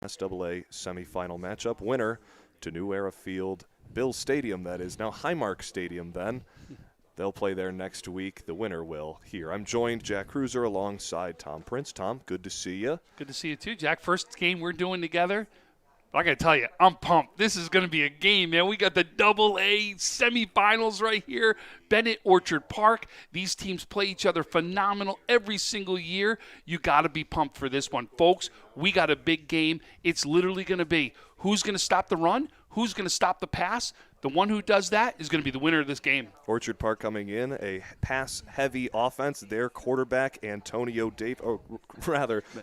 NYSPHSAA semifinal matchup. Winner to New Era Field, Bill Stadium, that is now Highmark Stadium then. They'll play there next week. The winner will here. I'm joined, Jack Cruiser, alongside Tom Prince. Tom, good to see you. Good to see you too, Jack. First game we're doing together. I got to tell you, I'm pumped. This is going to be a game, man. We got the AA semifinals right here. Bennett, Orchard Park. These teams play each other phenomenal every single year. You got to be pumped for this one. Folks, we got a big game. It's literally going to be who's going to stop the run, who's going to stop the pass. The one who does that is going to be the winner of this game. Orchard Park coming in, a pass-heavy offense. Their quarterback, Antonio Dave,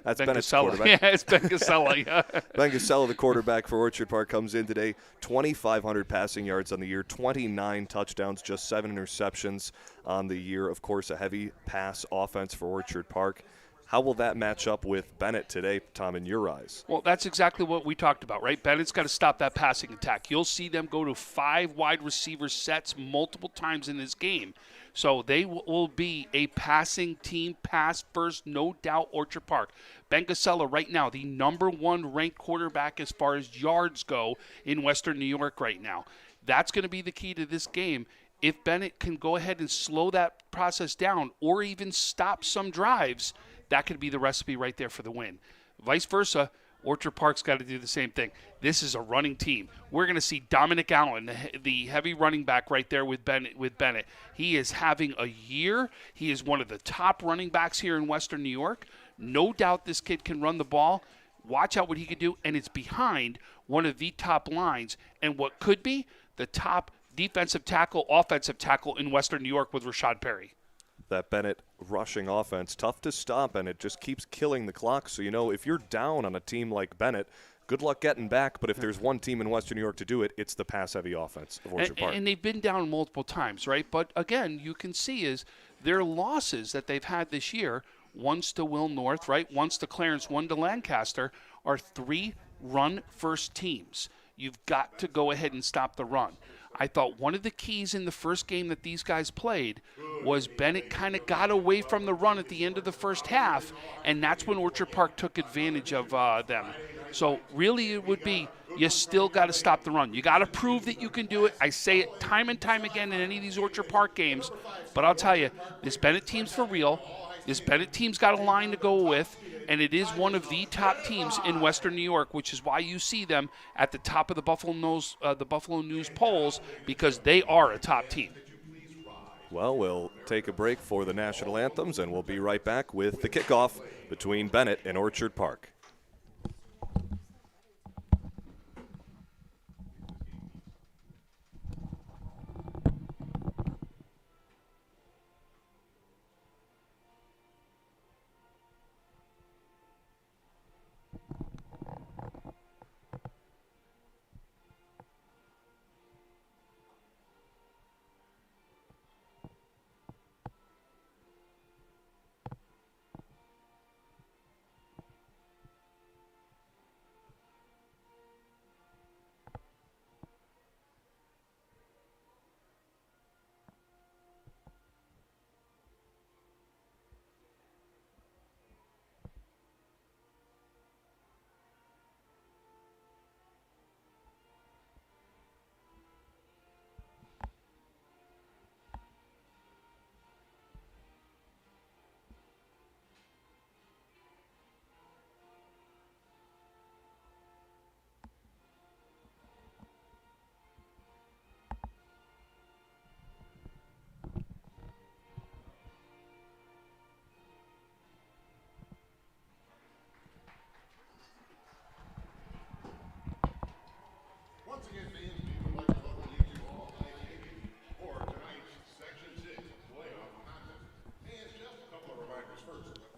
that's Bennett's quarterback. Yeah, it's Ben Gasella. Yeah. Ben Gasella, the quarterback for Orchard Park, comes in today. 2,500 passing yards on the year, 29 touchdowns, just 7 interceptions on the year. Of course, a heavy pass offense for Orchard Park. How will that match up with Bennett today, Tom, in your eyes? Well, that's exactly what we talked about, right? Bennett's got to stop that passing attack. You'll see them go to 5 wide receiver sets multiple times in this game. So they will be a passing team, pass first, no doubt, Orchard Park. Ben Gasella right now, the #1 ranked quarterback as far as yards go in Western New York right now. That's going to be the key to this game. If Bennett can go ahead and slow that process down or even stop some drives, that could be the recipe right there for the win. Vice versa, Orchard Park's got to do the same thing. This is a running team. We're going to see Dominic Allen, the heavy running back right there with Bennett. He is having a year. He is one of the top running backs here in Western New York. No doubt this kid can run the ball. Watch out what he can do, and it's behind one of the top lines and what could be the top defensive tackle, offensive tackle in Western New York with Rashad Perry. That Bennett rushing offense, tough to stop, and it just keeps killing the clock. So, if you're down on a team like Bennett, good luck getting back. But if there's one team in Western New York to do it, it's the pass-heavy offense of Orchard Park. And they've been down multiple times, right? But, again, you can see is their losses that they've had this year, once to Will North, right, once to Clarence, one to Lancaster, are 3 run-first teams. You've got to go ahead and stop the run. I thought one of the keys in the first game that these guys played was Bennett kind of got away from the run at the end of the first half, and that's when Orchard Park took advantage of them. So really it would be you still got to stop the run. You got to prove that you can do it. I say it time and time again in any of these Orchard Park games, but I'll tell you, this Bennett team's for real. This Bennett team's got a line to go with, and it is one of the top teams in Western New York, which is why you see them at the top of the Buffalo News polls, because they are a top team. Well, we'll take a break for the national anthems, and we'll be right back with the kickoff between Bennett and Orchard Park.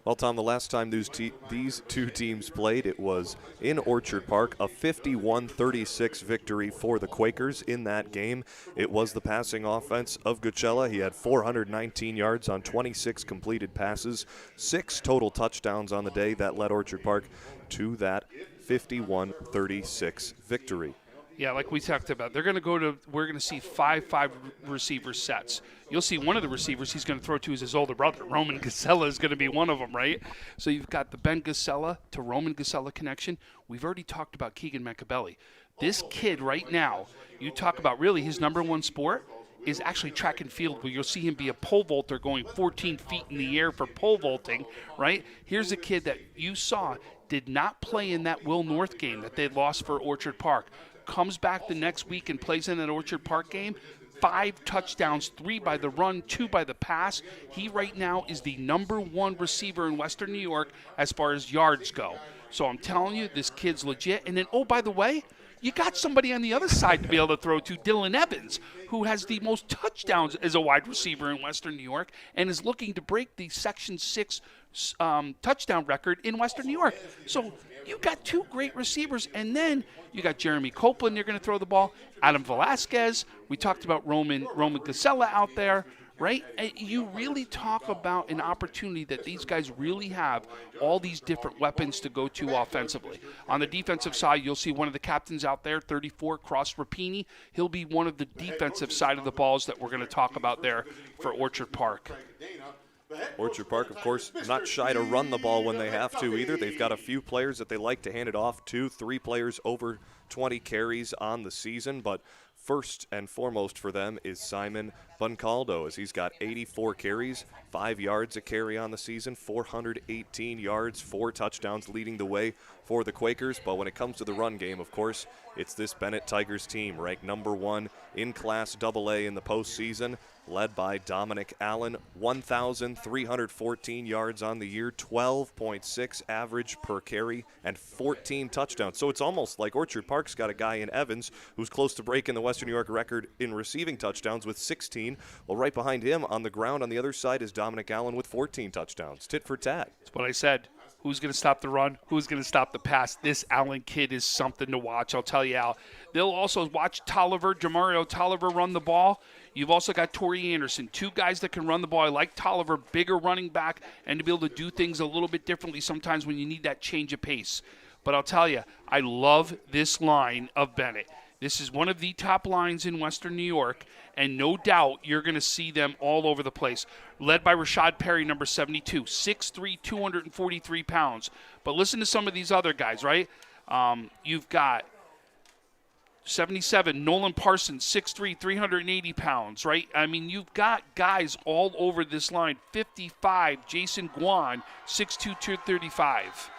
Well, Tom, the last time these two teams played, it was in Orchard Park, a 51-36 victory for the Quakers in that game. It was the passing offense of Gucella. He had 419 yards on 26 completed passes, 6 total touchdowns on the day that led Orchard Park to that 51-36 victory. Yeah, like we talked about, we're going to see five receiver sets. You'll see one of the receivers he's going to throw to is his older brother. Roman Gasella is going to be one of them, right? So you've got the Ben Gasella to Roman Gasella connection. We've already talked about Keegan Macabelli. This kid right now, you talk about really his number one sport is actually track and field, where you'll see him be a pole vaulter going 14 feet in the air for pole vaulting, right? Here's a kid that you saw did not play in that Will North game that they lost for Orchard Park. Comes back the next week and plays in that Orchard Park game. 5 touchdowns, 3 by the run, 2 by the pass. He right now is the number 1 receiver in Western New York as far as yards go. So I'm telling you, this kid's legit. And then, oh, by the way, you got somebody on the other side to be able to throw to, Dylan Evans, who has the most touchdowns as a wide receiver in Western New York and is looking to break the Section 6 touchdown record in Western New York. So you got 2 great receivers, and then you got Jeremy Copeland, you're going to throw the ball, Adam Velasquez. We talked about Roman Gasella out there, right? You really talk about an opportunity that these guys really have all these different weapons to go to offensively. On the defensive side, you'll see one of the captains out there, 34, Cross Rapini. He'll be one of the defensive side of the balls that we're going to talk about there for Orchard Park. Orchard Park, of course, not shy to run the ball when they have to either. They've got a few players that they like to hand it off to, 3 players over 20 carries on the season, but first and foremost for them is Simon Buncaldo, as he's got 84 carries, 5 yards a carry on the season, 418 yards, 4 touchdowns leading the way for the Quakers. But when it comes to the run game, of course, it's this Bennett Tigers team, ranked number 1 in Class AA in the postseason, led by Dominic Allen, 1,314 yards on the year, 12.6 average per carry, and 14 touchdowns. So it's almost like Orchard Park's got a guy in Evans who's close to breaking the Western New York record in receiving touchdowns with 16. Well, right behind him on the ground on the other side is Dominic Allen with 14 touchdowns. Tit for tat. That's what I said. Who's going to stop the run? Who's going to stop the pass? This Allen kid is something to watch, I'll tell you, Al. They'll also watch Jamario Tolliver run the ball. You've also got Torrey Anderson, 2 guys that can run the ball. I like Tolliver, bigger running back, and to be able to do things a little bit differently sometimes when you need that change of pace. But I'll tell you, I love this line of Bennett. This is one of the top lines in Western New York, and no doubt you're going to see them all over the place. Led by Rashad Perry, number 72, 6'3", 243 pounds. But listen to some of these other guys, right? You've got 77, Nolan Parsons, 6'3", 380 pounds, right? I mean, you've got guys all over this line. 55, Jason Guan, 6'2", 235.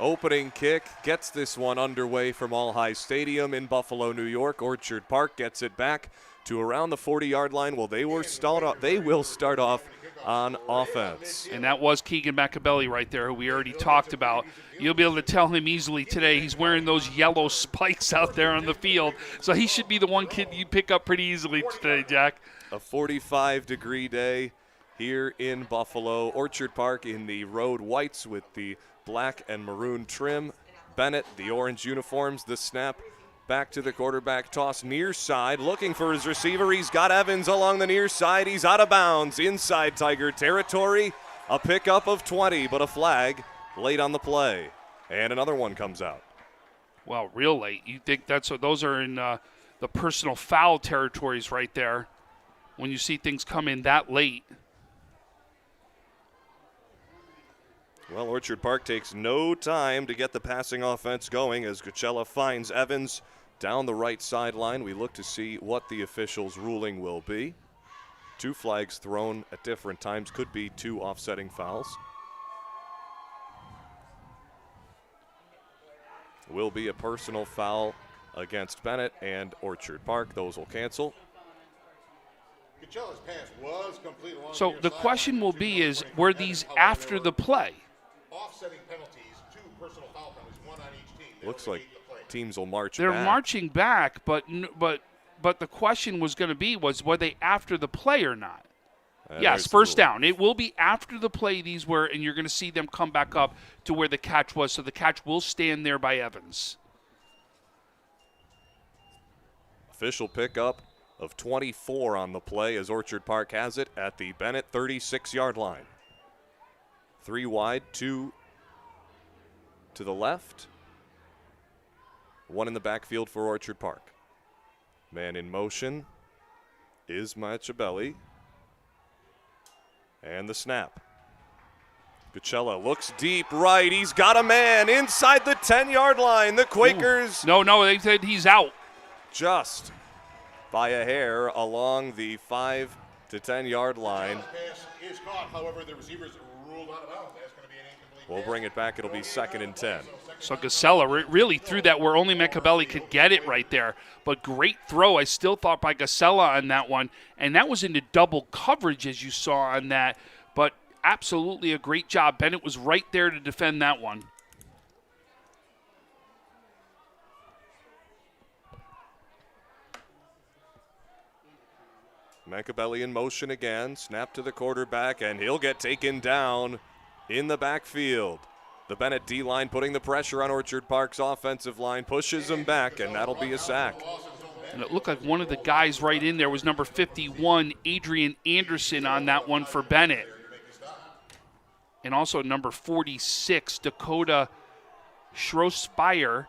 Opening kick gets this one underway from All High Stadium in Buffalo, New York. Orchard Park gets it back to around the 40-yard line. Well, they will start off on offense. And that was Keegan Macabelli right there, who we already talked about. You'll be able to tell him easily today. He's wearing those yellow spikes out there on the field. So he should be the one kid you pick up pretty easily today, Jack. A 45-degree day here in Buffalo. Orchard Park in the road whites with the black and maroon trim. Bennett, the orange uniforms, the snap. Back to the quarterback toss near side, looking for his receiver. He's got Evans along the near side. He's out of bounds inside Tiger territory. A pickup of 20, but a flag late on the play. And another one comes out. Well, real late. You think those are in the personal foul territories right there when you see things come in that late. Well, Orchard Park takes no time to get the passing offense going as Coachella finds Evans down the right sideline. We look to see what the officials' ruling will be. 2 flags thrown at different times, could be 2 offsetting fouls. Will be a personal foul against Bennett and Orchard Park. Those will cancel. Coachella's pass was complete along So the question will be is, were these after the play? Offsetting penalties, 2 personal foul penalties, 1 on each team. Looks like teams will march They're back. marching back, but the question was going to be were they after the play or not? Yes, first down. It will be after the play these were, and you're going to see them come back up to where the catch was. So the catch will stand there by Evans. Official pickup of 24 on the play as Orchard Park has it at the Bennett 36-yard line. 3 wide, 2 to the left. One in the backfield for Orchard Park. Man in motion is Machiavelli. And the snap. Coachella looks deep right. He's got a man inside the 10-yard line. The Quakers. Ooh. No, they said he's out. Just by a hair along the 5 to 10-yard line. Pass is caught. However, the receivers ruled out of bounds. That's going to be an incomplete We'll bring it back. It'll be 2nd and 10. So Gasella really threw that where only Machiavelli could get it right there. But great throw, I still thought, by Gasella on that one. And that was into double coverage, as you saw on that. But absolutely a great job. Bennett was right there to defend that one. Machiavelli in motion again. Snap to the quarterback, and he'll get taken down in the backfield. The Bennett D-line putting the pressure on Orchard Park's offensive line, pushes him back, and that'll be a sack. And it looked like one of the guys right in there was number 51, Adrian Anderson, on that one for Bennett. And also number 46, Dakota Schroespire.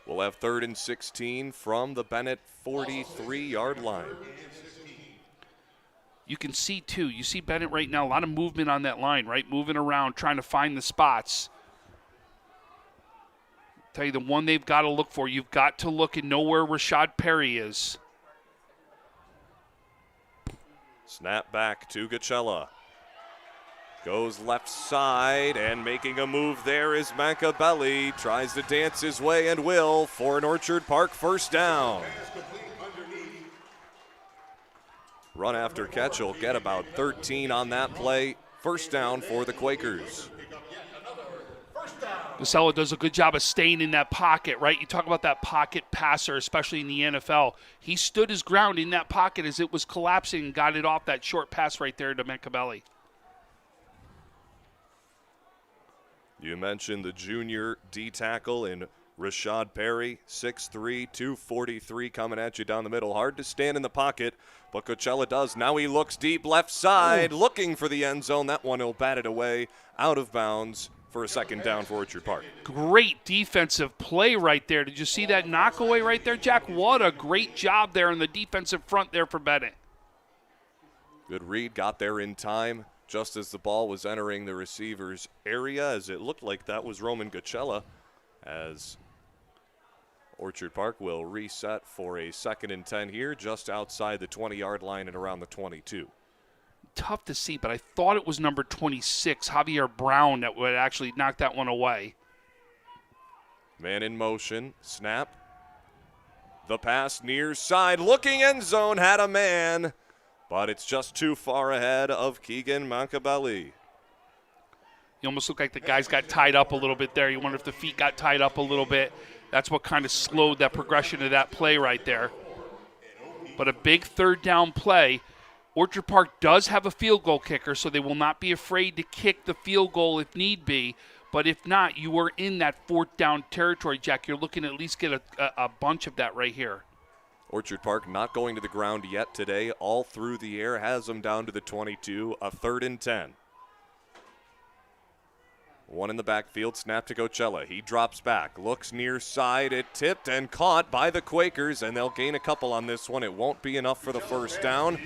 We'll have 3rd and 16 from the Bennett 43-yard line. You can see, too, you see Bennett right now, a lot of movement on that line, right? Moving around, trying to find the spots. Tell you the one they've got to look for. You've got to look and know where Rashad Perry is. Snap back to Gachella. Goes left side, and making a move there is Machiavelli. Tries to dance his way and will for an Orchard Park first down. Run after catch will get about 13 on that play. First down for the Quakers. Gasella does a good job of staying in that pocket, right? You talk about that pocket passer, especially in the NFL. He stood his ground in that pocket as it was collapsing and got it off that short pass right there to Machiavelli. You mentioned the junior D-tackle in Rashad Perry, 6'3", 243 coming at you down the middle. Hard to stand in the pocket, but Coachella does. Now he looks deep left side, looking for the end zone. That one will bat it away out of bounds for a second down for Orchard Park. Great defensive play right there. Did you see that knockaway right there, Jack? What a great job there in the defensive front there for Bennett. Good read, got there in time just as the ball was entering the receiver's area, as it looked like that was Roman Gachella, as Orchard Park will reset for a 2nd and 10 here, just outside the 20-yard line and around the 22. Tough to see, but I thought it was number 26, Javier Brown, that would actually knock that one away. Man in motion, snap. The pass near side, looking end zone, had a man, but it's just too far ahead of Keegan Machiavelli. You almost look like the guys got tied up a little bit there. You wonder if the feet got tied up a little bit. That's what kind of slowed that progression of that play right there. But a big 3rd down play. Orchard Park does have a field goal kicker, so they will not be afraid to kick the field goal if need be. But if not, you are in that 4th down territory, Jack. You're looking to at least get a bunch of that right here. Orchard Park not going to the ground yet today. All through the air, has them down to the 22, a 3rd and 10. One in the backfield, snap to Coachella. He drops back, looks near side. It tipped and caught by the Quakers, and they'll gain a couple on this one. It won't be enough for the first down.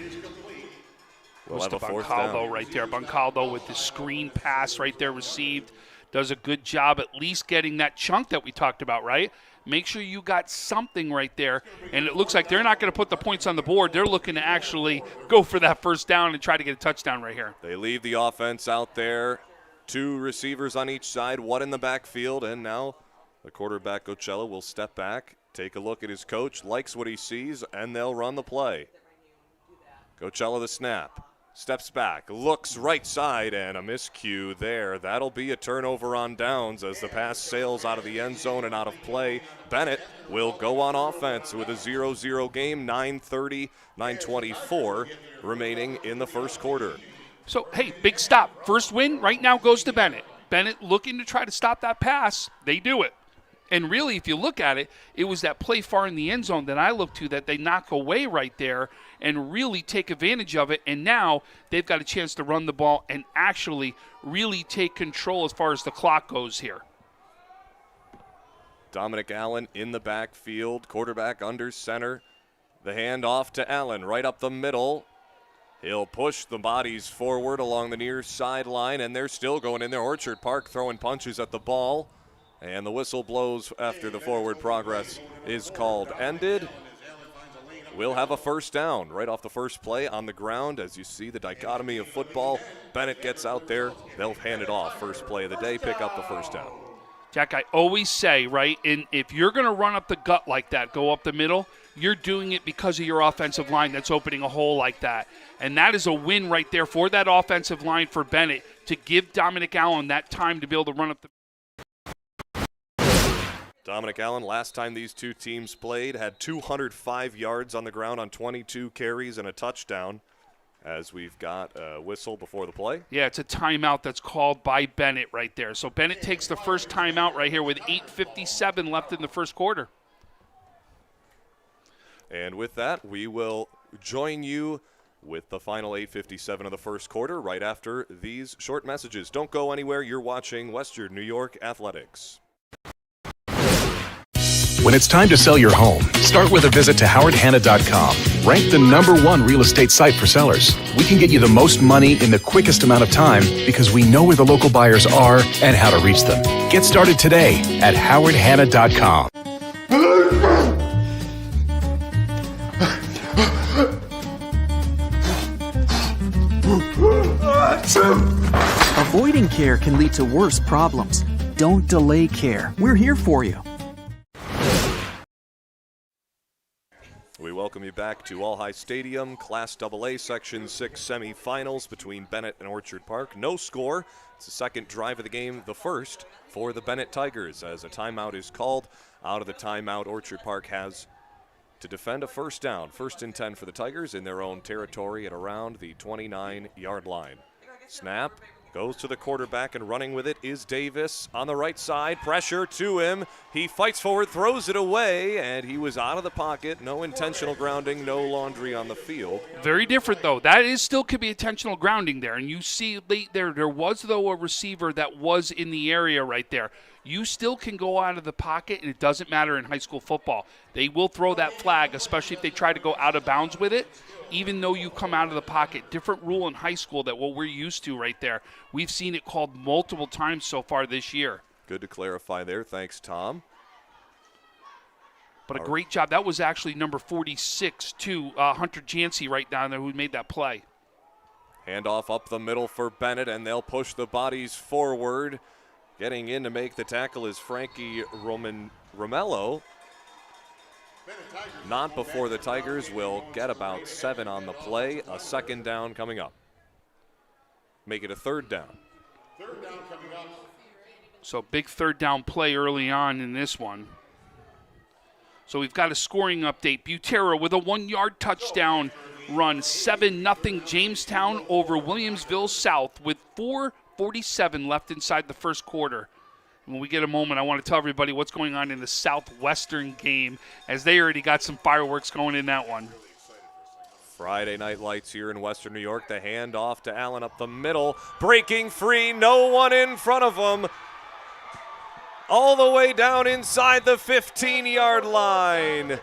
We'll have a 4th down. Right there. Boncaldo with the screen pass right there received. Does a good job at least getting that chunk that we talked about, right? Make sure you got something right there. And it looks like they're not going to put the points on the board. They're looking to actually go for that first down and try to get a touchdown right here. They leave the offense out there. 2 receivers on each side, 1 in the backfield, and now the quarterback, Coachella, will step back, take a look at his coach, likes what he sees, and they'll run the play. Coachella the snap. Steps back, looks right side, and a miscue there. That'll be a turnover on downs as the pass sails out of the end zone and out of play. Bennett will go on offense with a 0-0 game, 9:24 remaining in the first quarter. So, hey, big stop. First win right now goes to Bennett. Bennett looking to try to stop that pass. They do it. And really, if you look at it, it was that play far in the end zone that I look to that they knock away right there and really take advantage of it. And now they've got a chance to run the ball and actually really take control as far as the clock goes here. Dominic Allen in the backfield, quarterback under center. The handoff to Allen right up the middle. He'll push the bodies forward along the near sideline, and they're still going in there. Orchard Park throwing punches at the ball, and the whistle blows after the forward progress is called ended. We'll have a first down right off the first play on the ground. As you see the dichotomy of football, Bennett gets out there. They'll hand it off. First play of the day, pick up the first down. Jack, I always say, right, if you're going to run up the gut like that, go up the middle, you're doing it because of your offensive line that's opening a hole like that. And that is a win right there for that offensive line for Bennett to give Dominic Allen that time to be able to run up the. Dominic Allen, last time these two teams played, had 205 yards on the ground on 22 carries and a touchdown. As we've got a whistle before the play. Yeah, it's a timeout that's called by Bennett right there. So Bennett takes the first timeout right here with 8:57 left in the first quarter. And with that, we will join you with the final 8:57 of the first quarter right after these short messages. Don't go anywhere. You're watching Western New York Athletics. When it's time to sell your home, start with a visit to howardhanna.com. Ranked the #1 real estate site for sellers. We can get you the most money in the quickest amount of time because we know where the local buyers are and how to reach them. Get started today at howardhanna.com. Avoiding care can lead to worse problems. Don't delay care. We're here for you. We welcome you back to All High Stadium, Class AA Section 6 semifinals between Bennett and Orchard Park. No score. It's the second drive of the game, the first for the Bennett Tigers, as a timeout is called. Out of the timeout, Orchard Park has to defend a first down. 1st and 10 for the Tigers in their own territory at around the 29-yard line. Snap. Goes to the quarterback, and running with it is Davis on the right side. Pressure to him. He fights forward, throws it away, and he was out of the pocket. No intentional grounding, no laundry on the field. Very different, though. That is still could be intentional grounding there. And you see late there was, though, a receiver that was in the area right there. You still can go out of the pocket, and it doesn't matter in high school football. They will throw that flag, especially if they try to go out of bounds with it. Even though you come out of the pocket, different rule in high school than what we're used to right there. We've seen it called multiple times so far this year. Good to clarify there. Thanks, Tom. But a great job. That was actually number 46, too, Hunter Jancy right down there who made that play. Handoff up the middle for Bennett, and they'll push the bodies forward. Getting in to make the tackle is Frankie Romello. Not before the Tigers will get about 7 on the play. A second down coming up. Make it a third down. Third down coming up. So big third down play early on in this one. So we've got a scoring update. Butera with a 1-yard touchdown run. 7-0 Jamestown over Williamsville South with 4:47 left inside the first quarter. When we get a moment, I want to tell everybody what's going on in the Southwestern game, as they already got some fireworks going in that one. Friday night lights here in Western New York. The handoff to Allen up the middle. Breaking free, no one in front of him. All the way down inside the 15-yard line.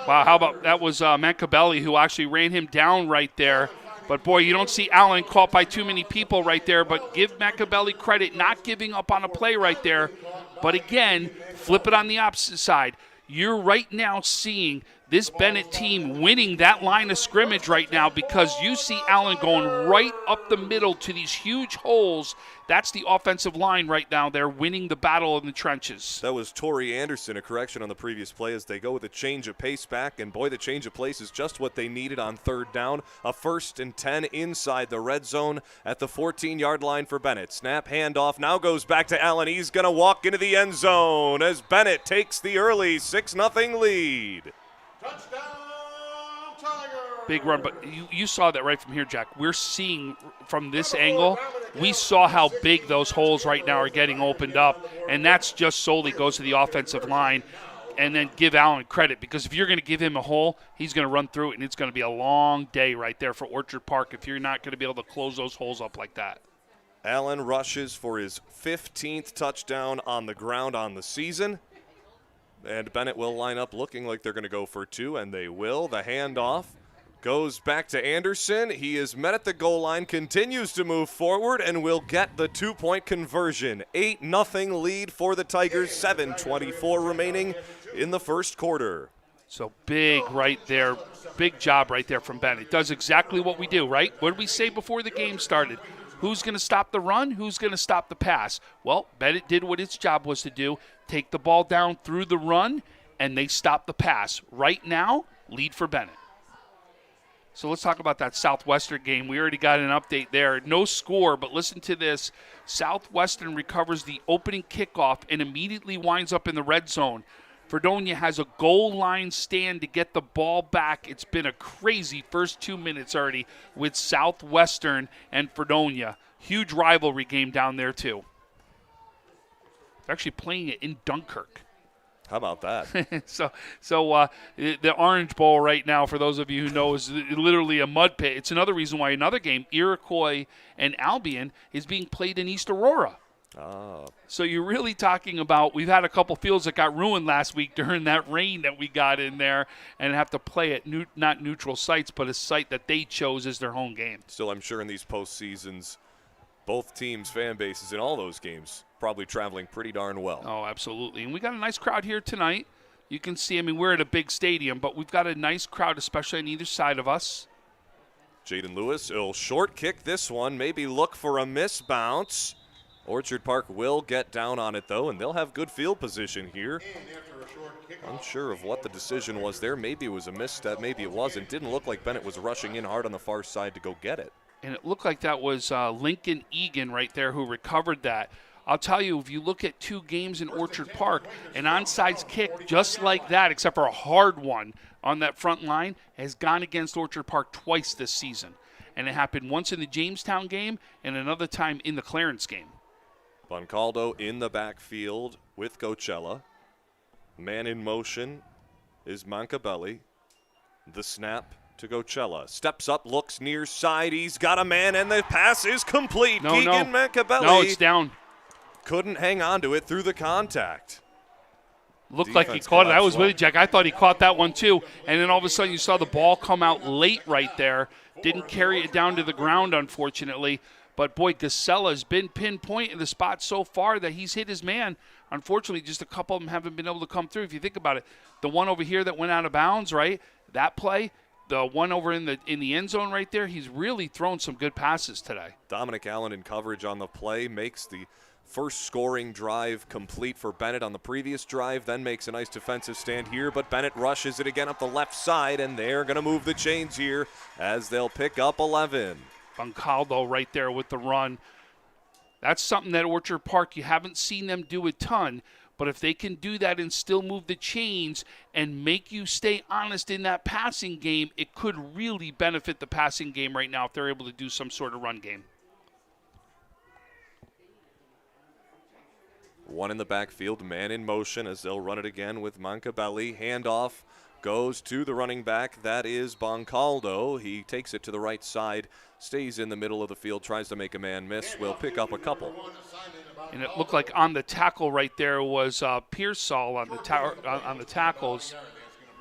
Wow, how about that was Mancabelli who actually ran him down right there. But, boy, you don't see Allen caught by too many people right there. But give Mancabelli credit, not giving up on a play right there. But, again, flip it on the opposite side. You're right now seeing this Bennett team winning that line of scrimmage right now because you see Allen going right up the middle to these huge holes. That's the offensive line right now. They're winning the battle in the trenches. That was Torrey Anderson, a correction on the previous play as they go with a change of pace back. And, boy, the change of pace is just what they needed on third down. A 1st and 10 inside the red zone at the 14-yard line for Bennett. Snap, handoff, now goes back to Allen. He's going to walk into the end zone as Bennett takes the early 6-0 lead. Touchdown, Tigers! Big run, but you saw that right from here, Jack. We're seeing from this angle, we saw how big those holes right now are getting opened up, and that's just solely goes to the offensive line. And then give Allen credit, because if you're going to give him a hole, he's going to run through it, and it's going to be a long day right there for Orchard Park if you're not going to be able to close those holes up like that. Allen rushes for his 15th touchdown on the ground on the season. And Bennett will line up looking like they're going to go for 2, and they will. The handoff goes back to Anderson. He is met at the goal line, continues to move forward, and will get the 2-point conversion. 8-0 lead for the Tigers, 7:24 remaining in the first quarter. So big right there, big job right there from Bennett. Does exactly what we do, right? What did we say before the game started? Who's going to stop the run? Who's going to stop the pass? Well, Bennett did what its job was to do, take the ball down through the run, and they stopped the pass. Right now, lead for Bennett. So let's talk about that Southwestern game. We already got an update there. No score, but listen to this. Southwestern recovers the opening kickoff and immediately winds up in the red zone. Fredonia has a goal line stand to get the ball back. It's been a crazy first 2 minutes already with Southwestern and Fredonia. Huge rivalry game down there, too. They're actually playing it in Dunkirk. How about that? So the Orange Bowl right now, for those of you who know, is literally a mud pit. It's another reason why another game, Iroquois and Albion, is being played in East Aurora. Oh. So you're really talking about, we've had a couple fields that got ruined last week during that rain that we got in there and have to play at not neutral sites, but a site that they chose as their home game. Still, I'm sure in these postseasons, both teams' fan bases in all those games probably traveling pretty darn well. Oh, absolutely. And we got a nice crowd here tonight. You can see, I mean, we're at a big stadium, but we've got a nice crowd, especially on either side of us. Jaden Lewis, he'll short kick this one, maybe look for a miss bounce. Orchard Park will get down on it, though, and they'll have good field position here. Unsure of what the decision was there. Maybe it was a misstep, maybe it wasn't. Didn't look like Bennett was rushing in hard on the far side to go get it. And it looked like that was Lincoln Egan right there who recovered that. I'll tell you, if you look at 2 games in Orchard Park, an onside kick just like that, except for a hard one on that front line, has gone against Orchard Park twice this season. And it happened once in the Jamestown game and another time in the Clarence game. Boncaldo in the backfield with Coachella. Man in motion is Mancabelli. The snap to Coachella. Steps up, looks near side. He's got a man, and the pass is complete. Keegan Mancabelli. No, it's down. Couldn't hang on to it through the contact. Looked like he caught it. I was with you, Jack. I thought he caught that one, too. And then all of a sudden you saw the ball come out late right there. Didn't carry it down to the ground, unfortunately. But, boy, Gasella's been pinpoint in the spot so far that he's hit his man. Unfortunately, just a couple of them haven't been able to come through. If you think about it, the one over here that went out of bounds, right, that play, the one over in the end zone right there, he's really thrown some good passes today. Dominic Allen in coverage on the play makes the first scoring drive complete for Bennett on the previous drive, then makes a nice defensive stand here, but Bennett rushes it again up the left side, and they're going to move the chains here as they'll pick up 11. Boncaldo right there with the run. That's something that Orchard Park, you haven't seen them do a ton, but if they can do that and still move the chains and make you stay honest in that passing game, it could really benefit the passing game right now if they're able to do some sort of run game. One in the backfield, man in motion as they'll run it again with Mancabelli. Handoff goes to the running back. That is Boncaldo. He takes it to the right side, stays in the middle of the field, tries to make a man miss. Will pick up a couple. And it looked like on the tackle right there was Pearsall on the tackles.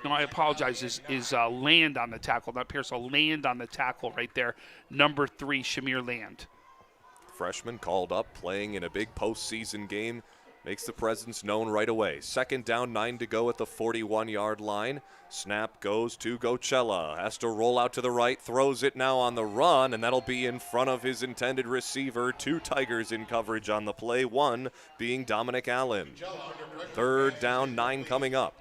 No, I apologize. Is Land on the tackle, not Pearsall. Land on the tackle right there. Number 3, Shamir Land. Freshman called up, playing in a big postseason game. Makes the presence known right away. Second down, 9 to go at the 41-yard line. Snap goes to Coachella. Has to roll out to the right, throws it now on the run, and that'll be in front of his intended receiver. 2 Tigers in coverage on the play, 1 being Dominic Allen. Third down, 9 coming up.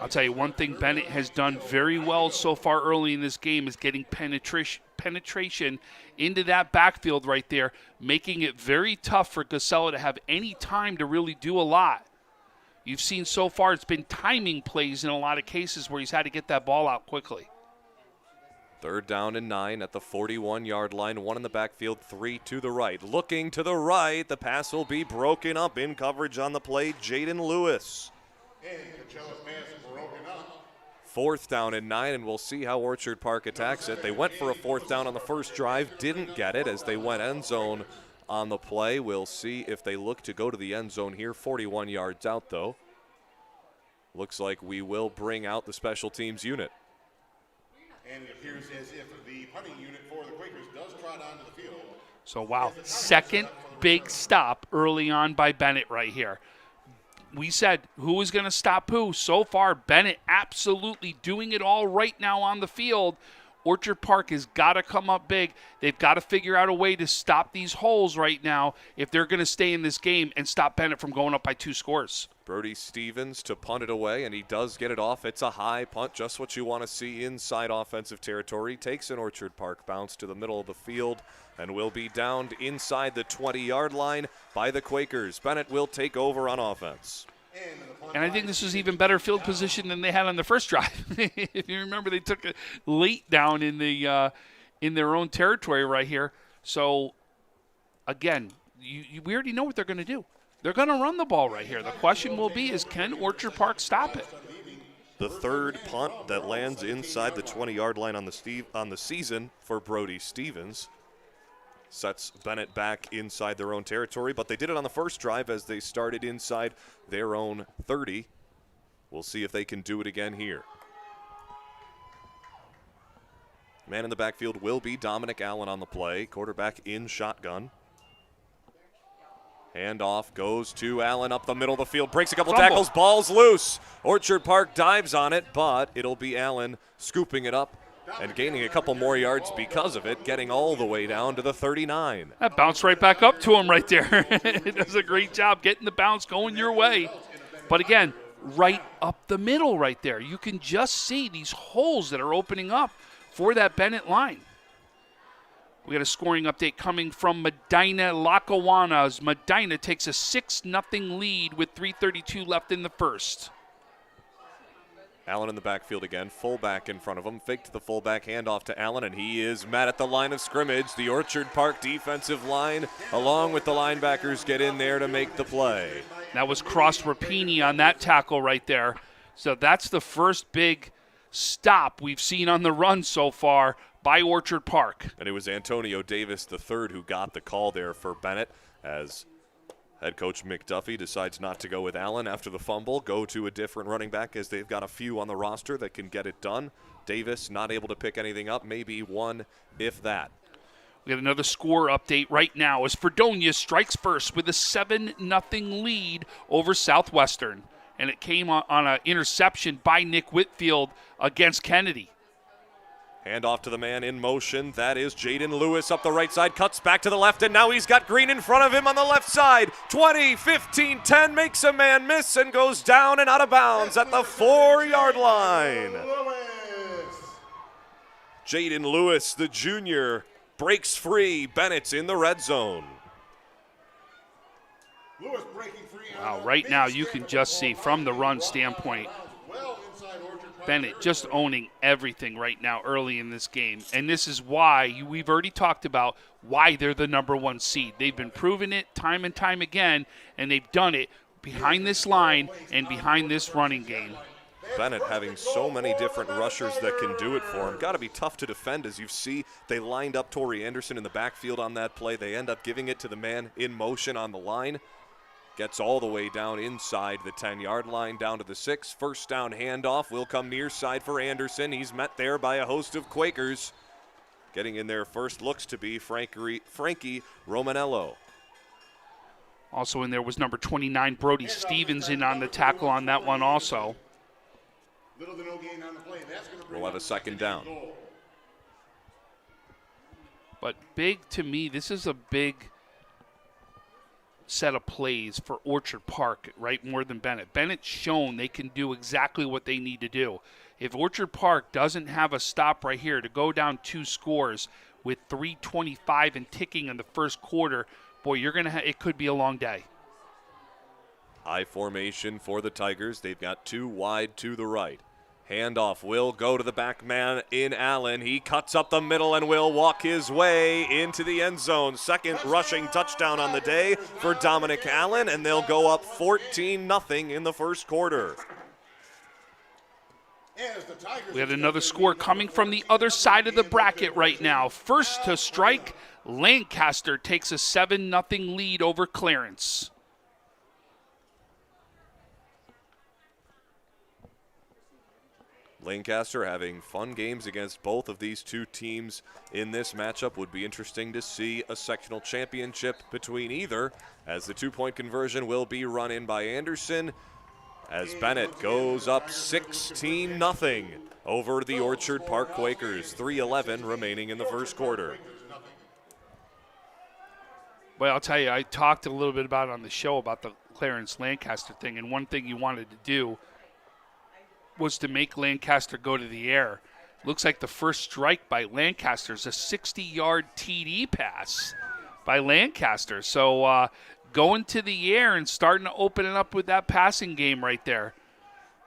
I'll tell you one thing Bennett has done very well so far early in this game is getting penetration into that backfield right there, making it very tough for Gasella to have any time to really do a lot. You've seen so far it's been timing plays in a lot of cases where he's had to get that ball out quickly. Third down and 9 at the 41-yard line. 1 in the backfield, 3 to the right. Looking to the right. The pass will be broken up in coverage on the play. Jaden Lewis. 4th down and 9, and we'll see how Orchard Park attacks it. They went for a 4th down on the first drive, didn't get it as they went end zone on the play. We'll see if they look to go to the end zone here. 41 yards out, though. Looks like we will bring out the special teams unit. And it appears as if the punting unit for the Quakers does trot onto the field. So, wow, second big stop early on by Bennett right here. We said who was going to stop who. So far, Bennett absolutely doing it all right now on the field. Orchard Park has got to come up big. They've got to figure out a way to stop these holes right now if they're going to stay in this game and stop Bennett from going up by 2 scores. Brody Stevens to punt it away, and he does get it off. It's a high punt, just what you want to see inside offensive territory. Takes an Orchard Park bounce to the middle of the field and will be downed inside the 20-yard line by the Quakers. Bennett will take over on offense. And I think this is even better field position than they had on the first drive. If you remember, they took it late down in the in their own territory right here. So, again, we already know what they're going to do. They're going to run the ball right here. The question will be is can Orchard Park stop it? The third punt that lands inside the 20-yard line on the season for Brody Stevens sets Bennett back inside their own territory, but they did it on the first drive as they started inside their own 30. We'll see if they can do it again here. Man in the backfield will be Dominic Allen on the play. Quarterback in shotgun. Handoff goes to Allen up the middle of the field. Breaks a couple tackles. Ball's loose. Orchard Park dives on it, but it'll be Allen scooping it up and gaining a couple more yards because of it, getting all the way down to the 39. That bounced right back up to him right there. It does a great job getting the bounce going your way. But again, right up the middle right there. You can just see these holes that are opening up for that Bennett line. We got a scoring update coming from Medina Lackawanna as Medina takes a 6-0 lead with 3:32 left in the first. Allen in the backfield again, fullback in front of him. Fake to the fullback, handoff to Allen, and he is met at the line of scrimmage. The Orchard Park defensive line, along with the linebackers, get in there to make the play. That was Cross Rapini on that tackle right there. So that's the first big stop we've seen on the run so far by Orchard Park. And it was Antonio Davis III who got the call there for Bennett as head coach McDuffie decides not to go with Allen after the fumble, go to a different running back as they've got a few on the roster that can get it done. Davis not able to pick anything up, maybe one, if that. We got another score update right now as Fredonia strikes first with a 7-0 lead over Southwestern. And it came on an interception by Nick Whitfield against Kennedy. Hand off to the man in motion. That is Jaden Lewis up the right side. Cuts back to the left, and now he's got Green in front of him on the left side. 20, 15, 10, makes a man miss and goes down and out of bounds at the 4-yard line. Jaden Lewis, the junior, breaks free. Bennett's in the red zone. Lewis breaking free. Wow, right now you can just see from the run standpoint, Bennett just owning everything right now early in this game. And this is why we've already talked about why they're the number 1 seed. They've been proving it time and time again, and they've done it behind this line and behind this running game. Bennett having so many different rushers that can do it for him. Got to be tough to defend. As you see, they lined up Torrey Anderson in the backfield on that play. They end up giving it to the man in motion on the line. Gets all the way down inside the 10-yard line, down to the 6. First down handoff will come near side for Anderson. He's met there by a host of Quakers. Getting in there first looks to be Frankie Romanello. Also in there was number 29, Brody Stevens, in on the tackle on that one also. Little to no gain on the play. That's going to bring We'll have a second down. But big to me, this is a big set of plays for Orchard Park, right, more than Bennett. Bennett's shown they can do exactly what they need to do. If Orchard Park doesn't have a stop right here to go down 2 scores with 3:25 and ticking in the first quarter, boy, you're going to it could be a long day. High formation for the Tigers. They've got 2 wide to the right. Handoff will go to the back man in Allen. He cuts up the middle and will walk his way into the end zone. Second rushing touchdown on the day for Dominic Allen, and they'll go up 14-0 in the first quarter. As the Tigers We had another score coming from the other side of the bracket right now. First to strike, Lancaster takes a 7-0 lead over Clarence. Lancaster having fun games against both of these two teams in this matchup. Would be interesting to see a sectional championship between either, as the two-point conversion will be run in by Anderson, as Bennett goes up 16-0 over the Orchard Park Quakers. 3:11 remaining in the first quarter. Well, I'll tell you, I talked a little bit about it on the show about the Clarence-Lancaster thing, and one thing you wanted to do was to make Lancaster go to the air. Looks like the first strike by Lancaster is a 60-yard TD pass by Lancaster. So going to the air and starting to open it up with that passing game right there.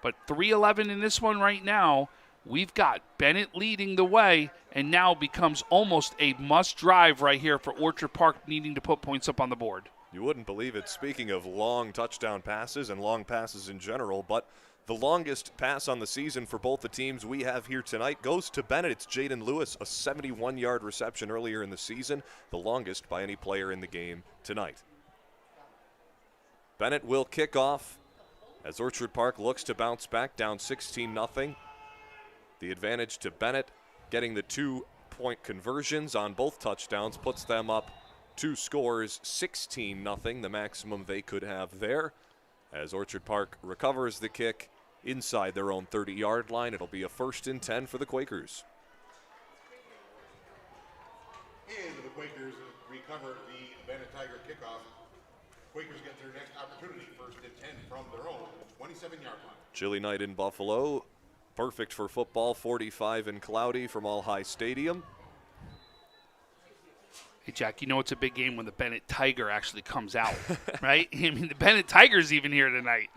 But 3:11 in this one right now. We've got Bennett leading the way, and now becomes almost a must-drive right here for Orchard Park, needing to put points up on the board. You wouldn't believe it. Speaking of long touchdown passes and long passes in general, but the longest pass on the season for both the teams we have here tonight goes to Bennett. It's Jaden Lewis, a 71-yard reception earlier in the season, the longest by any player in the game tonight. Bennett will kick off as Orchard Park looks to bounce back, down 16-0. The advantage to Bennett, getting the 2-point conversions on both touchdowns, puts them up 2 scores, 16-0, the maximum they could have there. As Orchard Park recovers the kick inside their own 30-yard line, it'll be a 1st and 10 for the Quakers. And the Quakers recover the Bennett Tiger kickoff. Quakers get their next opportunity, 1st and 10 from their own 27-yard line. Chilly night in Buffalo. Perfect for football, 45 and cloudy from All High Stadium. Hey, Jack, you know it's a big game when the Bennett Tiger actually comes out, right? I mean, the Bennett Tiger's even here tonight.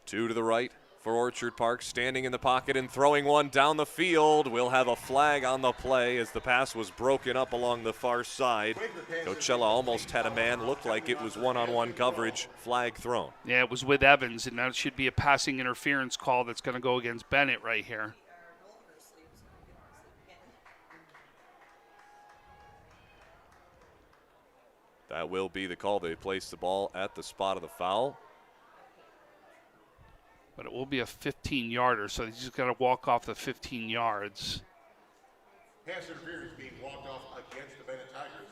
2 to the right for Orchard Park, standing in the pocket and throwing one down the field. We'll have a flag on the play as the pass was broken up along the far side. Coachella almost had a man, looked like it was one-on-one coverage, flag thrown. Yeah, it was with Evans, and that should be a passing interference call that's going to go against Bennett right here. That will be the call. They place the ball at the spot of the foul. But it will be a 15-yarder, so he's just got to walk off the 15 yards. Pass interference being walked off against the Bennett Tigers.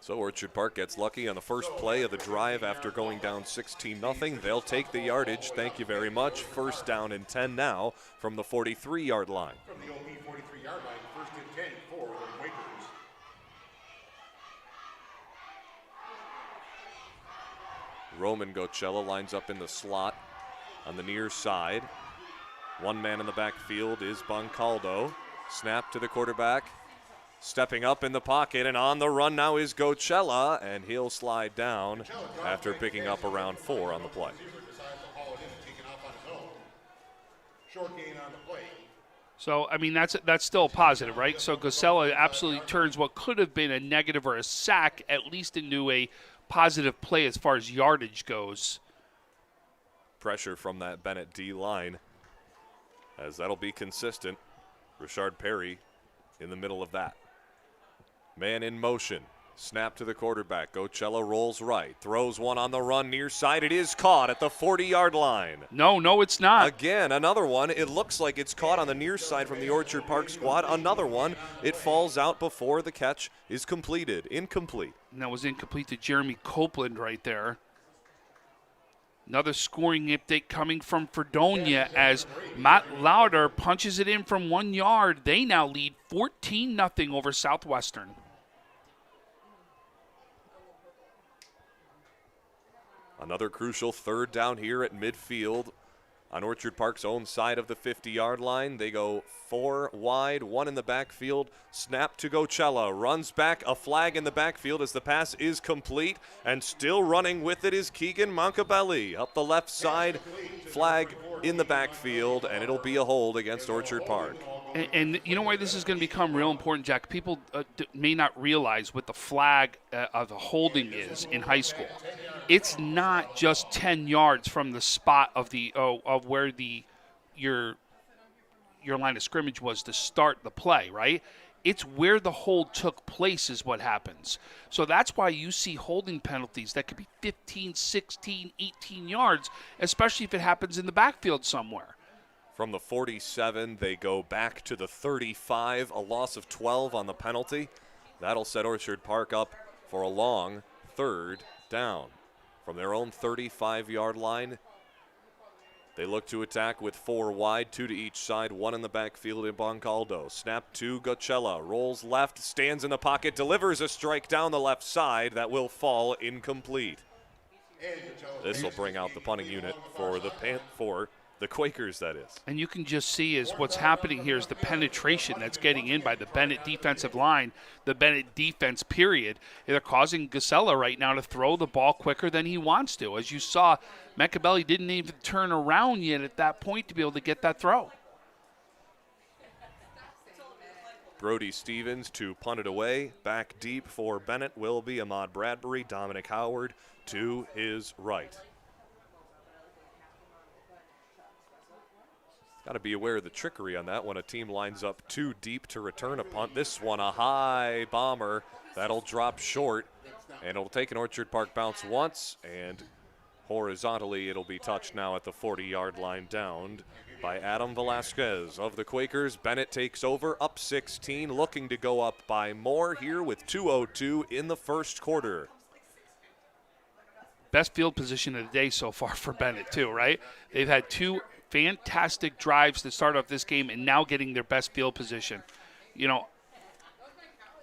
So Orchard Park gets lucky on the first play of the drive after going down 16-0. They'll take the yardage. Thank you very much. 1st down and 10 now from the 43-yard line. From the OP 43-yard line, 1st and 10 for the Quakers. Roman Gocella lines up in the slot on the near side. One man in the backfield is Boncaldo. Snap to the quarterback. Stepping up in the pocket and on the run now is Gocella, and he'll slide down after picking up around 4 on the play. Short gain on the play. So, I mean, that's still a positive, right? So Gocella absolutely turns what could have been a negative or a sack at least into a positive play as far as yardage goes. Pressure from that Bennett D line, as that'll be consistent. Richard Perry in the middle of that. Man in motion. Snap to the quarterback. Gocella rolls right. Throws one on the run near side. It is caught at the 40-yard line. No, it's not. Again, another one. It looks like it's caught on the near side from the Orchard Park squad. Another one. It falls out before the catch is completed. Incomplete. And that was incomplete to Jeremy Copeland right there. Another scoring update coming from Fredonia as Matt Lauder punches it in from 1 yard. They now lead 14-0 over Southwestern. Another crucial 3rd down here at midfield on Orchard Park's own side of the 50-yard line. They go 4 wide, 1 in the backfield. Snap to Gocella. Runs back, a flag in the backfield as the pass is complete. And still running with it is Keegan Mancabelli. Up the left side, flag in the backfield, and it'll be a hold against Orchard Park. And you know why this is going to become real important, Jack? People may not realize what the flag of the holding is in high school. It's not just 10 yards from the spot of of where your line of scrimmage was to start the play, right? It's where the hold took place is what happens. So that's why you see holding penalties that could be 15, 16, 18 yards, especially if it happens in the backfield somewhere. From the 47, they go back to the 35, a loss of 12 on the penalty. That'll set Orchard Park up for a long 3rd down. From their own 35-yard line, they look to attack with 4 wide, 2 to each side, 1 in the backfield in Boncaldo. Snap to Gocella, rolls left, stands in the pocket, delivers a strike down the left side that will fall incomplete. This will bring out the punting unit for the Quakers, that is. And you can just see is what's happening here is the penetration that's getting in by the Bennett defensive line, the Bennett defense, period. They're causing Gocella right now to throw the ball quicker than he wants to. As you saw, Mecabelli didn't even turn around yet at that point to be able to get that throw. Brody Stevens to punt it away. Back deep for Bennett will be Ahmad Bradbury. Dominic Howard to his right. Got to be aware of the trickery on that when a team lines up too deep to return a punt. This one, a high bomber. That'll drop short, and it'll take an Orchard Park bounce once, and horizontally it'll be touched now at the 40-yard line, downed by Adam Velasquez of the Quakers. Bennett takes over, up 16, looking to go up by more here with 2:02 in the first quarter. Best field position of the day so far for Bennett, too, right? They've had 2 fantastic drives to start off this game and now getting their best field position. You know,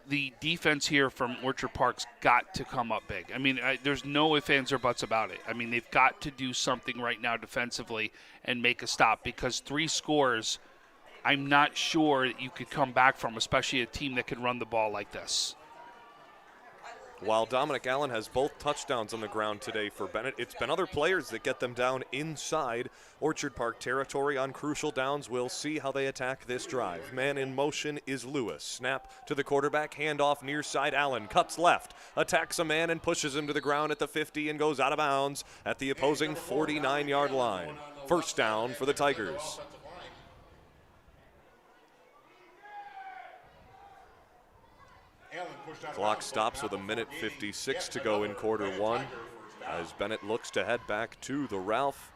the defense here from Orchard Park's got to come up big. I mean, there's no ifs, ands, or buts about it. I mean, they've got to do something right now defensively and make a stop, because 3 scores, I'm not sure that you could come back from, especially a team that can run the ball like this. While Dominic Allen has both touchdowns on the ground today for Bennett, it's been other players that get them down inside Orchard Park territory on crucial downs. We'll see how they attack this drive. Man in motion is Lewis. Snap to the quarterback, handoff near side. Allen cuts left, attacks a man and pushes him to the ground at the 50 and goes out of bounds at the opposing 49-yard line. First down for the Tigers. Clock stops with 1:56 to go in quarter 1 as Bennett looks to head back to the Ralph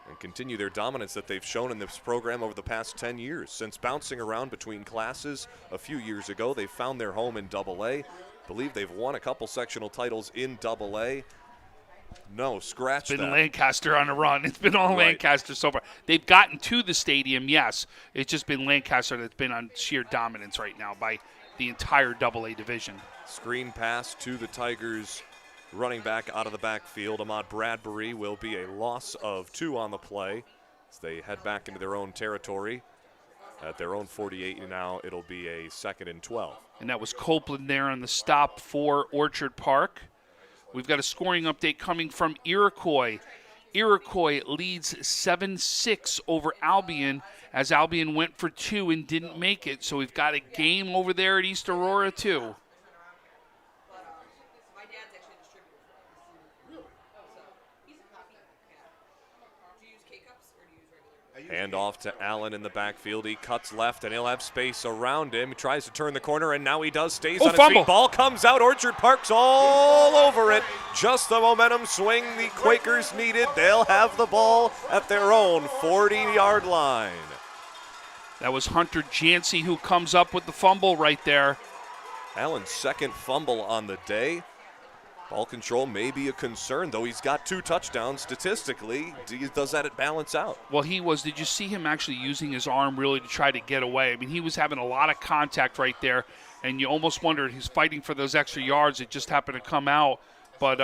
and continue their dominance that they've shown in this program over the past 10 years. Since bouncing around between classes a few years ago, they've found their home in AA. Believe they've won a couple sectional titles in AA. No, scratch that. It's been Lancaster on a run. It's been all Right. Lancaster so far. They've gotten to the stadium, yes. It's just been Lancaster that's been on sheer dominance right now by the entire AA division. Screen pass to the Tigers running back out of the backfield. Ahmad Bradbury will be a loss of 2 on the play as they head back into their own territory. At their own 48 now, it'll be a 2nd and 12. And that was Copeland there on the stop for Orchard Park. We've got a scoring update coming from Iroquois. Iroquois leads 7-6 over Albion as Albion went for 2 and didn't make it. So we've got a game over there at East Aurora too. Hand off to Allen in the backfield. He cuts left, and he'll have space around him. He tries to turn the corner, and now he does. Stays on his fumble. feet. Ball comes out. Orchard Park's all over it. Just the momentum swing the Quakers needed. They'll have the ball at their own 40-yard line. That was Hunter Jancy who comes up with the fumble right there. Allen's 2nd fumble on the day. Ball control may be a concern, though he's got 2 touchdowns. Statistically, does that balance out? Well, he was. Did you see him actually using his arm really to try to get away? I mean, he was having a lot of contact right there, and you almost wondered he's fighting for those extra yards. It just happened to come out. But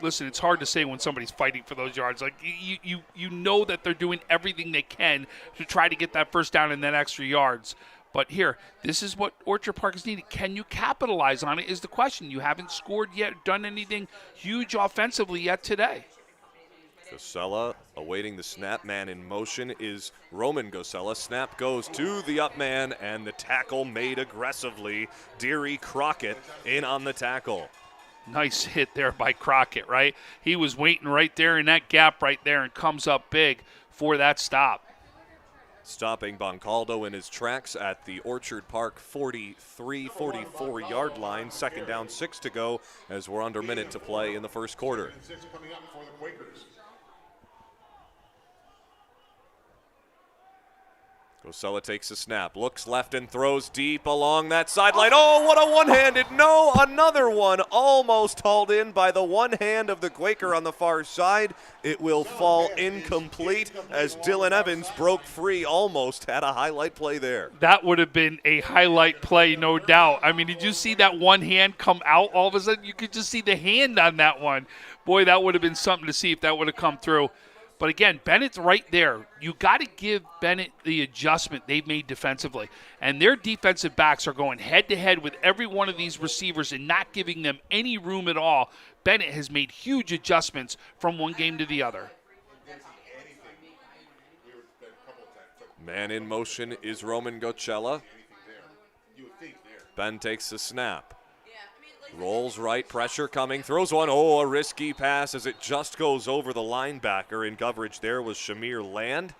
listen, it's hard to say when somebody's fighting for those yards. Like you know that they're doing everything they can to try to get that first down and that extra yards. But here, this is what Orchard Park is needing. Can you capitalize on it is the question. You haven't scored yet, done anything huge offensively yet today. Gosella awaiting the snap. Man in motion is Roman Gosella. Snap goes to the up man, and the tackle made aggressively. Deary Crockett in on the tackle. Nice hit there by Crockett, right? He was waiting right there in that gap right there and comes up big for that stop. Stopping Boncaldo in his tracks at the Orchard Park 43-44 yard line. Second down, 6 to go as we're under a minute to play in the first quarter. 6 coming up for the Quakers. Gosella takes a snap, looks left and throws deep along that sideline. Oh, what a one-handed, no, another one almost hauled in by the one hand of the Quaker on the far side. It will fall incomplete as Dylan Evans broke free, almost had a highlight play there. That would have been a highlight play, no doubt. I mean, did you see that one hand come out all of a sudden? You could just see the hand on that one. Boy, that would have been something to see if that would have come through. But again, Bennett's right there. You got to give Bennett the adjustment they've made defensively. And their defensive backs are going head-to-head with every one of these receivers and not giving them any room at all. Bennett has made huge adjustments from one game to the other. Man in motion is Roman Gosella. Ben takes the snap. Rolls right, pressure coming, throws one. Oh, a risky pass as it just goes over the linebacker. In coverage there was Shamir Land.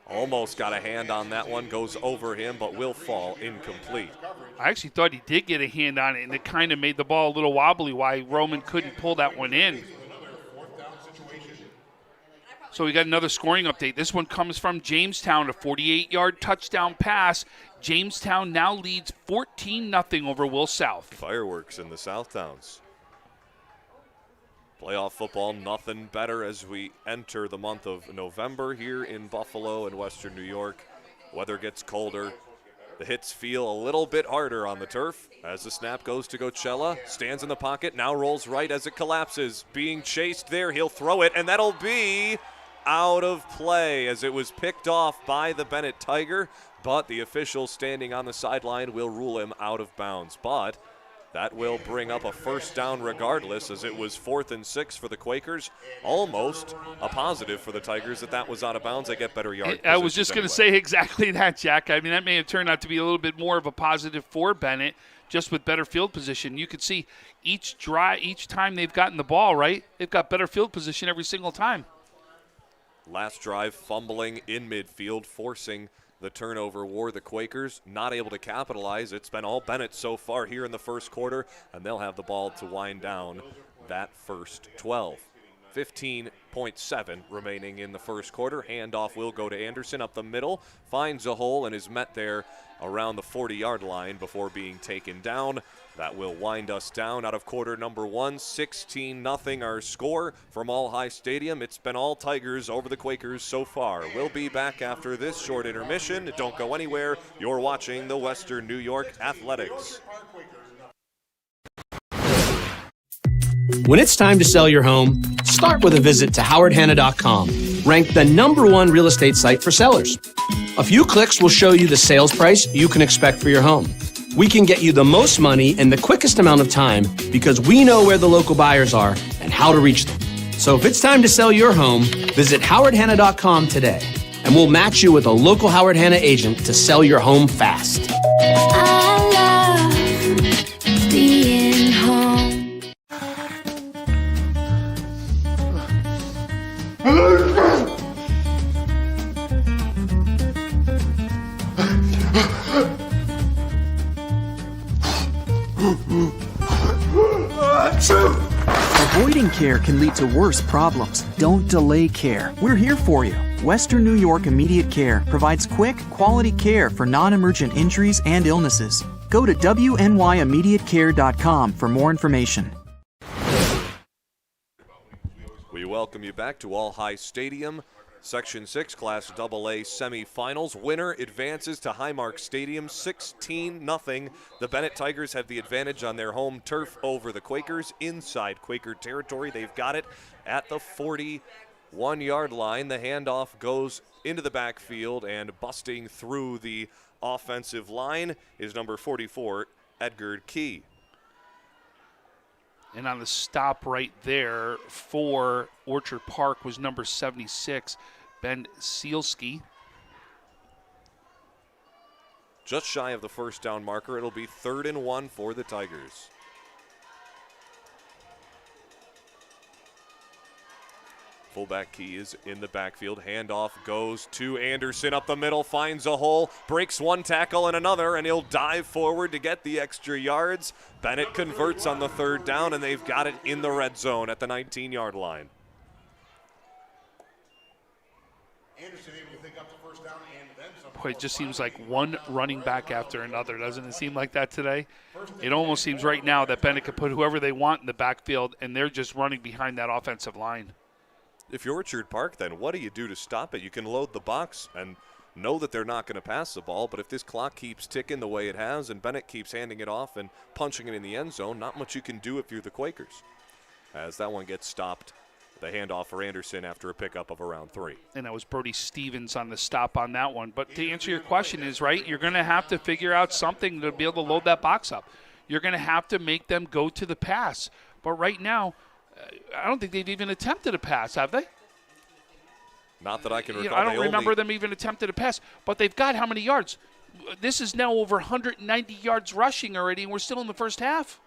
Almost got a hand on that one, goes over him, but will fall incomplete. I actually thought he did get a hand on it, and it kind of made the ball a little wobbly why Roman couldn't pull that one in. So we got another scoring update. This one comes from Jamestown, a 48-yard touchdown pass. Jamestown now leads 14-0 over Will South. Fireworks in the Southtowns. Playoff football, nothing better as we enter the month of November here in Buffalo and Western New York. Weather gets colder. The hits feel a little bit harder on the turf as the snap goes to Gosella. Stands in the pocket, now rolls right as it collapses. Being chased there, he'll throw it, and that'll be out of play as it was picked off by the Bennett Tiger, but the official standing on the sideline will rule him out of bounds. But that will bring up a first down regardless, as it was 4th and 6 for the Quakers. Almost a positive for the Tigers that was out of bounds. They get better yard I was just going to say exactly that, Jack. I mean, that may have turned out to be a little bit more of a positive for Bennett, just with better field position. You could see each time they've gotten the ball, right? They've got better field position every single time. Last drive, fumbling in midfield, forcing the turnover war. The Quakers not able to capitalize. It's been all Bennett so far here in the first quarter, and they'll have the ball to wind down that first 12. 15.7 remaining in the first quarter. Handoff will go to Anderson up the middle, finds a hole and is met there around the 40-yard line before being taken down. That will wind us down out of quarter number 1. 16-0 our score from All High Stadium. It's been all Tigers over the Quakers so far. We'll be back after this short intermission. Don't go anywhere. You're watching the Western New York Athletics. When it's time to sell your home, start with a visit to howardhanna.com, ranked the #1 real estate site for sellers. A few clicks will show you the sales price you can expect for your home. We can get you the most money in the quickest amount of time because we know where the local buyers are and how to reach them. So if it's time to sell your home, visit howardhanna.com today, and we'll match you with a local Howard Hanna agent to sell your home fast. I love being home. Avoiding care can lead to worse problems. Don't delay care. We're here for you. Western New York Immediate Care provides quick, quality care for non-emergent injuries and illnesses. Go to wnyImmediatecare.com for more information. We welcome you back to All High Stadium. Section 6 Class AA semifinals. Winner advances to Highmark Stadium 16-0. The Bennett Tigers have the advantage on their home turf over the Quakers inside Quaker territory. They've got it at the 41-yard line. The handoff goes into the backfield, and busting through the offensive line is number 44, Edgar Key. And on the stop right there for Orchard Park was number 76, Ben Sealski. Just shy of the first down marker. It'll be 3rd and 1 for the Tigers. Fullback Key is in the backfield. Handoff goes to Anderson up the middle, finds a hole, breaks one tackle and another, and he'll dive forward to get the extra yards. Bennett converts on the 3rd down, and they've got it in the red zone at the 19-yard line. Anderson able to pick up the first down and then some. Boy, it just seems like one running back after another. Doesn't it seem like that today? It almost seems right now that Bennett could put whoever they want in the backfield, and they're just running behind that offensive line. If you're Orchard Park, then what do you do to stop it? You can load the box and know that they're not going to pass the ball, but if this clock keeps ticking the way it has and Bennett keeps handing it off and punching it in the end zone, not much you can do if you're the Quakers. As that one gets stopped, the handoff for Anderson after a pickup of around 3. And that was Brody Stevens on the stop on that one. But to answer your question is, right, you're going to have to figure out something to be able to load that box up. You're going to have to make them go to the pass. But right now, I don't think they've even attempted a pass, have they? Not that I can recall. I don't remember them even attempted a pass. But they've got how many yards? This is now over 190 yards rushing already, and we're still in the first half.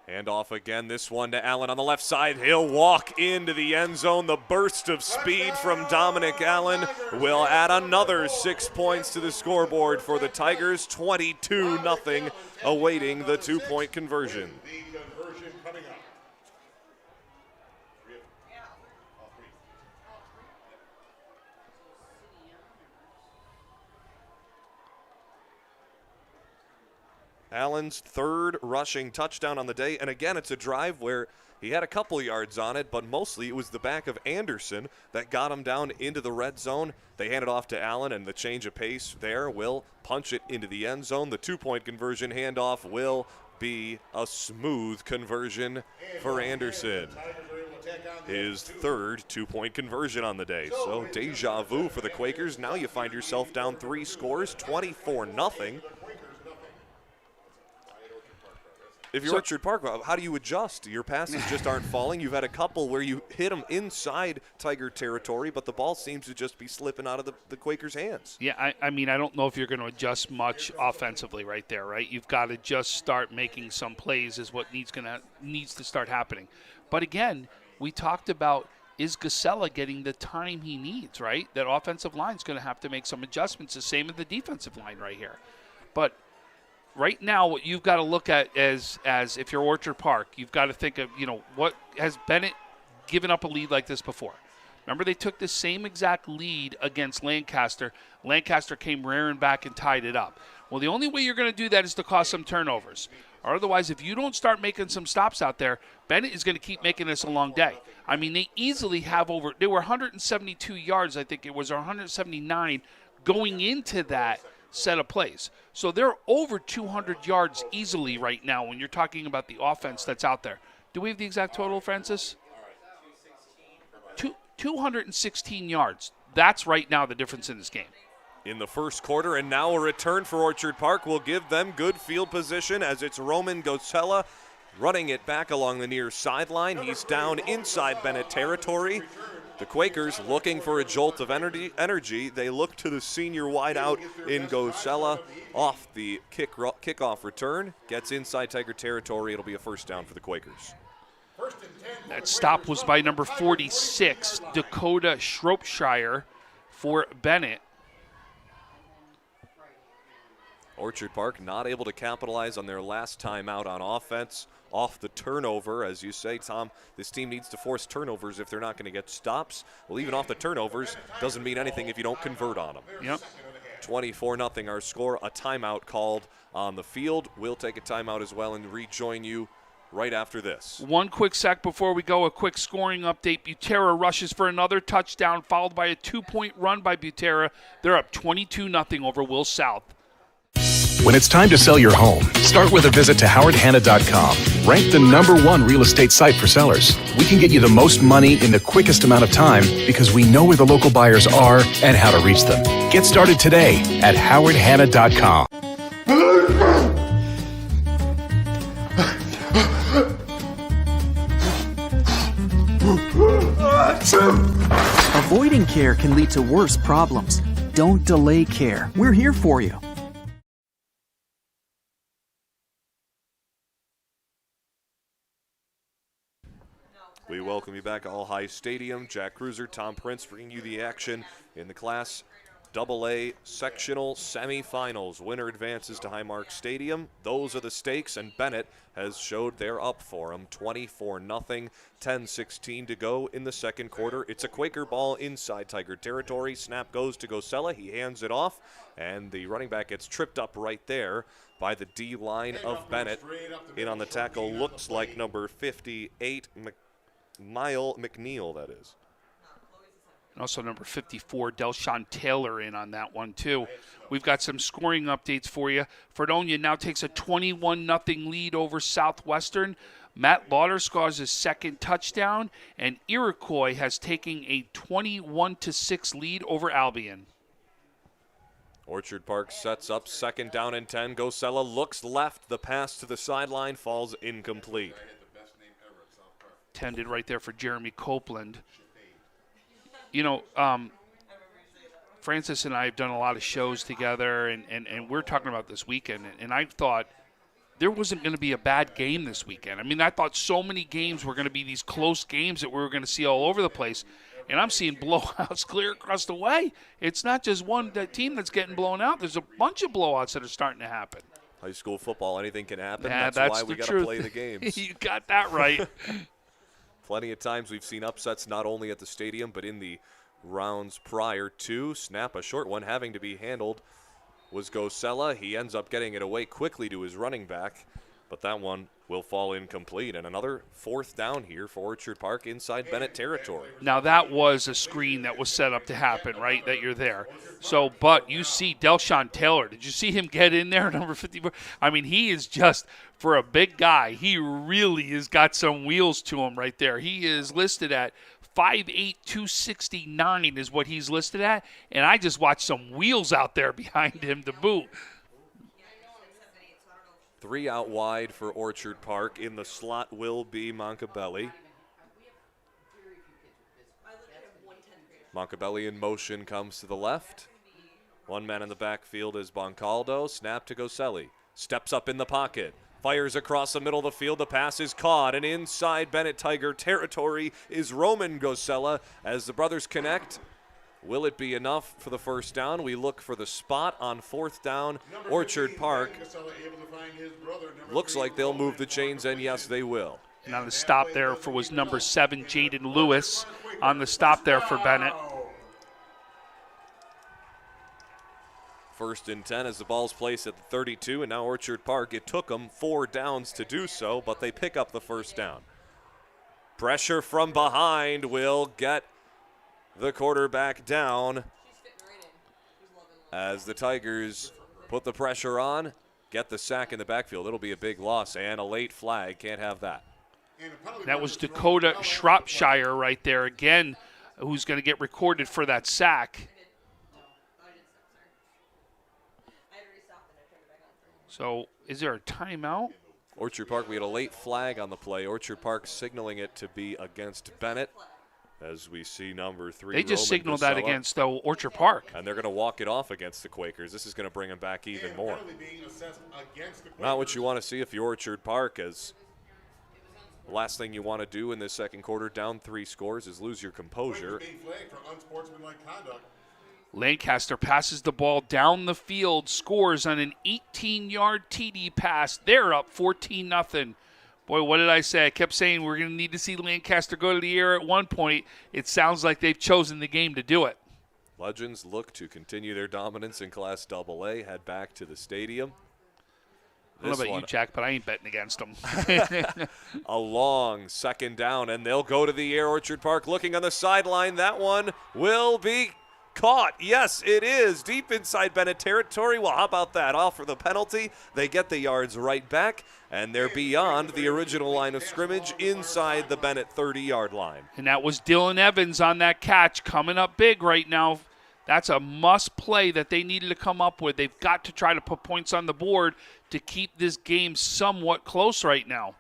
Handoff again, this one to Allen on the left side. He'll walk into the end zone. The burst of speed from Dominic Allen will add another 6 points to the scoreboard for the Tigers. 22-0, awaiting the 2-point conversion. The conversion coming up. Allen's 3rd rushing touchdown on the day, and again, it's a drive where he had a couple yards on it, but mostly it was the back of Anderson that got him down into the red zone. They hand it off to Allen, and the change of pace there will punch it into the end zone. The 2-point conversion handoff will be a smooth conversion for Anderson. His 3rd 2-point conversion on the day. So deja vu for the Quakers. Now you find yourself down 3 scores, 24-0. If you're Orchard Park, how do you adjust? Your passes just aren't falling. You've had a couple where you hit them inside Tiger territory, but the ball seems to just be slipping out of the Quakers' hands. Yeah, I mean, I don't know if you're going to adjust much offensively right there, right? You've got to just start making some plays is what needs to start happening. But again, we talked about, is Gusella getting the time he needs, right? That offensive line's going to have to make some adjustments, the same as the defensive line right here. But right now, what you've got to look at as if you're Orchard Park, you've got to think of, what has Bennett given up a lead like this before? Remember, they took the same exact lead against Lancaster. Lancaster came rearing back and tied it up. Well, the only way you're going to do that is to cause some turnovers. Or otherwise, if you don't start making some stops out there, Bennett is going to keep making this a long day. I mean, they easily have they were 172 yards, I think it was, or 179 going into that set of plays. So they're over 200 yards easily right now when you're talking about the offense that's out there. Do we have the exact total, Francis? 216 yards. That's right now the difference in this game. In the first quarter, and now a return for Orchard Park will give them good field position as it's Roman Gosella running it back along the near sideline. He's down inside Bennett territory. The Quakers looking for a jolt of energy. They look to the senior wideout in Gosella off the kickoff return. Gets inside Tiger territory. It'll be a first down for the Quakers. That stop was by number 46, Dakota Shropshire for Bennett. Orchard Park not able to capitalize on their last time out on offense off the turnover. As you say, Tom, this team needs to force turnovers if they're not going to get stops. Well, even off the turnovers doesn't mean anything if you don't convert on them. Yep. 24-0 our score. A timeout called on the field. We'll take a timeout as well and rejoin you right after this. One quick sec before we go, a quick scoring update. Butera rushes for another touchdown, followed by a 2-point run by Butera. They're up 22-0 over Will South. When it's time to sell your home, start with a visit to howardhanna.com. Ranked the #1 real estate site for sellers. We can get you the most money in the quickest amount of time because we know where the local buyers are and how to reach them. Get started today at howardhanna.com. Avoiding care can lead to worse problems. Don't delay care. We're here for you. We welcome you back to All High Stadium. Jack Cruiser, Tom Prince bringing you the action in the Class AA sectional semifinals. Winner advances to Highmark Stadium. Those are the stakes, and Bennett has showed they're up for them. 24-0, 10-16 to go in the second quarter. It's a Quaker ball inside Tiger territory. Snap goes to Gosella. He hands it off, and the running back gets tripped up right there by the D line of Bennett. In on the tackle looks like number 58, Mile McNeil, that is. And also number 54, Delshawn Taylor, in on that one, too. We've got some scoring updates for you. Fredonia now takes a 21-0 lead over Southwestern. Matt Lauder scores his second touchdown, and Iroquois has taken a 21-6 lead over Albion. Orchard Park sets up second down and 10. Gosella looks left. The pass to the sideline falls incomplete. Tended right there for Jeremy Copeland. You know, Francis and I have done a lot of shows together, and we're talking about this weekend, and I thought there wasn't going to be a bad game this weekend. I mean, I thought so many games were going to be these close games that we were going to see all over the place, and I'm seeing blowouts clear across the way. It's not just one team that's getting blown out. There's a bunch of blowouts that are starting to happen. High school football, anything can happen. Yeah, that's why we got to play the games. You got that right. Plenty of times we've seen upsets not only at the stadium but in the rounds prior to. Snap, a short one having to be handled, was Gosella. He ends up getting it away quickly to his running back, but that one will fall incomplete. And another fourth down here for Orchard Park inside Bennett territory. Now that was a screen that was set up to happen, right, that you're there. So, but you see Delshawn Taylor. Did you see him get in there, number 54? I mean, he is just, for a big guy, he really has got some wheels to him right there. He is listed at 5'8", 269 is what he's listed at, and I just watched some wheels out there behind him to boot. 3 out wide for Orchard Park. In the slot will be Moncabelli. Moncabelli in motion comes to the left. One man in the backfield is Boncaldo. Snap to Goselli. Steps up in the pocket. Fires across the middle of the field. The pass is caught. And inside Bennett Tiger territory is Roman Gosella. As the brothers connect, will it be enough for the first down? We look for the spot on fourth down. Orchard Park looks like they'll move the chains, and yes, they will. And on the stop there was number 7, Jaden Lewis, on the stop there for Bennett. First and 10 as the ball's placed at the 32, and now Orchard Park, it took them 4 downs to do so, but they pick up the first down. Pressure from behind will get the quarterback down as the Tigers put the pressure on, get the sack in the backfield. It'll be a big loss and a late flag. Can't have that. That was Dakota Shropshire right there again, who's going to get recorded for that sack. So is there a timeout? Orchard Park, we had a late flag on the play. Orchard Park signaling it to be against Bennett. As we see number 3, they just Roman signaled Gosella, that against Orchard Park. and they're going to walk it off against the Quakers. This is going to bring them back even more. Not what you want to see if you're Orchard Park, as the last thing you want to do in this second quarter, down 3 scores, is lose your composure. Lancaster passes the ball down the field, scores on an 18-yard TD pass. They're up 14-0. Boy, what did I say? I kept saying we're going to need to see Lancaster go to the air at one point. It sounds like they've chosen the game to do it. Legends look to continue their dominance in Class AA, head back to the stadium. I don't know about you, Jack, but I ain't betting against them. A long second down, and they'll go to the air. Orchard Park looking on the sideline. That one will be caught. Yes, it is. Deep inside Bennett territory. Well, how about that? Off for the penalty. They get the yards right back, and they're beyond the original line of scrimmage inside the Bennett 30-yard line. And that was Dylan Evans on that catch, coming up big right now. That's a must play that they needed to come up with. They've got to try to put points on the board to keep this game somewhat close right now.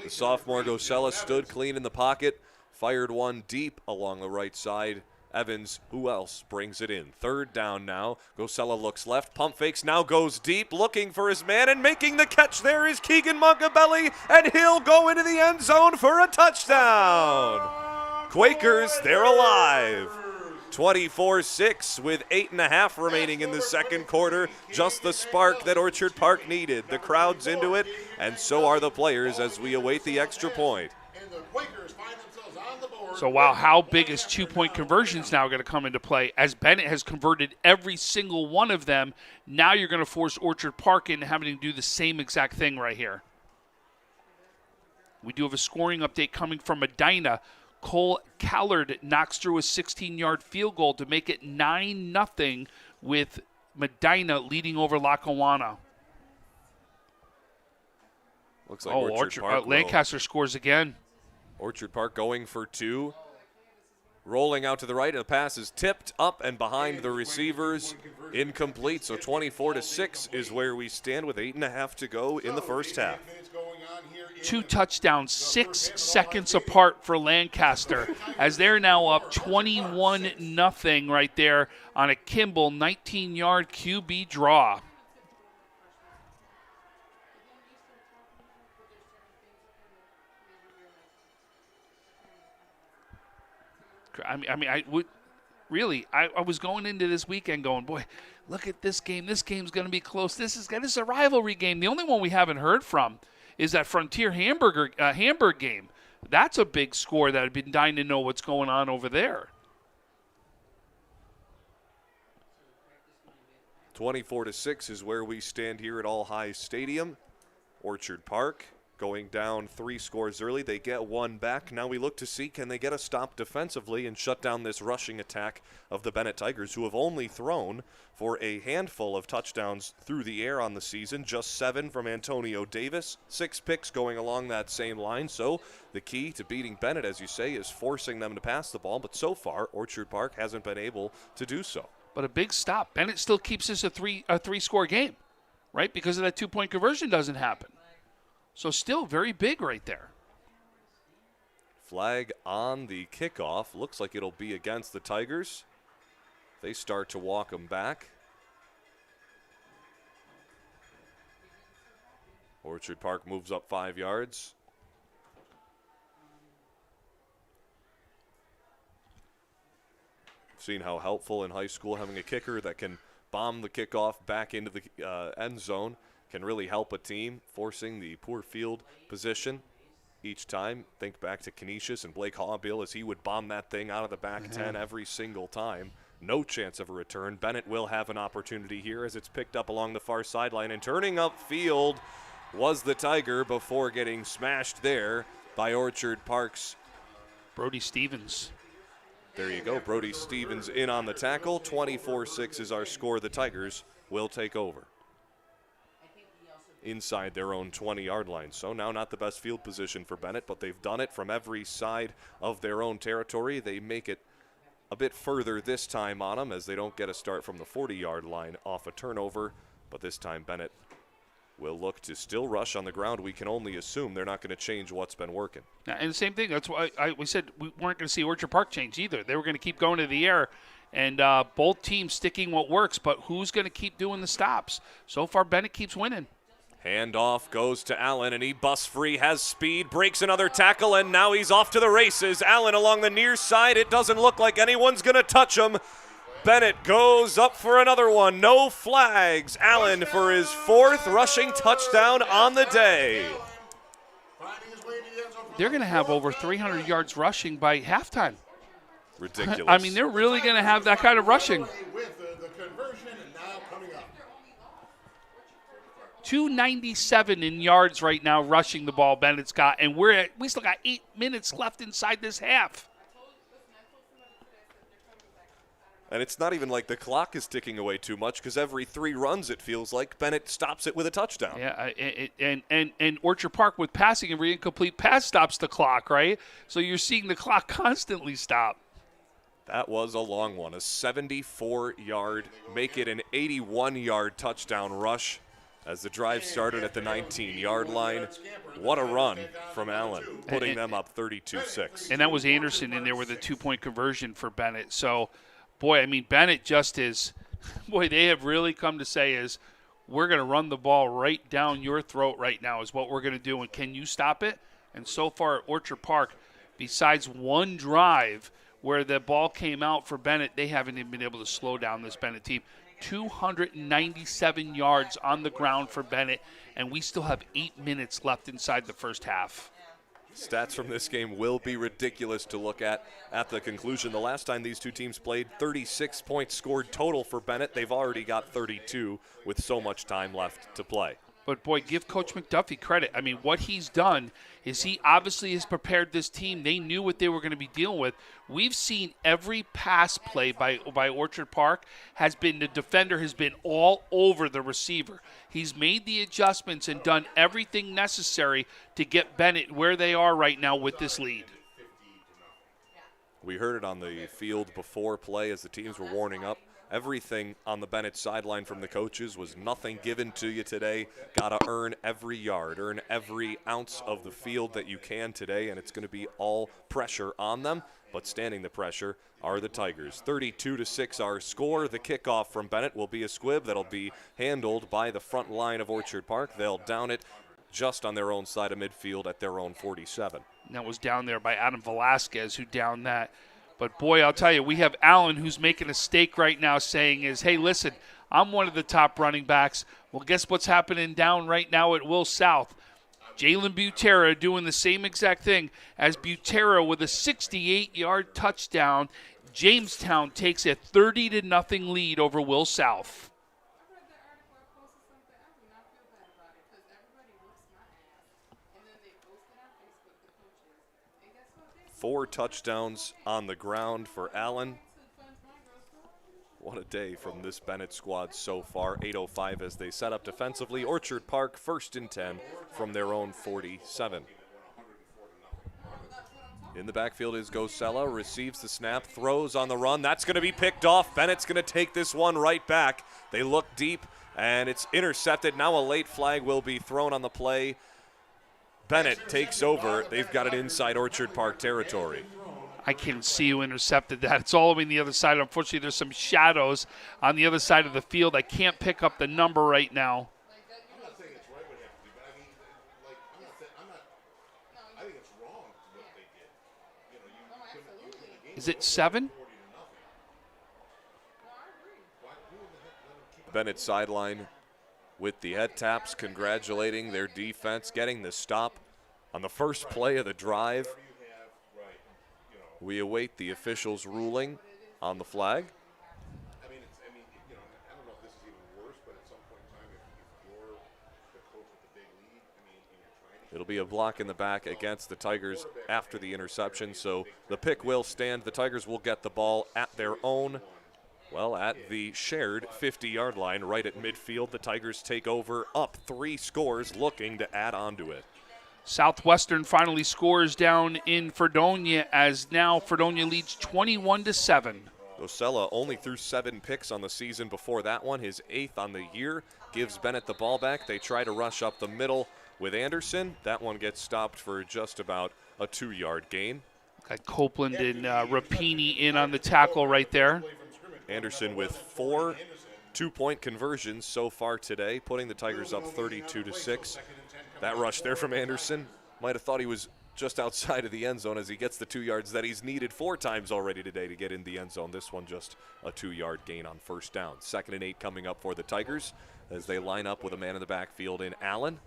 The sophomore Gosella stood clean in the pocket, fired one deep along the right side. Evans, who else, brings it in. Third down now. Gosella looks left, pump fakes, now goes deep, looking for his man, and making the catch there is Keegan Montebelli, and he'll go into the end zone for a touchdown. Quakers, they're alive. 24-6 with 8.5 remaining in the second quarter. Just the spark that Orchard Park needed. The crowd's into it, and so are the players as we await the extra point. And the Quakers find themselves on the board. So, wow, how big is two-point conversions now going to come into play? As Bennett has converted every single one of them, now you're going to force Orchard Park into having to do the same exact thing right here. We do have a scoring update coming from Medina. Cole Callard knocks through a 16-yard field goal to make it 9-0 with Medina leading over Lackawanna. Looks like Orchard Park Lancaster scores again. Orchard Park going for two. Rolling out to the right, and the pass is tipped up and behind the receivers. Incomplete, so 24-6 is where we stand with 8.5 to go in the first half. 2 touchdowns, 6 seconds apart for Lancaster, as they're now up 21-0 right there on a Kimball 19-yard QB draw. I was going into this weekend going, boy, look at this game. This game's going to be close. This is a rivalry game. The only one we haven't heard from is that Frontier Hamburg game. That's a big score that I've been dying to know what's going on over there. 24-6 is where we stand here at All High Stadium. Orchard Park going down 3 scores early. They get 1 back. Now we look to see, can they get a stop defensively and shut down this rushing attack of the Bennett Tigers, who have only thrown for a handful of touchdowns through the air on the season. Just 7 from Antonio Davis. 6 picks going along that same line. So the key to beating Bennett, as you say, is forcing them to pass the ball. But so far, Orchard Park hasn't been able to do so. But a big stop. Bennett still keeps this a three-score game, right? Because of that 2-point conversion doesn't happen. So still very big right there. Flag on the kickoff. Looks like it'll be against the Tigers. They start to walk them back. Orchard Park moves up 5 yards. Seen how helpful in high school having a kicker that can bomb the kickoff back into the end zone can really help a team, forcing the poor field position each time. Think back to Canisius and Blake Hawbill as he would bomb that thing out of the back 10 every single time. No chance of a return. Bennett will have an opportunity here as it's picked up along the far sideline, and turning upfield was the Tiger before getting smashed there by Orchard Park's Brody Stevens. There you go. Brody Stevens in on the tackle. 24-6 is our score. The Tigers will take over inside their own 20-yard line. So now not the best field position for Bennett, but they've done it from every side of their own territory. They make it a bit further this time on them as they don't get a start from the 40-yard line off a turnover. But this time Bennett will look to still rush on the ground. We can only assume they're not going to change what's been working. And the same thing, that's why we said we weren't going to see Orchard Park change either. They were going to keep going to the air, and both teams sticking what works, but who's going to keep doing the stops? So far, Bennett keeps winning. Handoff goes to Allen, and he busts free, has speed, breaks another tackle, and now he's off to the races. Allen along the near side. It doesn't look like anyone's going to touch him. Bennett goes up for another one. No flags. Allen for his 4th rushing touchdown on the day. They're going to have over 300 yards rushing by halftime. Ridiculous. I mean, they're really going to have that kind of rushing. 297 in yards right now rushing the ball Bennett's got, and we still got 8 minutes left inside this half. And it's not even like the clock is ticking away too much, because every 3 runs, it feels like, Bennett stops it with a touchdown. Yeah, and Orchard Park with passing, every incomplete pass stops the clock, right? So you're seeing the clock constantly stop. That was a long one, a 74-yard, make it an 81-yard touchdown rush as the drive started at the 19-yard line. What a run from Allen, putting them up 32-6. And that was Anderson in there with a 2-point conversion for Bennett. So, boy, I mean, Bennett just is – boy, they have really come to say is we're going to run the ball right down your throat right now is what we're going to do, and can you stop it? And so far at Orchard Park, besides one drive where the ball came out for Bennett, they haven't even been able to slow down this Bennett team. 297 yards on the ground for Bennett, and we still have 8 minutes left inside the first half. Stats from this game will be ridiculous to look at the conclusion. The last time these two teams played, 36 points scored total for Bennett. They've already got 32 with so much time left to play. But, boy, give Coach McDuffie credit. I mean, what he's done is he obviously has prepared this team. They knew what they were going to be dealing with. We've seen every pass play by Orchard Park has been, the defender has been all over the receiver. He's made the adjustments and done everything necessary to get Bennett where they are right now with this lead. We heard it on the field before play as the teams were warming up. Everything on the Bennett sideline from the coaches was nothing given to you today. Got to earn every yard, earn every ounce of the field that you can today, and it's going to be all pressure on them. But standing the pressure are the Tigers. 32-6 our score. The kickoff from Bennett will be a squib that'll be handled by the front line of Orchard Park. They'll down it just on their own side of midfield at their own 47. And that was down there by Adam Velasquez who downed that. But, boy, I'll tell you, we have Allen who's making a stake right now saying is, hey, listen, I'm one of the top running backs. Well, guess what's happening down right now at Will South? Jalen Butera doing the same exact thing as Butera with a 68-yard touchdown. Jamestown takes a 30-0 lead over Will South. 4 touchdowns on the ground for Allen. What a day from this Bennett squad so far. 8:05 as they set up defensively. Orchard Park 1st and 10 from their own 47. In the backfield is Gosella, receives the snap, throws on the run. That's going to be picked off. Bennett's going to take this one right back. They look deep, and it's intercepted. Now a late flag will be thrown on the play. Bennett takes over. They've got it inside Orchard Park territory. I can see who intercepted that. It's all the way on the other side. Unfortunately, there's some shadows on the other side of the field. I can't pick up the number right now. I'm not saying it's right what happened, but I mean, like, I think it's wrong what they did. You know, you couldn't the game. Is it 7? Bennett sideline with the head taps, congratulating their defense, getting the stop on the first play of the drive. We await the officials' ruling on the flag. I mean, you know, I don't know if this is even worse, but at some point in time, if you're the coach with the big lead, I mean, and you're trying to. It'll be a block in the back against the Tigers after the interception, so the pick will stand. The Tigers will get the ball at their own, well, at the shared 50-yard line right at midfield. The Tigers take over up 3 scores, looking to add on to it. Southwestern finally scores down in Fredonia as now Fredonia leads 21-7. Gosella only threw 7 picks on the season before that one, his 8th on the year. Gives Bennett the ball back. They try to rush up the middle with Anderson. That one gets stopped for just about a 2-yard gain. Got Copeland and Rapini in on the tackle right there. Anderson with 4 2-point conversions so far today, putting the Tigers up 32-6. That rush there from Anderson, might have thought he was just outside of the end zone as he gets the 2 yards that he's needed 4 times already today to get in the end zone. This one just a 2-yard gain on first down. 2nd and 8 coming up for the Tigers as they line up with a man in the backfield in Allen.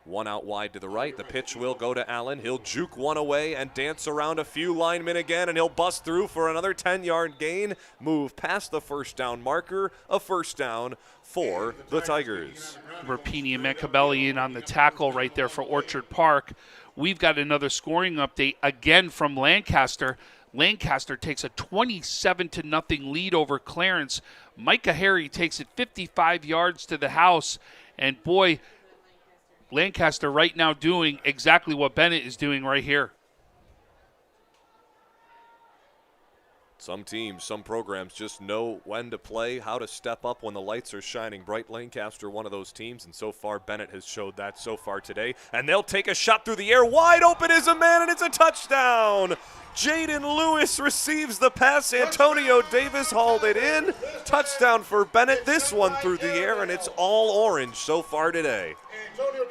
1 out wide to the right. The pitch will go to Allen. He'll juke one away and dance around a few linemen again, and he'll bust through for another 10-yard gain. Move past the first down marker. A first down for the Tigers. Rapini and Mancabelli in on the tackle right there for Orchard Park. We've got another scoring update again from Lancaster. Lancaster takes a 27-0 lead over Clarence. Micah Harry takes it 55 yards to the house, and boy, Lancaster right now doing exactly what Bennett is doing right here. Some teams, some programs just know when to play, how to step up when the lights are shining bright. Lancaster, one of those teams, and so far Bennett has showed that so far today. And they'll take a shot through the air. Wide open is a man, and it's a touchdown. Jaden Lewis receives the pass. Antonio Davis hauled it in. Touchdown for Bennett. This one through the air, and it's all orange so far today.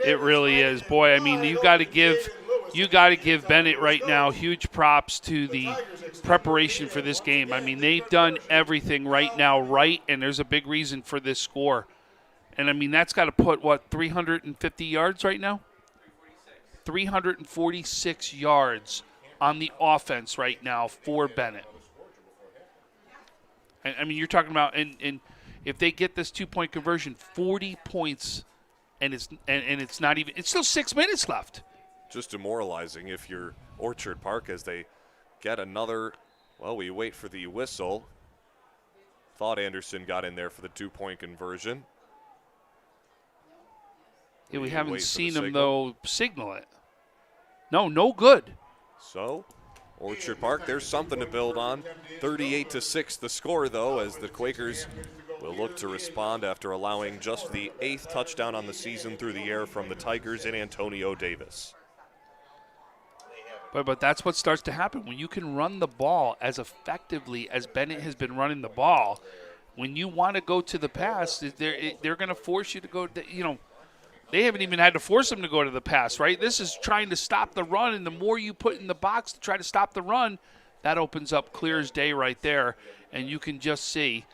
It really is. Boy, I mean, you got to give Bennett right now huge props to the preparation for this game. I mean, they've done everything right now right, and there's a big reason for this score. And, I mean, that's got to put, 350 yards right now? 346 yards on the offense right now for Bennett. And, I mean, you're talking about, and if they get this two-point conversion, 40 points, and it's not even – it's still 6 minutes left. Just demoralizing if you're Orchard Park as they get another, well, we wait for the whistle. Thought Anderson got in there for the two-point conversion. Yeah, we haven't seen him, though, signal it. No good. So, Orchard Park, there's something to build on. 38-6 the score, though, as the Quakers will look to respond after allowing just the 8th touchdown on the season through the air from the Tigers in Antonio Davis. But that's what starts to happen. When you can run the ball as effectively as Bennett has been running the ball, when you want to go to the pass, they're going to force you to go to, they haven't even had to force them to go to the pass, right? This is trying to stop the run, and the more you put in the box to try to stop the run, that opens up clear as day right there, and you can just see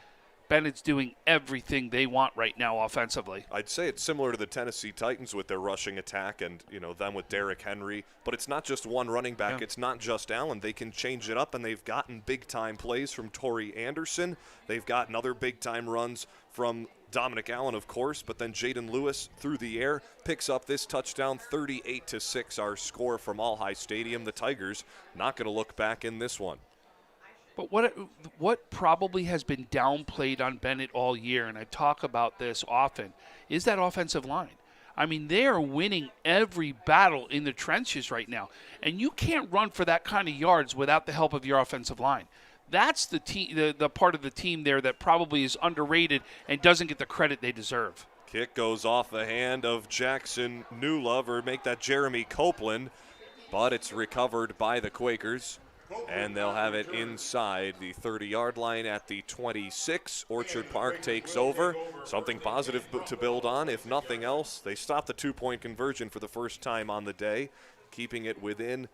Bennett's doing everything they want right now offensively. I'd say it's similar to the Tennessee Titans with their rushing attack and, them with Derrick Henry. But it's not just one running back. Yeah. It's not just Allen. They can change it up, and they've gotten big-time plays from Torrey Anderson. They've gotten other big-time runs from Dominic Allen, of course, but then Jaden Lewis through the air picks up this touchdown. 38-6 our score from All High Stadium. The Tigers not going to look back in this one. But what probably has been downplayed on Bennett all year, and I talk about this often, is that offensive line. I mean, they are winning every battle in the trenches right now, and you can't run for that kind of yards without the help of your offensive line. That's the part of the team there that probably is underrated and doesn't get the credit they deserve. Kick goes off the hand of Jackson Newlove, or make that Jeremy Copeland, but it's recovered by the Quakers. And they'll have it inside the 30-yard line at the 26. Orchard Park takes over. Something positive to build on. If nothing else, they stopped the two-point conversion for the first time on the day, keeping it within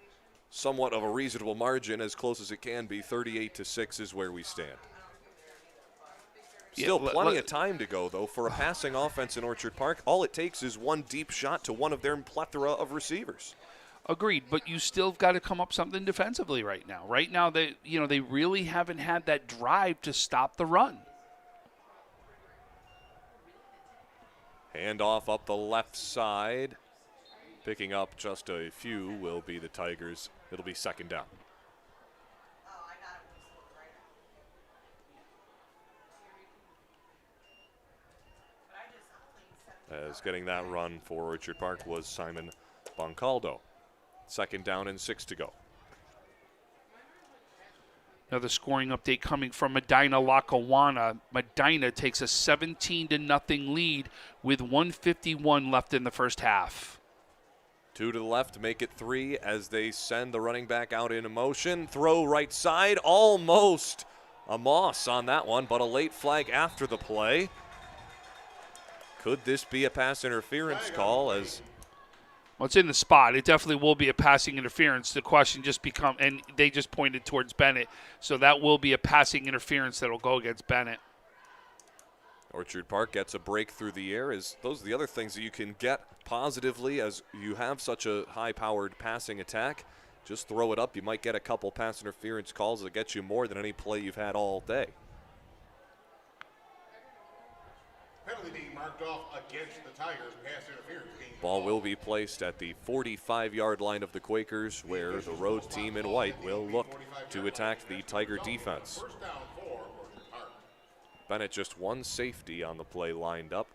somewhat of a reasonable margin, as close as it can be. 38-6 is where we stand. Still plenty of time to go, though, for a passing offense in Orchard Park. All it takes is one deep shot to one of their plethora of receivers. Agreed, but you still got to come up something defensively right now. Right now, they really haven't had that drive to stop the run. Handoff up the left side. Picking up just a few will be the Tigers. It'll be second down. As getting that run for Orchard Park was Simon Boncaldo. Second down and 6 to go. Another scoring update coming from Medina Lackawanna. Medina takes a 17-0 lead with 1:51 left in the first half. 2 to the left, make it 3 as they send the running back out in motion. Throw right side, almost a Moss on that one, but a late flag after the play. Could this be a pass interference call? Well, it's in the spot. It definitely will be a passing interference. The question just and they just pointed towards Bennett, so that will be a passing interference that will go against Bennett. Orchard Park gets a break through the air. Those are the other things that you can get positively as you have such a high-powered passing attack. Just throw it up. You might get a couple pass interference calls that get you more than any play you've had all day. Penalty being marked off against the Tigers. Pass interference being Ball will be placed at the 45-yard line of the Quakers, where the road team in white will look to attack the Tiger defense. First down for Orchard Park. Bennett just one safety on the play lined up.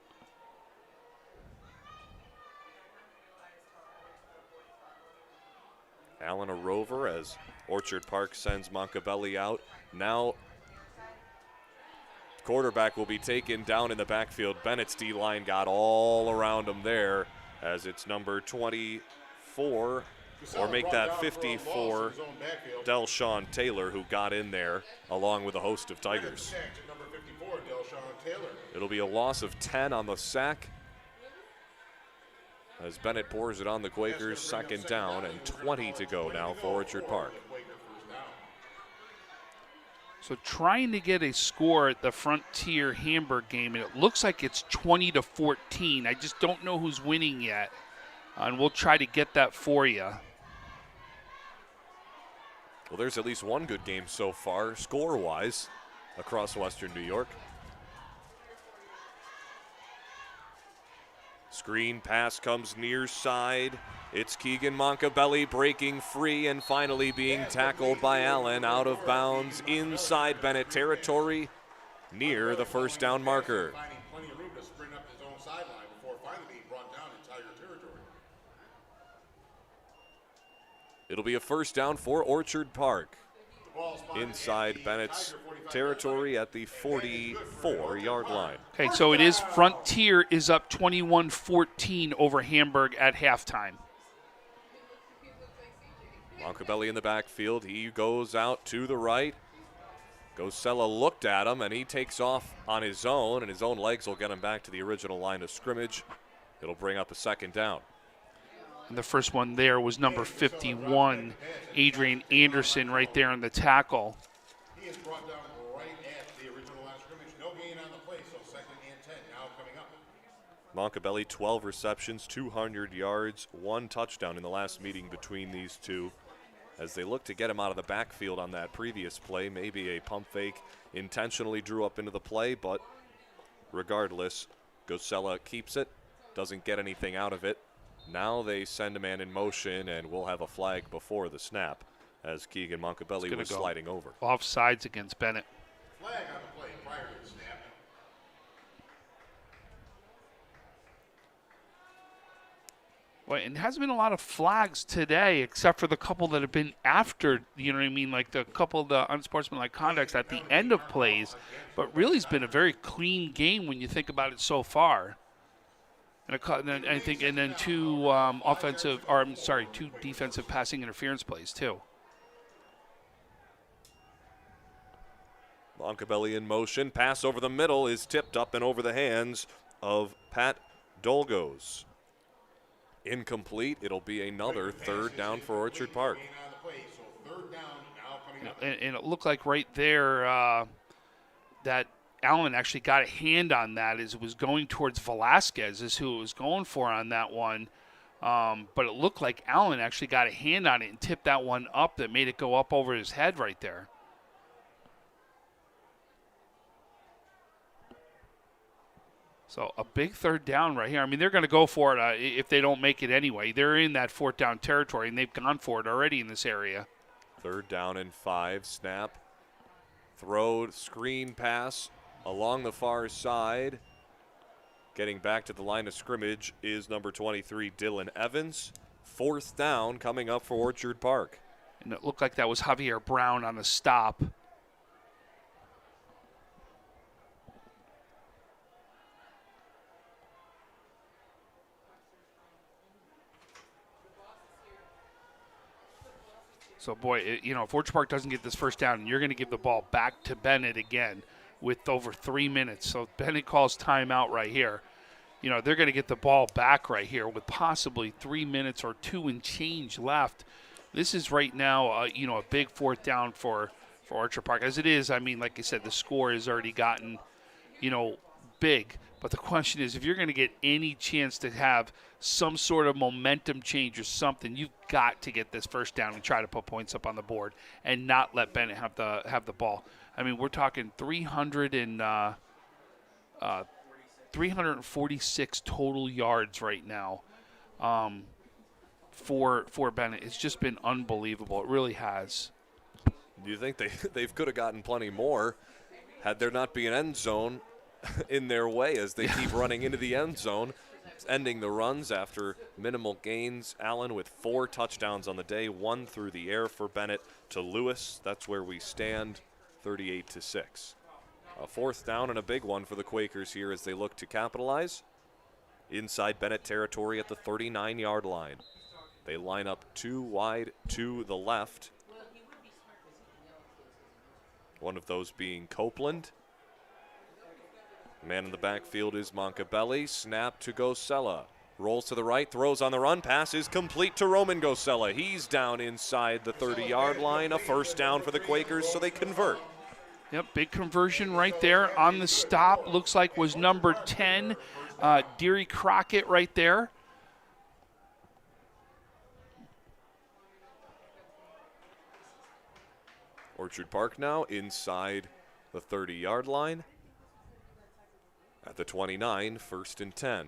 Allen a rover as Orchard Park sends Montebello out. Now quarterback will be taken down in the backfield. Bennett's D-line got all around him there as it's number 24, or make that 54, Delshawn Taylor, who got in there along with a host of Tigers. It'll be a loss of 10 on the sack as Bennett pours it on the Quakers. Second down and 20 to go now for Orchard Park. So trying to get a score at the Frontier Hamburg game, and it looks like it's 20-14. I just don't know who's winning yet, and we'll try to get that for you. Well, there's at least one good game so far, score-wise, across Western New York. Screen pass comes near side. It's Keegan Montebello breaking free and finally being tackled by Allen out of bounds inside Bennett territory near the first down marker. Plenty of room to sprint up his own sideline before finally being brought down in Tiger territory. It'll be a first down for Orchard Park inside Bennett's territory at the 44-yard line. Okay, so it is Frontier is up 21-14 over Hamburg at halftime. Montebello in the backfield. He goes out to the right. Gosella looked at him, and he takes off on his own, and his own legs will get him back to the original line of scrimmage. It'll bring up a second down. And the first one there was number 51, Adrian Anderson, right there in the tackle. He is brought down right at the original line of scrimmage. No gain on the play, so second and 10 now coming up. Montebello, 12 receptions, 200 yards, 1 touchdown in the last meeting between these two. As they look to get him out of the backfield on that previous play, maybe a pump fake intentionally drew up into the play, but regardless, Gosella keeps it, doesn't get anything out of it. Now they send a man in motion, and we'll have a flag before the snap as Keegan Montebello was sliding over. Offsides against Bennett. Flag on the play prior to the snap. Well, and there hasn't been a lot of flags today, except for the couple that have been after, you know what I mean, like the couple of the unsportsmanlike conducts at the end of plays. But really, it's been a very clean game when you think about it so far. And I think, and then two defensive passing interference plays too. Montebello in motion. Pass over the middle is tipped up and over the hands of Pat Dolgos. Incomplete. It'll be another third down for Orchard Park. And it looked like right there that Allen actually got a hand on that as it was going towards Velasquez is who it was going for on that one. But it looked like Allen actually got a hand on it and tipped that one up that made it go up over his head right there. So a big third down right here. I mean, they're going to go for it if they don't make it anyway. They're in that fourth down territory, and they've gone for it already in this area. Third down and 5. Snap. Throw, screen pass along the far side. Getting back to the line of scrimmage is number 23, Dylan Evans. Fourth down coming up for Orchard Park. And it looked like that was Javier Brown on the stop. So, boy, if Orchard Park doesn't get this first down, you're going to give the ball back to Bennett again with over 3 minutes. So Bennett calls timeout right here. They're going to get the ball back right here with possibly 3 minutes or 2 and change left. This is right now, a big fourth down for Orchard Park. As it is, I mean, like I said, the score has already gotten, big. But the question is, if you're going to get any chance to have some sort of momentum change or something, you've got to get this first down and try to put points up on the board and not let Bennett have the ball. I mean, we're talking 346 total yards right now for Bennett. It's just been unbelievable. It really has. Do you think they could have gotten plenty more had there not been an end zone in their way as they keep running into the end zone? ending the runs after minimal gains. Allen with 4 touchdowns on the day, 1 through the air for Bennett to Lewis. That's where we stand, 38-6. A 4th down and a big one for the Quakers here as they look to capitalize. Inside Bennett territory at the 39-yard line. They line up 2 wide to the left. One of those being Copeland. Man in the backfield is Moncabelli. Snap to Gosella. Rolls to the right, throws on the run. Pass is complete to Roman Gosella. He's down inside the 30-yard line. A 1st down for the Quakers, so they convert. Yep, big conversion right there on the stop. Looks like was number 10, Deary Crockett right there. Orchard Park now inside the 30-yard line. At the 29, 1st and 10.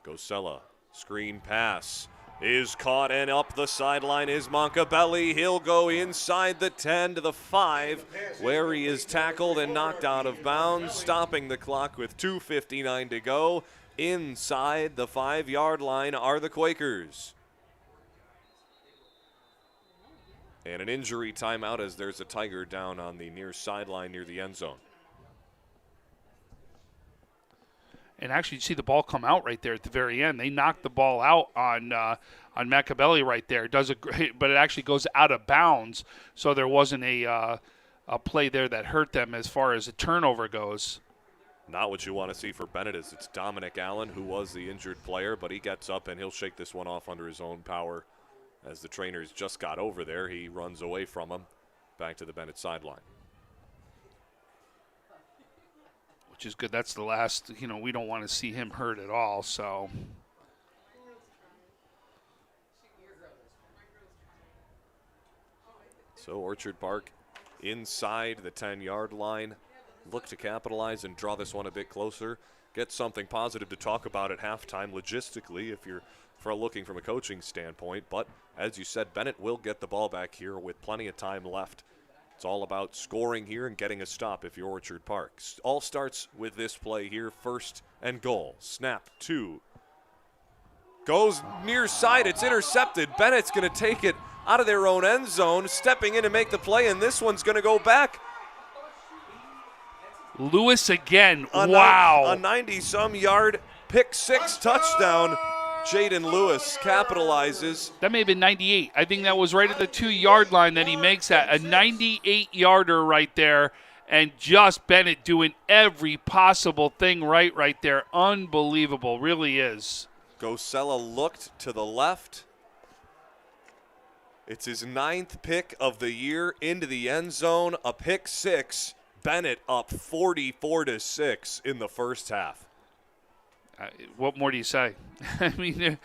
Gosella, screen pass is caught, and up the sideline is Moncabelli. He'll go inside the 10 to the 5, where he is tackled and knocked out of bounds, stopping the clock with 2:59 to go. Inside the 5-yard line are the Quakers. And an injury timeout as there's a Tiger down on the near sideline near the end zone. And actually, you see the ball come out right there at the very end. They knocked the ball out on Moncabelli right there. Does a great, but it actually goes out of bounds. So there wasn't a play there that hurt them as far as a turnover goes. Not what you want to see for Bennett is it's Dominic Allen, who was the injured player, but he gets up and he'll shake this one off under his own power. As the trainers just got over there, he runs away from him back to the Bennett sideline. Which is good. That's the last, we don't want to see him hurt at all, so. So Orchard Park inside the 10-yard line. Look to capitalize and draw this one a bit closer. Get something positive to talk about at halftime logistically if you're looking from a coaching standpoint. But as you said, Bennett will get the ball back here with plenty of time left. It's all about scoring here and getting a stop if you're Orchard Park. All starts with this play here, 1st and goal. Snap, 2. Goes near side, it's intercepted. Bennett's going to take it out of their own end zone, stepping in to make the play, and this one's going to go back. Lewis again, wow. A 90-some yard pick 6 touchdown. Jaden Lewis capitalizes. That may have been 98. I think that was right at the 2-yard line that he makes that. A 98-yarder right there. And just Bennett doing every possible thing right there. Unbelievable, really is. Gosella looked to the left. It's his 9th pick of the year into the end zone. A pick 6. Bennett up 44-6 in the first half. What more do you say? I mean,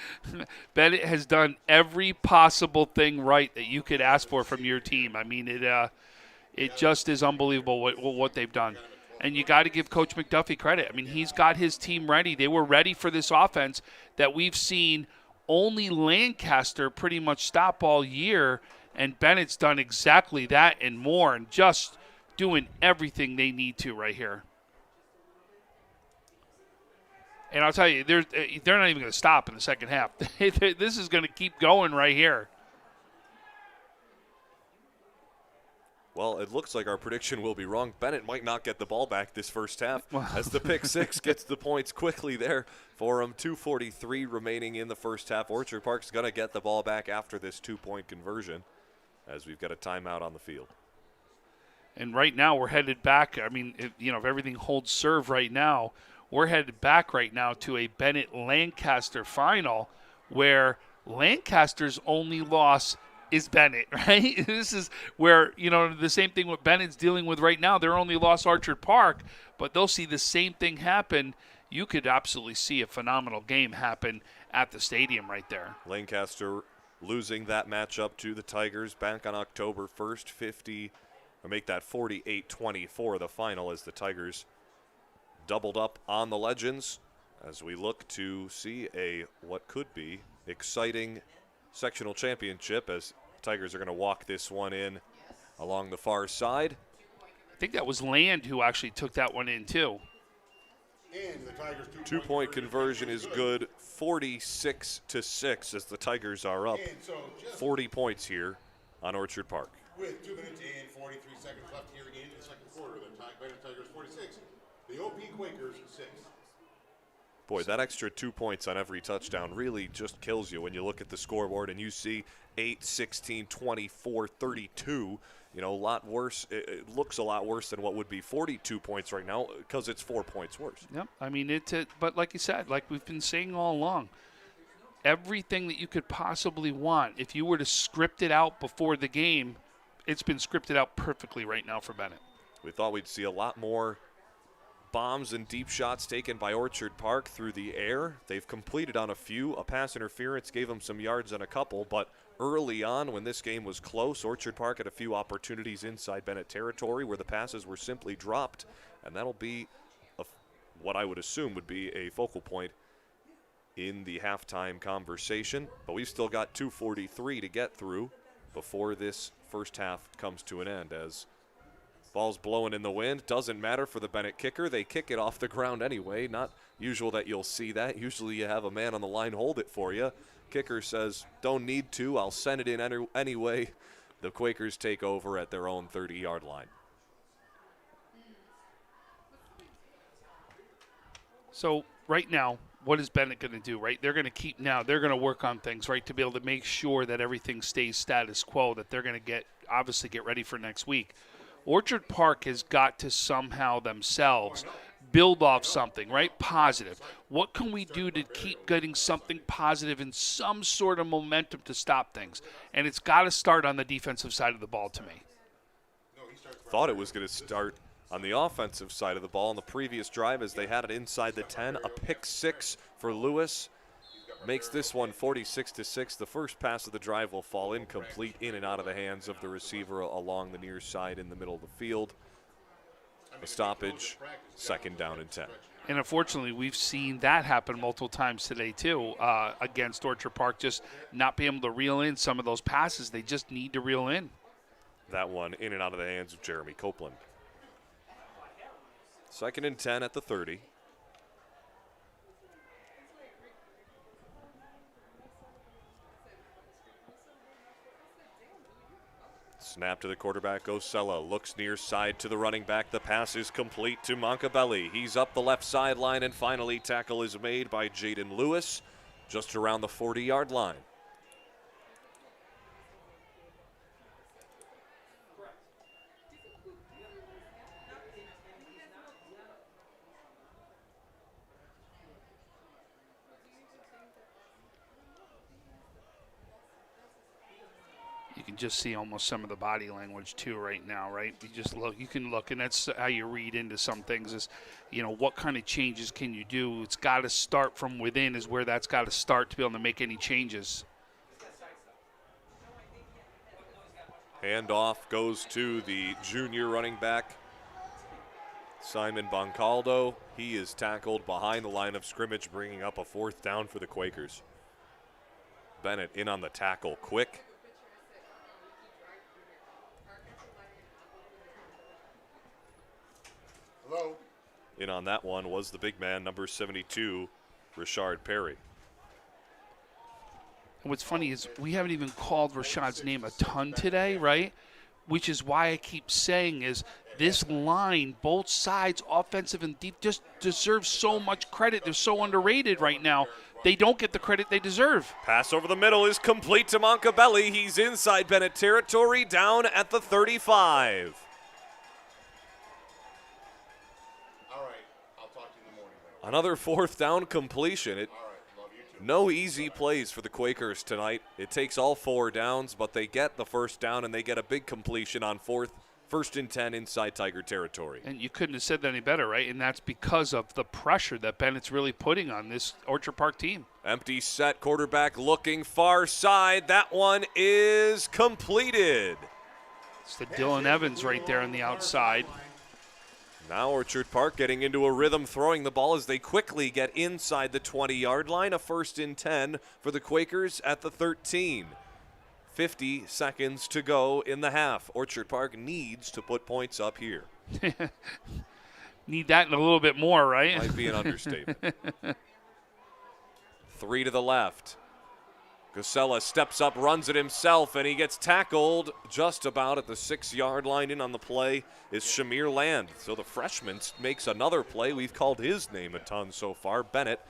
Bennett has done every possible thing right that you could ask for from your team. I mean, it just is unbelievable what they've done. And you got to give Coach McDuffie credit. I mean, he's got his team ready. They were ready for this offense that we've seen only Lancaster pretty much stop all year, and Bennett's done exactly that and more, and just doing everything they need to right here. And I'll tell you, they're not even going to stop in the second half. This is going to keep going right here. Well, it looks like our prediction will be wrong. Bennett might not get the ball back this first half as the pick 6 gets the points quickly there for him. 2:43 remaining in the first half. Orchard Park's going to get the ball back after this 2-point conversion as we've got a timeout on the field. And right now we're headed back. I mean, if everything holds serve right now, we're headed back right now to a Bennett-Lancaster final where Lancaster's only loss is Bennett, right? This is where, the same thing what Bennett's dealing with right now. They're only lost Orchard Park, but they'll see the same thing happen. You could absolutely see a phenomenal game happen at the stadium right there. Lancaster losing that matchup to the Tigers back on October 1st, make that 48-24 the final as the Tigers doubled up on the Legends as we look to see what could be exciting sectional championship as Tigers are going to walk this one in along the far side. I think that was Land who actually took that one in, too. And the Tigers' Two-point conversion is good, 46-6, as the Tigers are up 40 points here on Orchard Park. With 2 minutes and 43 seconds left here in the second quarter, the Bennett Tigers 46, the OP Quakers 6. Boy, that extra 2 points on every touchdown really just kills you when you look at the scoreboard and you see 8, 16, 24, 32. You know, a lot worse. It looks a lot worse than what would be 42 points right now because it's 4 points worse. Yep. I mean, but like you said, like we've been saying all along, everything that you could possibly want, if you were to script it out before the game, it's been scripted out perfectly right now for Bennett. We thought we'd see a lot more bombs and deep shots taken by Orchard Park through the air. They've completed on a few. A pass interference gave them some yards on a couple, but early on when this game was close, Orchard Park had a few opportunities inside Bennett territory where the passes were simply dropped, and that'll be what I would assume would be a focal point in the halftime conversation. But we've still got 2:43 to get through before this first half comes to an end, as ball's blowing in the wind. Doesn't matter for the Bennett kicker. They kick it off the ground anyway. Not usual that you'll see that. Usually you have a man on the line hold it for you. Kicker says, don't need to. I'll send it in anyway. The Quakers take over at their own 30-yard line. So right now, what is Bennett going to do, right? They're going to work on things, right, to be able to make sure that everything stays status quo, that they're going to obviously get ready for next week. Orchard Park has got to somehow themselves build off something, right? Positive. What can we do to keep getting something positive and some sort of momentum to stop things? And it's got to start on the defensive side of the ball to me. Thought it was going to start on the offensive side of the ball on the previous drive as they had it inside the 10. A pick 6 for Lewis makes this one 46-6. The first pass of the drive will fall incomplete, in and out of the hands of the receiver along the near side in the middle of the field. A stoppage, 2nd down and 10. And unfortunately, we've seen that happen multiple times today, too, against Orchard Park, just not being able to reel in some of those passes. They just need to reel in. That one in and out of the hands of Jeremy Copeland. 2nd and 10 at the 30. Snap to the quarterback, Osella looks near side to the running back. The pass is complete to Moncabelli. He's up the left sideline, and finally tackle is made by Jaden Lewis just around the 40-yard line. You can just see almost some of the body language too right now, right? You can look, and that's how you read into some things is, you know, what kind of changes can you do? It's got to start from within is where that's got to start to be able to make any changes. Handoff goes to the junior running back, Simon Boncaldo. He is tackled behind the line of scrimmage, bringing up a 4th down for the Quakers. Bennett in on the tackle quick. Hello. In on that one was the big man, number 72, Rashard Perry. And what's funny is we haven't even called Rashad's name a ton today, right? Which is why I keep saying is this line, both sides, offensive and deep, just deserves so much credit. They're so underrated right now. They don't get the credit they deserve. Pass over the middle is complete to Moncabelli. He's inside Bennett territory, down at the 35. Another 4th down completion. No easy plays for the Quakers tonight. It takes all 4 downs, but they get the 1st down, and they get a big completion on 1st and 10 inside Tiger territory. And you couldn't have said that any better, right? And that's because of the pressure that Bennett's really putting on this Orchard Park team. Empty set, quarterback looking far side. That one is completed. It's the Dylan Evans right there on the outside. Now Orchard Park getting into a rhythm, throwing the ball as they quickly get inside the 20-yard line. A 1st and 10 for the Quakers at the 13. 50 seconds to go in the half. Orchard Park needs to put points up here. Need that and a little bit more, right? Might be an understatement. 3 to the left. Gosella steps up, runs it himself, and he gets tackled just about at the 6-yard line. In on the play is Shamir Land. So the freshman makes another play. We've called his name a ton so far. Bennett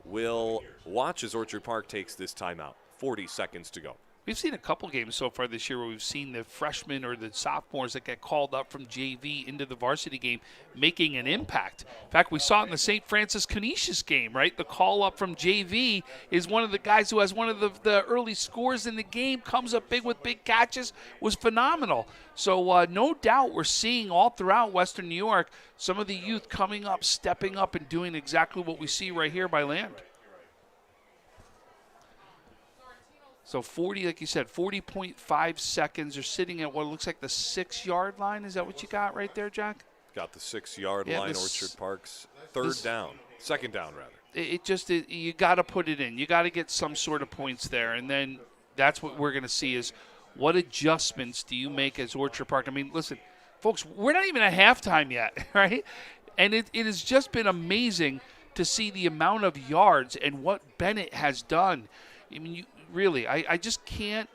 will watch as Orchard Park takes this timeout. 40 seconds to go. We've seen a couple games so far this year where we've seen the freshmen or the sophomores that get called up from JV into the varsity game making an impact. In fact, we saw it in the St. Francis Canisius game, right? The call up from JV is one of the guys who has one of the early scores in the game, comes up big with big catches, was phenomenal. So no doubt we're seeing all throughout Western New York some of the youth coming up, stepping up, and doing exactly what we see right here by Land. So 40, like you said, 40.5 seconds. They're sitting at what looks like the 6-yard line. Is that what you got right there, Jack? Got the 6-yard line, Orchard Park's second down rather. You got to put it in. You got to get some sort of points there. And then that's what we're going to see is what adjustments do you make as Orchard Park? I mean, listen, folks, we're not even at halftime yet, right? And it has just been amazing to see the amount of yards and what Bennett has done. I mean, I just can't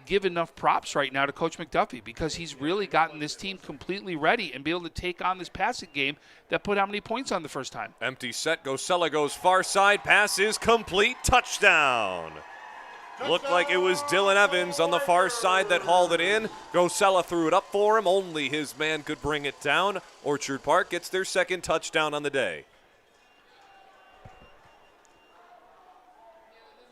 give enough props right now to Coach McDuffie because he's really gotten this team completely ready and be able to take on this passing game that put how many points on the first time? Empty set. Gosella goes far side. Pass is complete. Touchdown. Looked like it was Dylan Evans on the far side that hauled it in. Gosella threw it up for him. Only his man could bring it down. Orchard Park gets their second touchdown on the day.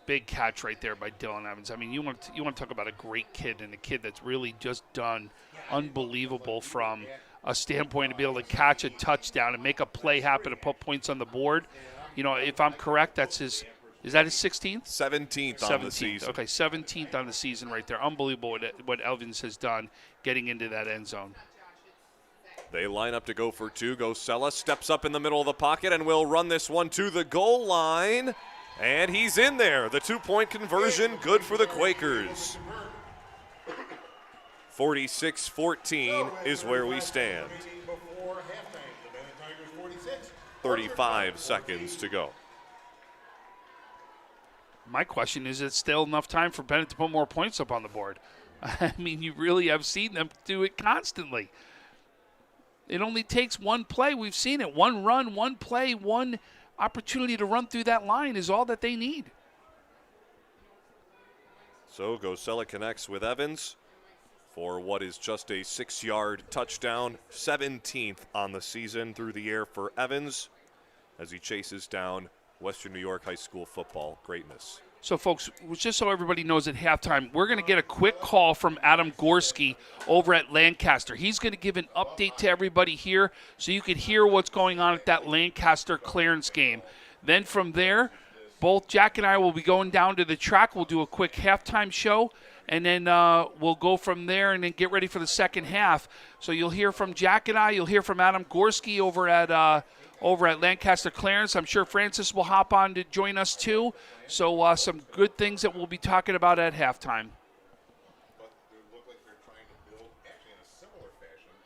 Big catch right there by Dylan Evans. I mean, you want to talk about a great kid and a kid that's really just done unbelievable from a standpoint to be able to catch a touchdown and make a play happen to put points on the board. You know, if I'm correct, that's his. Is that his 16th? 17th on the season. Okay, 17th on the season right there. Unbelievable what Evans has done getting into that end zone. They line up to go for 2. Gosella steps up in the middle of the pocket and will run this one to the goal line. And he's in there. The 2-point conversion, good for the Quakers. 46-14 is where we stand. 35 seconds to go. My question is it still enough time for Bennett to put more points up on the board? I mean, you really have seen them do it constantly. It only takes one play. We've seen it. One run, one play, one opportunity to run through that line is all that they need. So Gosella connects with Evans for what is just a 6-yard touchdown. 17th on the season through the air for Evans as he chases down Western New York high school football greatness. So, folks, just so everybody knows at halftime, we're going to get a quick call from Adam Gorski over at Lancaster. He's going to give an update to everybody here so you can hear what's going on at that Lancaster Clarence game. Then from there, both Jack and I will be going down to the track. We'll do a quick halftime show, and then we'll go from there and then get ready for the second half. So you'll hear from Jack and I. You'll hear from Adam Gorski over at Lancaster Clarence. I'm sure Francis will hop on to join us too. So some good things that we'll be talking about at halftime.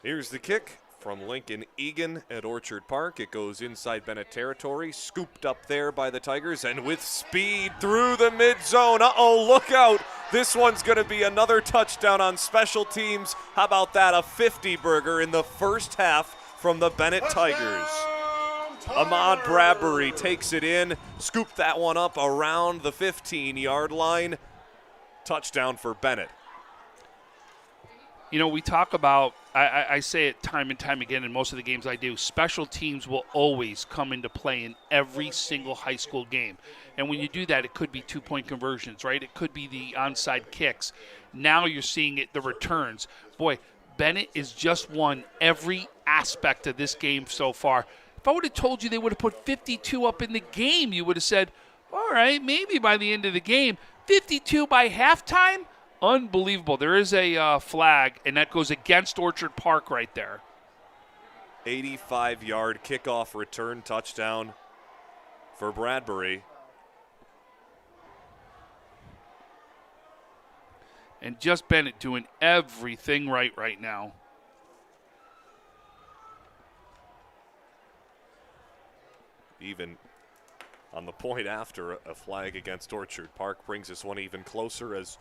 Here's the kick from Lincoln Egan at Orchard Park. It goes inside Bennett territory, scooped up there by the Tigers, and with speed through the mid zone. Uh-oh, look out. This one's going to be another touchdown on special teams. How about that? A 50-burger in the first half from the Bennett Tigers. Ahmad Bradbury takes it in, scooped that one up around the 15-yard line. Touchdown for Bennett. You know, we talk about, I say it time and time again in most of the games I do, special teams will always come into play in every single high school game. And when you do that, it could be 2-point conversions, right? It could be the onside kicks. Now you're seeing it, the returns. Boy, Bennett has just won every aspect of this game so far. If I would have told you they would have put 52 up in the game, you would have said, all right, maybe by the end of the game. 52 by halftime? Unbelievable. There is a flag, and that goes against Orchard Park right there. 85-yard kickoff return touchdown for Bradbury. And just Bennett doing everything right now. Even on the point after, a flag against Orchard Park brings this one even closer, as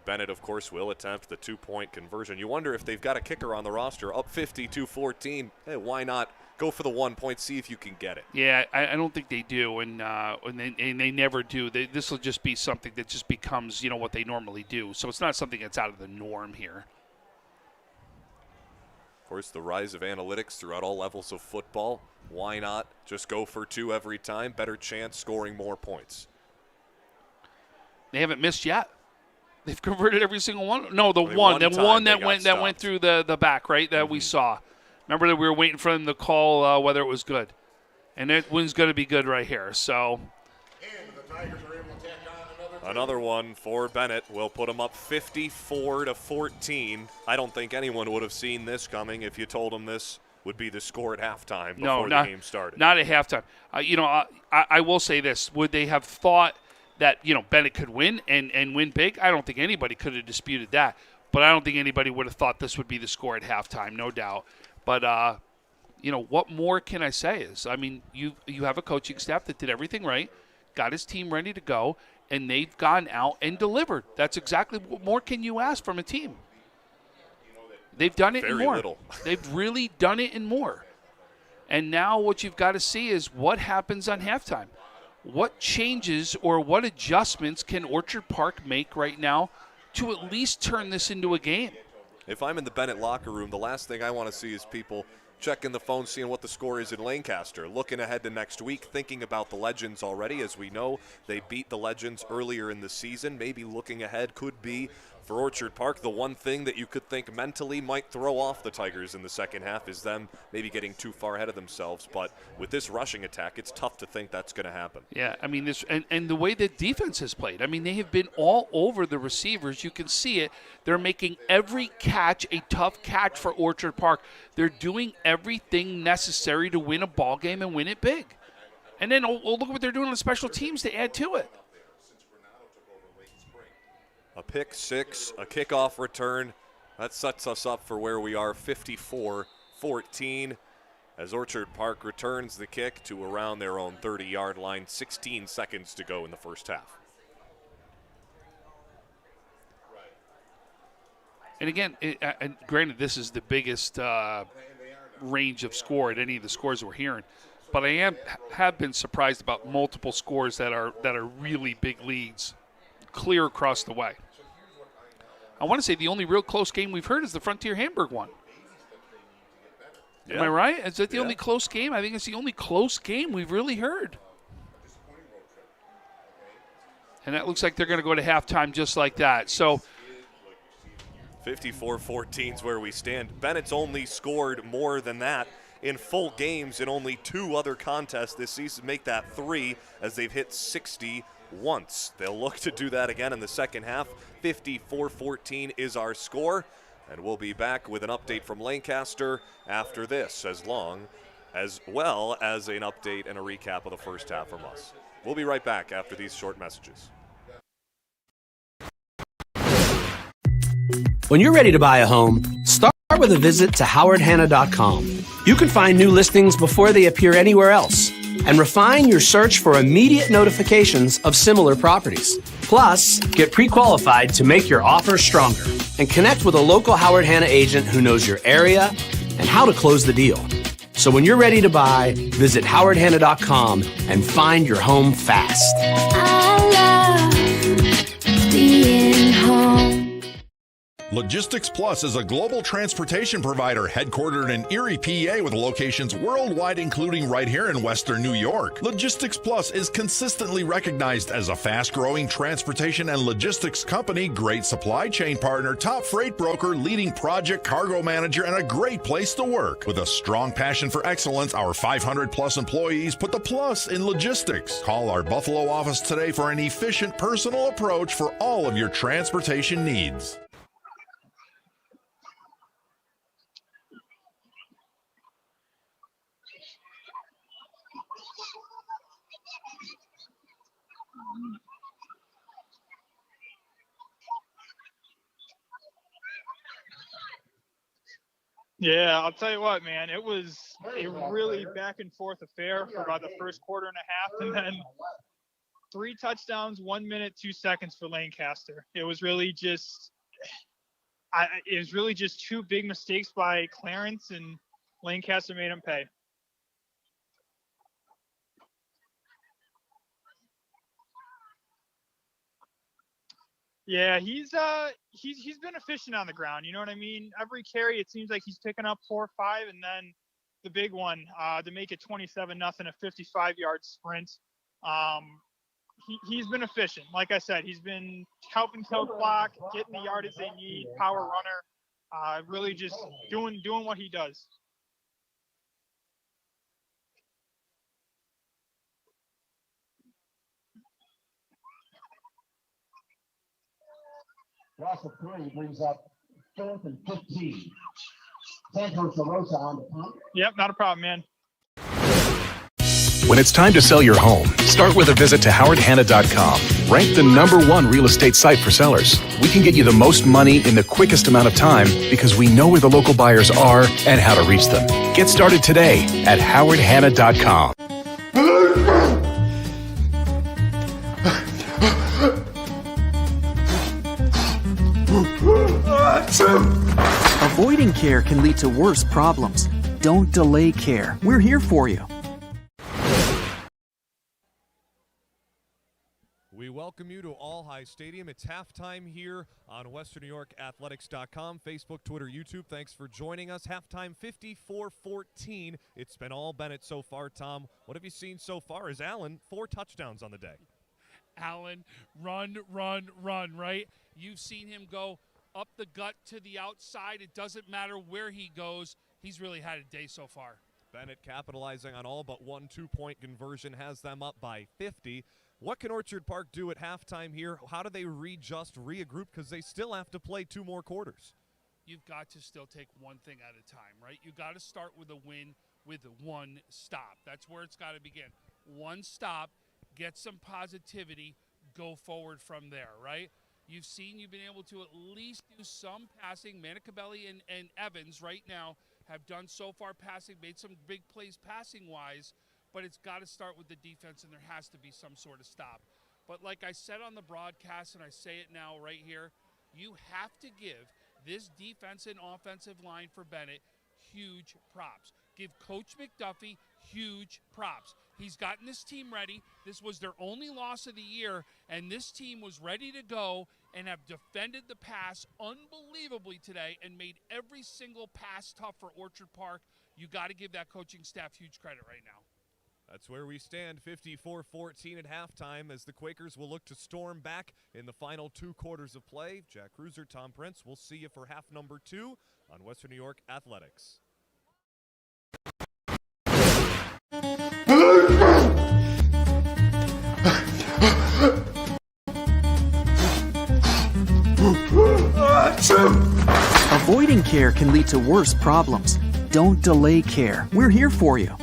Bennett, of course, will attempt the 2-point conversion. You wonder if they've got a kicker on the roster up 52-14. Hey, why not go for the 1 point, see if you can get it? Yeah, I don't think they do, and they never do. This will just be something that just becomes, what they normally do. So it's not something that's out of the norm here. Of course, the rise of analytics throughout all levels of football. Why not just go for 2 every time? Better chance scoring more points. They haven't missed yet. They've converted every single one. No, the Only one time that they went got went stopped. through the back, right? That we saw. Remember that we were waiting for them to call whether it was good, and that one's going to be good right here. So. And the Tigers are able to tack on Another one for Bennett will put them up 54-14. I don't think anyone would have seen this coming if you told them this would be the score at halftime before the game started. Not at halftime. I will say this. Would they have thought that, Bennett could win and win big? I don't think anybody could have disputed that. But I don't think anybody would have thought this would be the score at halftime, no doubt. But, what more can I say is, you have a coaching staff that did everything right, got his team ready to go, and they've gone out and delivered. That's exactly what more can you ask from a team. They've done it and Very more. little. They've really done it and more. And now what you've got to see is what happens on halftime. What changes or what adjustments can Orchard Park make right now to at least turn this into a game? If I'm in the Bennett locker room, the last thing I want to see is people checking the phone, seeing what the score is in Lancaster, looking ahead to next week, thinking about the Legends already. As we know, they beat the Legends earlier in the season. Maybe looking ahead could be, for Orchard Park, the one thing that you could think mentally might throw off the Tigers in the second half is them maybe getting too far ahead of themselves. But with this rushing attack, it's tough to think that's going to happen. Yeah, this and the way the defense has played. They have been all over the receivers. You can see it. They're making every catch a tough catch for Orchard Park. They're doing everything necessary to win a ball game and win it big. And then look at what they're doing on special teams to add to it. A pick six, a kickoff return. That sets us up for where we are, 54-14, as Orchard Park returns the kick to around their own 30-yard line. 16 seconds to go in the first half. And again, and granted, this is the biggest range of score at any of the scores we're hearing, but I have been surprised about multiple scores that are really big leads, clear across the way. I want to say the only real close game we've heard is the Frontier Hamburg one. Am I right? Is that the only close game? I think it's the only close game we've really heard. And that looks like they're going to go to halftime just like that. So 54-14 is where we stand. Bennett's only scored more than that in full games in only 2 other contests this season. Make that 3 as they've hit 60 once. They'll look to do that again in the second half. 54-14 is our score, and we'll be back with an update from Lancaster after this, as well as an update and a recap of the first half from us. We'll be right back after these short messages. When you're ready to buy a home, start with a visit to howardhanna.com. You can find new listings before they appear anywhere else and refine your search for immediate notifications of similar properties. Plus, get pre-qualified to make your offer stronger and connect with a local Howard Hanna agent who knows your area and how to close the deal. So when you're ready to buy, visit howardhanna.com and find your home fast. I love being home. Logistics Plus is a global transportation provider headquartered in Erie, PA, with locations worldwide, including right here in Western New York. Logistics Plus is consistently recognized as a fast-growing transportation and logistics company, great supply chain partner, top freight broker, leading project cargo manager, and a great place to work. With a strong passion for excellence, our 500-plus employees put the plus in logistics. Call our Buffalo office today for an efficient, personal approach for all of your transportation needs. Yeah, I'll tell you what, man. It was a really back and forth affair for about the first quarter and a half, and then 3 touchdowns, 1 minute, 2 seconds for Lancaster. It was really just, two big mistakes by Clarence, and Lancaster made him pay. Yeah, he's been efficient on the ground. You know what I mean? Every carry, it seems like he's picking up 4 or 5, and then the big one to make it 27-0, a 55-yard sprint. He's been efficient. Like I said, he's been helping kill clock, getting the yardage they need, power runner, really just doing what he does. Loss of 3 brings up 4th and 15. Santos LaRosa on the punt. Yep, not a problem, man. When it's time to sell your home, start with a visit to howardhanna.com. Ranked the #1 real estate site for sellers. We can get you the most money in the quickest amount of time because we know where the local buyers are and how to reach them. Get started today at howardhanna.com. Avoiding care can lead to worse problems. Don't delay care. We're here for you. We welcome you to All High Stadium. It's halftime here on WesternNewYorkAthletics.com, Facebook, Twitter, YouTube. Thanks for joining us. Halftime 54-14. It's been all Bennett so far. Tom, what have you seen so far? Is Allen 4 touchdowns on the day? Allen, run, right? You've seen him go up the gut to the outside. It doesn't matter where he goes. He's really had a day so far. Bennett capitalizing on all but 1 2-point conversion, has them up by 50. What can Orchard Park do at halftime here? How do they readjust, regroup? Because they still have to play 2 more quarters. You've got to still take one thing at a time, right? You've got to start with a win with 1 stop. That's where it's got to begin. 1 stop, get some positivity, go forward from there, right? You've been able to at least do some passing. Manicabelli and Evans right now have done so far passing, made some big plays passing-wise, but it's got to start with the defense, and there has to be some sort of stop. But like I said on the broadcast, and I say it now right here, you have to give this defense and offensive line for Bennett huge props. Give Coach McDuffie huge props. He's gotten this team ready. This was their only loss of the year, and this team was ready to go and have defended the pass unbelievably today and made every single pass tough for Orchard Park. You got to give that coaching staff huge credit right now. That's where we stand, 54-14 at halftime, as the Quakers will look to storm back in the final 2 quarters of play. Jack Cruiser, Tom Prince, we'll see you for half number 2 on Western New York Athletics. Avoiding care can lead to worse problems. Don't delay care. We're here for you.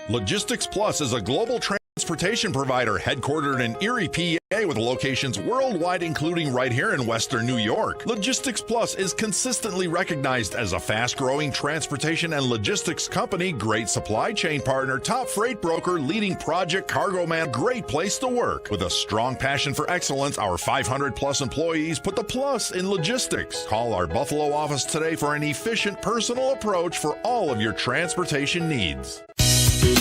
Logistics Plus is a global transportation provider headquartered in Erie, PA, with locations worldwide, including right here in Western New York. Logistics Plus is consistently recognized as a fast-growing transportation and logistics company, great supply chain partner, top freight broker, leading project cargo man, great place to work. With a strong passion for excellence, our 500-plus employees put the plus in logistics. Call our Buffalo office today for an efficient, personal approach for all of your transportation needs.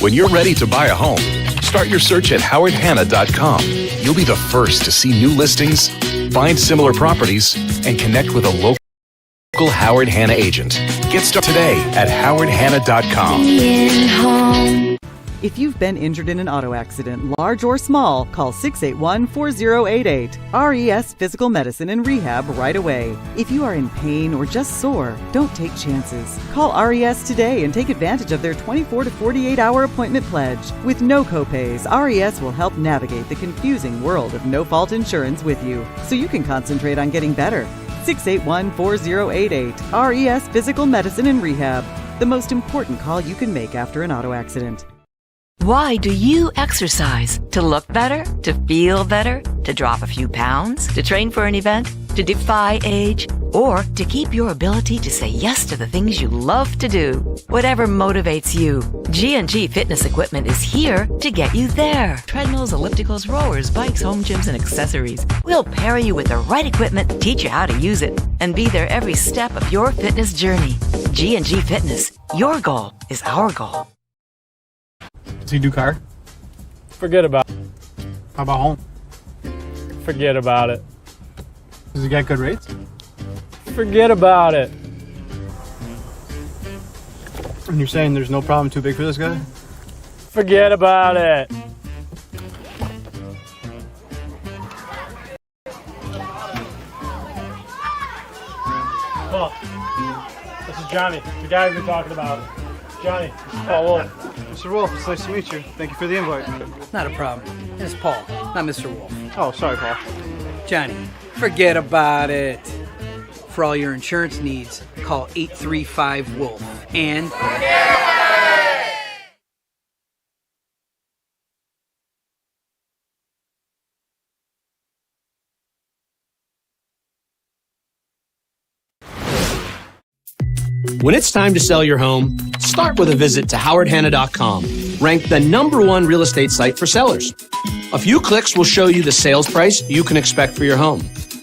When you're ready to buy a home, start your search at howardhanna.com. You'll be the first to see new listings, find similar properties, and connect with a local Howard Hanna agent. Get started today at howardhanna.com. If you've been injured in an auto accident, large or small, call 681-4088. RES Physical Medicine and Rehab right away. If you are in pain or just sore, don't take chances. Call RES today and take advantage of their 24 to 48-hour appointment pledge. With no copays, RES will help navigate the confusing world of no-fault insurance with you, so you can concentrate on getting better. 681-4088. RES Physical Medicine and Rehab. The most important call you can make after an auto accident. Why do you exercise? To look better? To feel better? To drop a few pounds? To train for an event? to defy age, or to keep your ability to say yes to the things you love to do. Whatever motivates you, G&G Fitness Equipment is here to get you there. Treadmills, ellipticals, rowers, bikes, home gyms, and accessories. We'll pair you with the right equipment, teach you how to use it, and be there every step of your fitness journey. G&G Fitness. Your goal is our goal. Does he do car? Forget about it. How about home? Forget about it. Does he get good rates? Forget about it. And you're saying there's no problem too big for this guy? Forget about it. Oh, this is Johnny, the guy we've been talking about. Johnny, this is Paul Wolf. Mr. Wolf, it's nice to meet you. Thank you for the invite. Not a problem. It's Paul, not Mr. Wolf. Oh, sorry, Paul. Johnny, forget about it. For all your insurance needs, call 835-WOLF and... When it's time to sell your home, start with a visit to howardhanna.com, ranked the #1 real estate site for sellers. A few clicks will show you the sales price you can expect for your home.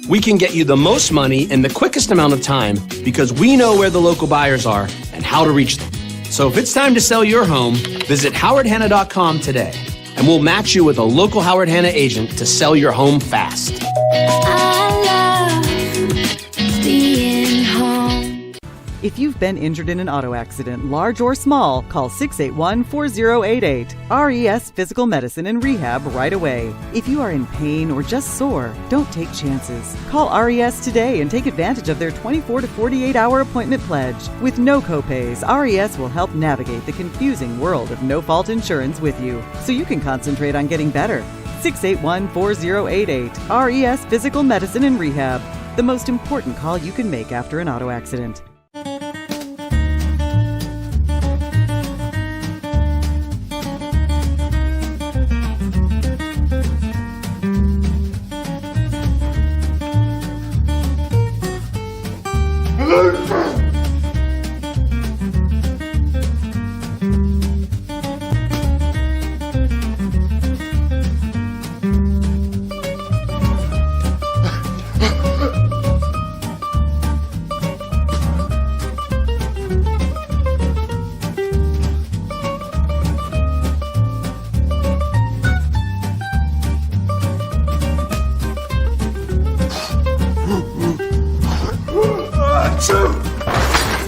We can get you the most money in the quickest amount of time because we know where the local buyers are and how to reach them. So if it's time to sell your home, visit howardhanna.com today, and we'll match you with a local Howard Hanna agent to sell your home fast. I love being home. If you've been injured in an auto accident, large or small, call 681-4088. RES Physical Medicine and Rehab right away. If you are in pain or just sore, don't take chances. Call RES today and take advantage of their 24 to 48-hour appointment pledge. With no copays, RES will help navigate the confusing world of no-fault insurance with you, so you can concentrate on getting better. 681-4088. RES Physical Medicine and Rehab. The most important call you can make after an auto accident.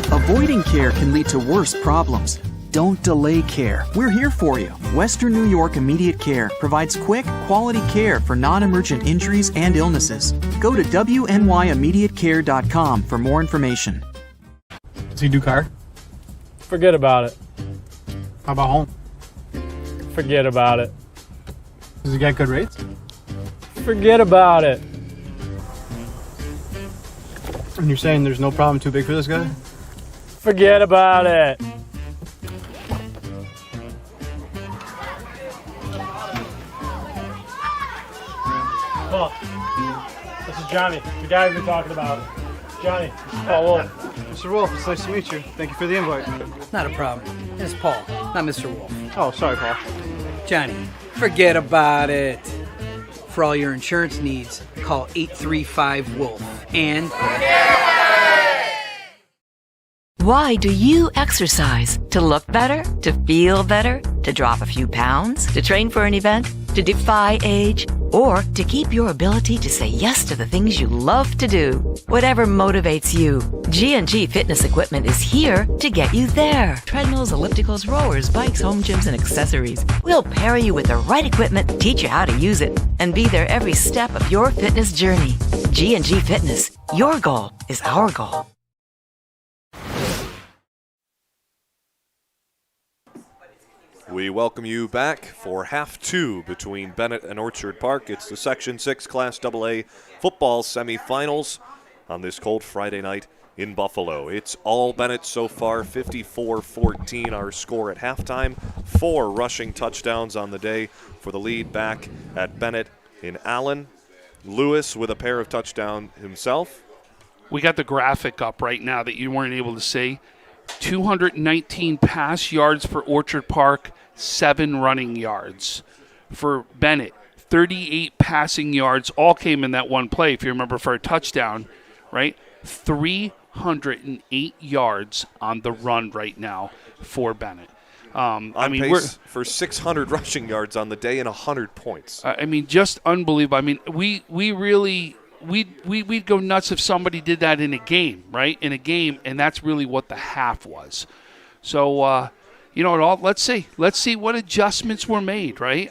Avoiding care can lead to worse problems. Don't delay care. We're here for you. Western New York Immediate Care provides quick, quality care for non-emergent injuries and illnesses. Go to wnyimmediatecare.com for more information. Does he do car? Forget about it. How about home? Forget about it. Does he get good rates? Forget about it. And you're saying there's no problem too big for this guy? Forget about it. Oh, this is Johnny, the guy we've been talking about. Johnny, this is Paul Wolf. Mr. Wolf, it's nice to meet you. Thank you for the invite. Not a problem. It's Paul, not Mr. Wolf. Oh, sorry, Paul. Johnny, forget about it. For all your insurance needs, call 835-WOLF and... Why do you exercise? To look better? To feel better? To drop a few pounds? To train for an event? To defy age? Or to keep your ability to say yes to the things you love to do? Whatever motivates you, G&G Fitness Equipment is here to get you there. Treadmills, ellipticals, rowers, bikes, home gyms, and accessories. We'll pair you with the right equipment, teach you how to use it, and be there every step of your fitness journey. G&G Fitness. Your goal is our goal. We welcome you back for half two between Bennett and Orchard Park. It's the Section 6 Class AA football semifinals on this cold Friday night in Buffalo. It's all Bennett so far, 54-14 our score at halftime. 4 rushing touchdowns on the day for the lead back at Bennett in Allen. Lewis with a pair of touchdowns himself. We got the graphic up right now that you weren't able to see. 219 pass yards for Orchard Park, 7 running yards. For Bennett, 38 passing yards, all came in that one play, if you remember, for a touchdown, right? 308 yards on the run right now for Bennett. Pace for 600 rushing yards on the day and 100 points. Just unbelievable. We'd go nuts if somebody did that in a game, right? In a game, and that's really what the half was. So, let's see. Let's see what adjustments were made, right?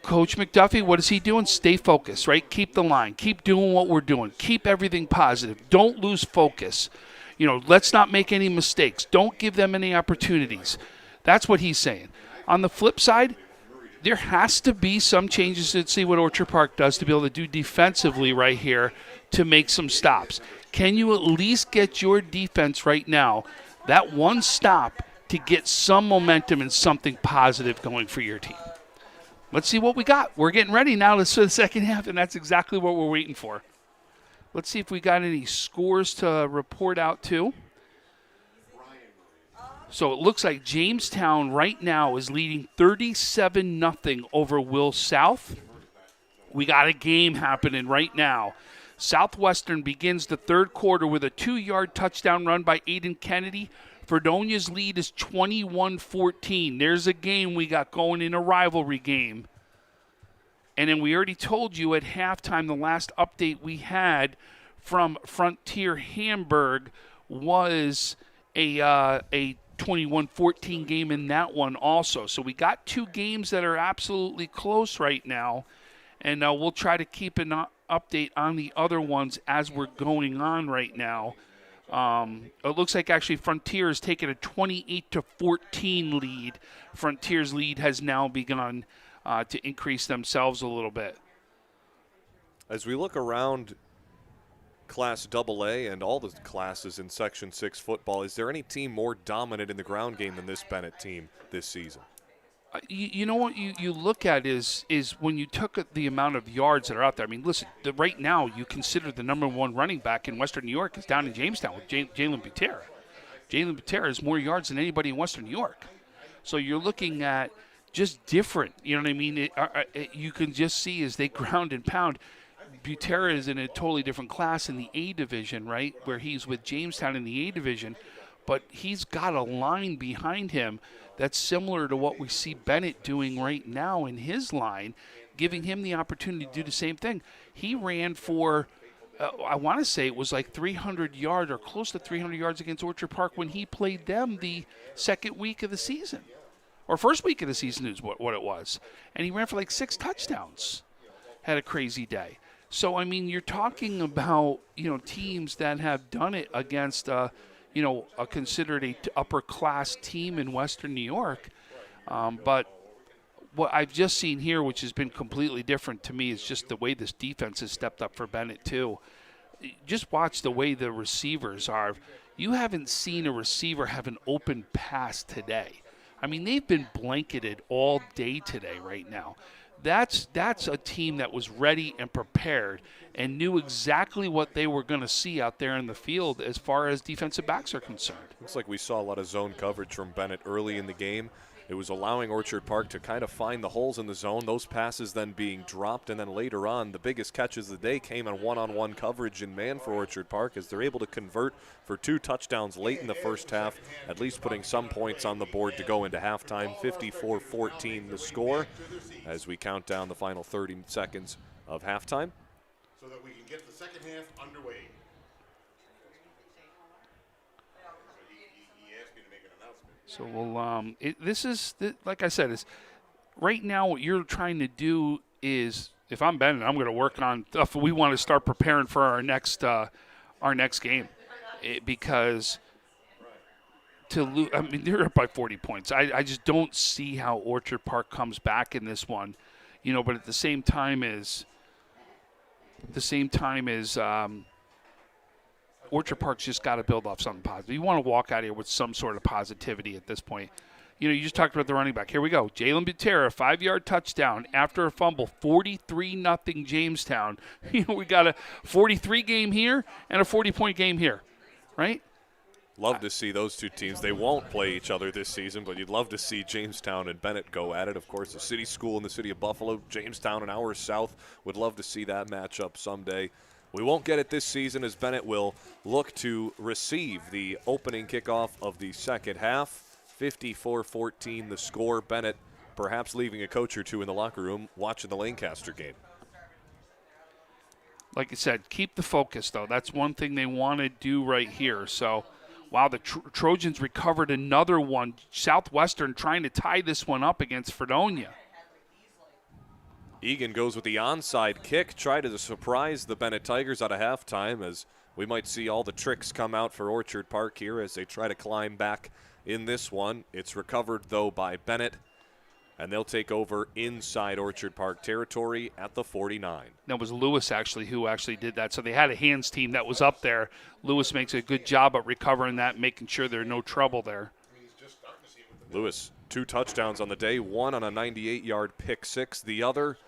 Coach McDuffie, what is he doing? Stay focused, right? Keep the line. Keep doing what we're doing. Keep everything positive. Don't lose focus. Let's not make any mistakes. Don't give them any opportunities. That's what he's saying. On the flip side, there has to be some changes to see what Orchard Park does to be able to do defensively right here to make some stops. Can you at least get your defense right now, that one stop, to get some momentum and something positive going for your team? Let's see what we got. We're getting ready now for the second half, and that's exactly what we're waiting for. Let's see if we got any scores to report out too. So it looks like Jamestown right now is leading 37-0 over Will South. We got a game happening right now. Southwestern begins the third quarter with a 2-yard touchdown run by Aiden Kennedy. Fredonia's lead is 21-14. There's a game we got going in a rivalry game. And then we already told you at halftime, the last update we had from Frontier Hamburg was a 21-14 game in that one also. So we got 2 games that are absolutely close right now, and we'll try to keep an update on the other ones as we're going on right now. It looks like actually Frontier has taken a 28-14 lead. Frontier's lead has now begun to increase themselves a little bit. As we look around Class AA and all the classes in Section 6 football, is there any team more dominant in the ground game than this Bennett team this season? You know what you look at is when you took the amount of yards that are out there. Listen, right now you consider the number 1 running back in Western New York is down in Jamestown with Jalen Butera. Jalen Butera has more yards than anybody in Western New York. So you're looking at just different. You know what I mean? You can just see as they ground and pound. Butera is in a totally different class in the A division, right, where he's with Jamestown in the A division, but he's got a line behind him that's similar to what we see Bennett doing right now in his line, giving him the opportunity to do the same thing. He ran for, I want to say it was like 300 yards or close to 300 yards against Orchard Park when he played them the second week of the season. Or first week of the season is what it was. And he ran for like 6 touchdowns. Had a crazy day. So, you're talking about, teams that have done it against, considered a upper-class team in Western New York. But what I've just seen here, which has been completely different to me, is just the way this defense has stepped up for Bennett, too. Just watch the way the receivers are. You haven't seen a receiver have an open pass today. They've been blanketed all day today right now. That's a team that was ready and prepared and knew exactly what they were going to see out there in the field as far as defensive backs are concerned. Looks like we saw a lot of zone coverage from Bennett early in the game. It was allowing Orchard Park to kind of find the holes in the zone, those passes then being dropped, and then later on the biggest catches of the day came on one-on-one coverage in man for Orchard Park as they're able to convert for 2 touchdowns late in the first half, at least putting some points on the board to go into halftime. 54-14 the score as we count down the final 30 seconds of halftime. So that we can get the second half underway. So we'll like I said, is right now what you're trying to do is, if I'm Bennett, I'm going to work on stuff. We want to start preparing for our next game, because to lose, they're up by 40 points. I just don't see how Orchard Park comes back in this one, But at the same time as Orchard Park's just got to build off something positive. You want to walk out here with some sort of positivity at this point. you just talked about the running back. Here we go. Jalen Butera, 5-yard touchdown after a fumble, 43-0 Jamestown. We got a 43 game here and a 40-point game here, right? Love to see those two teams. They won't play each other this season, but you'd love to see Jamestown and Bennett go at it. Of course, a city school in the city of Buffalo, Jamestown an hour south. Would love to see that matchup someday. We won't get it this season as Bennett will look to receive the opening kickoff of the second half. 54-14 the score. Bennett perhaps leaving a coach or two in the locker room watching the Lancaster game. Like I said, keep the focus, though. That's one thing they want to do right here. So, wow, the Trojans recovered another one. Southwestern trying to tie this one up against Fredonia. Egan goes with the onside kick, try to surprise the Bennett Tigers out of halftime, as we might see all the tricks come out for Orchard Park here as they try to climb back in this one. It's recovered, though, by Bennett, and they'll take over inside Orchard Park territory at the 49. That was Lewis, who did that. So they had a hands team that was up there. Lewis makes a good job of recovering that, making sure there's no trouble there. Lewis, 2 touchdowns on the day, one on a 98-yard pick six, the other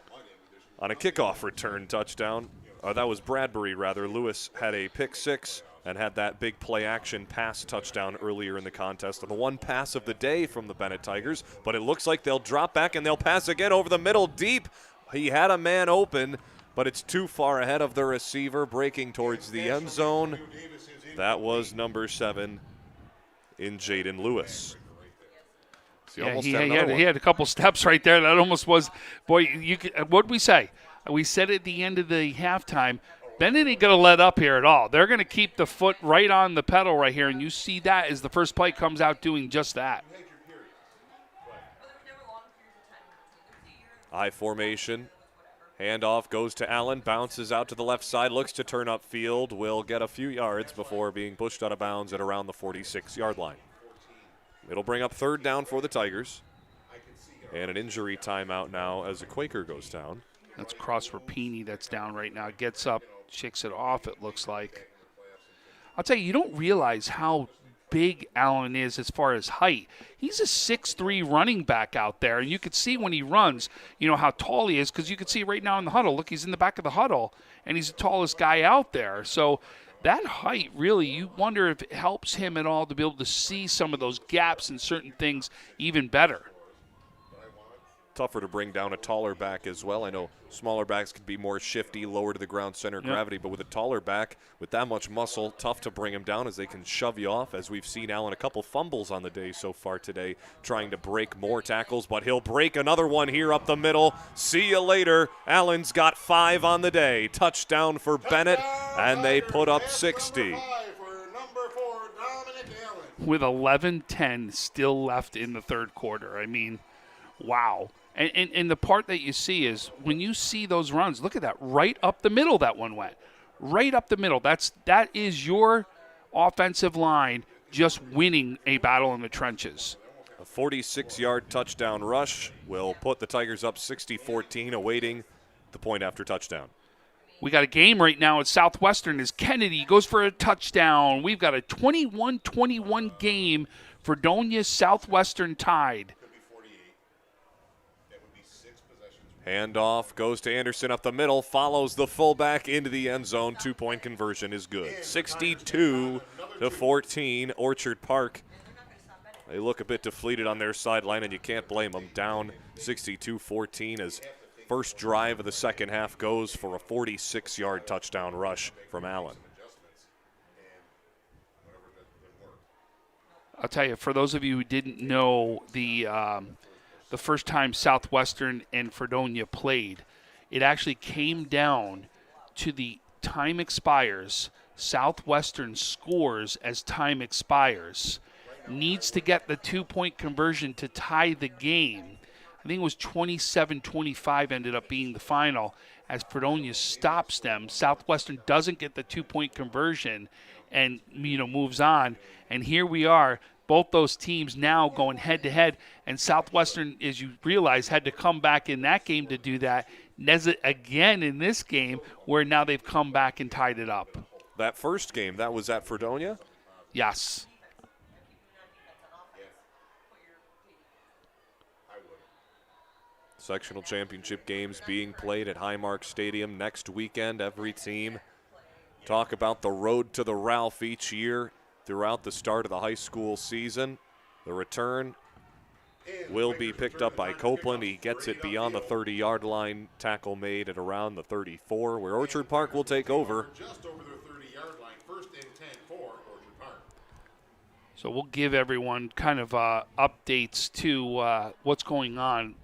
on a kickoff return touchdown. That was Bradbury, rather. Lewis had a pick six and had that big play-action pass touchdown earlier in the contest on the one pass of the day from the Bennett Tigers. But it looks like they'll drop back and they'll pass again over the middle deep. He had a man open, but it's too far ahead of the receiver, breaking towards the end zone. That was number 7 in Jaden Lewis. He had a couple steps right there. That almost was, boy, what'd we say? We said at the end of the halftime, Bennett ain't going to let up here at all. They're going to keep the foot right on the pedal right here, and you see that as the first play comes out doing just that. I formation. Handoff goes to Allen, bounces out to the left side, looks to turn upfield, will get a few yards before being pushed out of bounds at around the 46-yard line. It'll bring up third down for the Tigers. And an injury timeout now as the Quaker goes down. That's Cross Rapini that's down right now. Gets up, shakes it off, it looks like. I'll tell you don't realize how big Allen is as far as height. He's a 6'3" running back out there, and you can see when he runs, how tall he is, because you can see right now in the huddle. Look, he's in the back of the huddle, and he's the tallest guy out there. So that height, really, you wonder if it helps him at all to be able to see some of those gaps and certain things even better. Tougher to bring down a taller back as well. I know smaller backs can be more shifty, lower to the ground center of gravity, but with a taller back, with that much muscle, tough to bring him down as they can shove you off, as we've seen Allen a couple fumbles on the day so far today, trying to break more tackles, but he'll break another one here up the middle. See you later. Allen's got 5 on the day. Touchdown for Bennett, and they put up 60. With 11:10 still left in the third quarter. I mean, wow. And the part that you see is when you see those runs, look at that, right up the middle that one went. Right up the middle. That is your offensive line just winning a battle in the trenches. A 46-yard touchdown rush will put the Tigers up 60-14, awaiting the point after touchdown. We got a game right now at Southwestern as Kennedy goes for a touchdown. We've got a 21-21 game. Fredonia Southwestern tied. Handoff goes to Anderson up the middle, follows the fullback into the end zone. 2-point conversion is good. 62-14, Orchard Park. They look a bit deflated on their sideline, and you can't blame them. Down 62-14 as first drive of the second half goes for a 46-yard touchdown rush from Allen. I'll tell you, for those of you who didn't know the first time Southwestern and Fredonia played, it actually came down to the time expires. Southwestern scores as time expires. Needs to get the 2-point conversion to tie the game. I think it was 27-25 ended up being the final as Fredonia stops them. Southwestern doesn't get the 2-point conversion and moves on. And here we are. Both those teams now going head-to-head, and Southwestern, as you realize, had to come back in that game to do that. Nesit again in this game, where now they've come back and tied it up. That first game, that was at Fredonia? Yes. Sectional championship games being played at Highmark Stadium next weekend. Every team talk about the road to the Ralph each year throughout the start of the high school season. The return will be picked up by Copeland. He gets it beyond the 30-yard line. Tackle made at around the 34, where Orchard Park will take over. Just over their 30-yard line. First and 10 for Orchard Park. So we'll give everyone kind of updates to what's going on.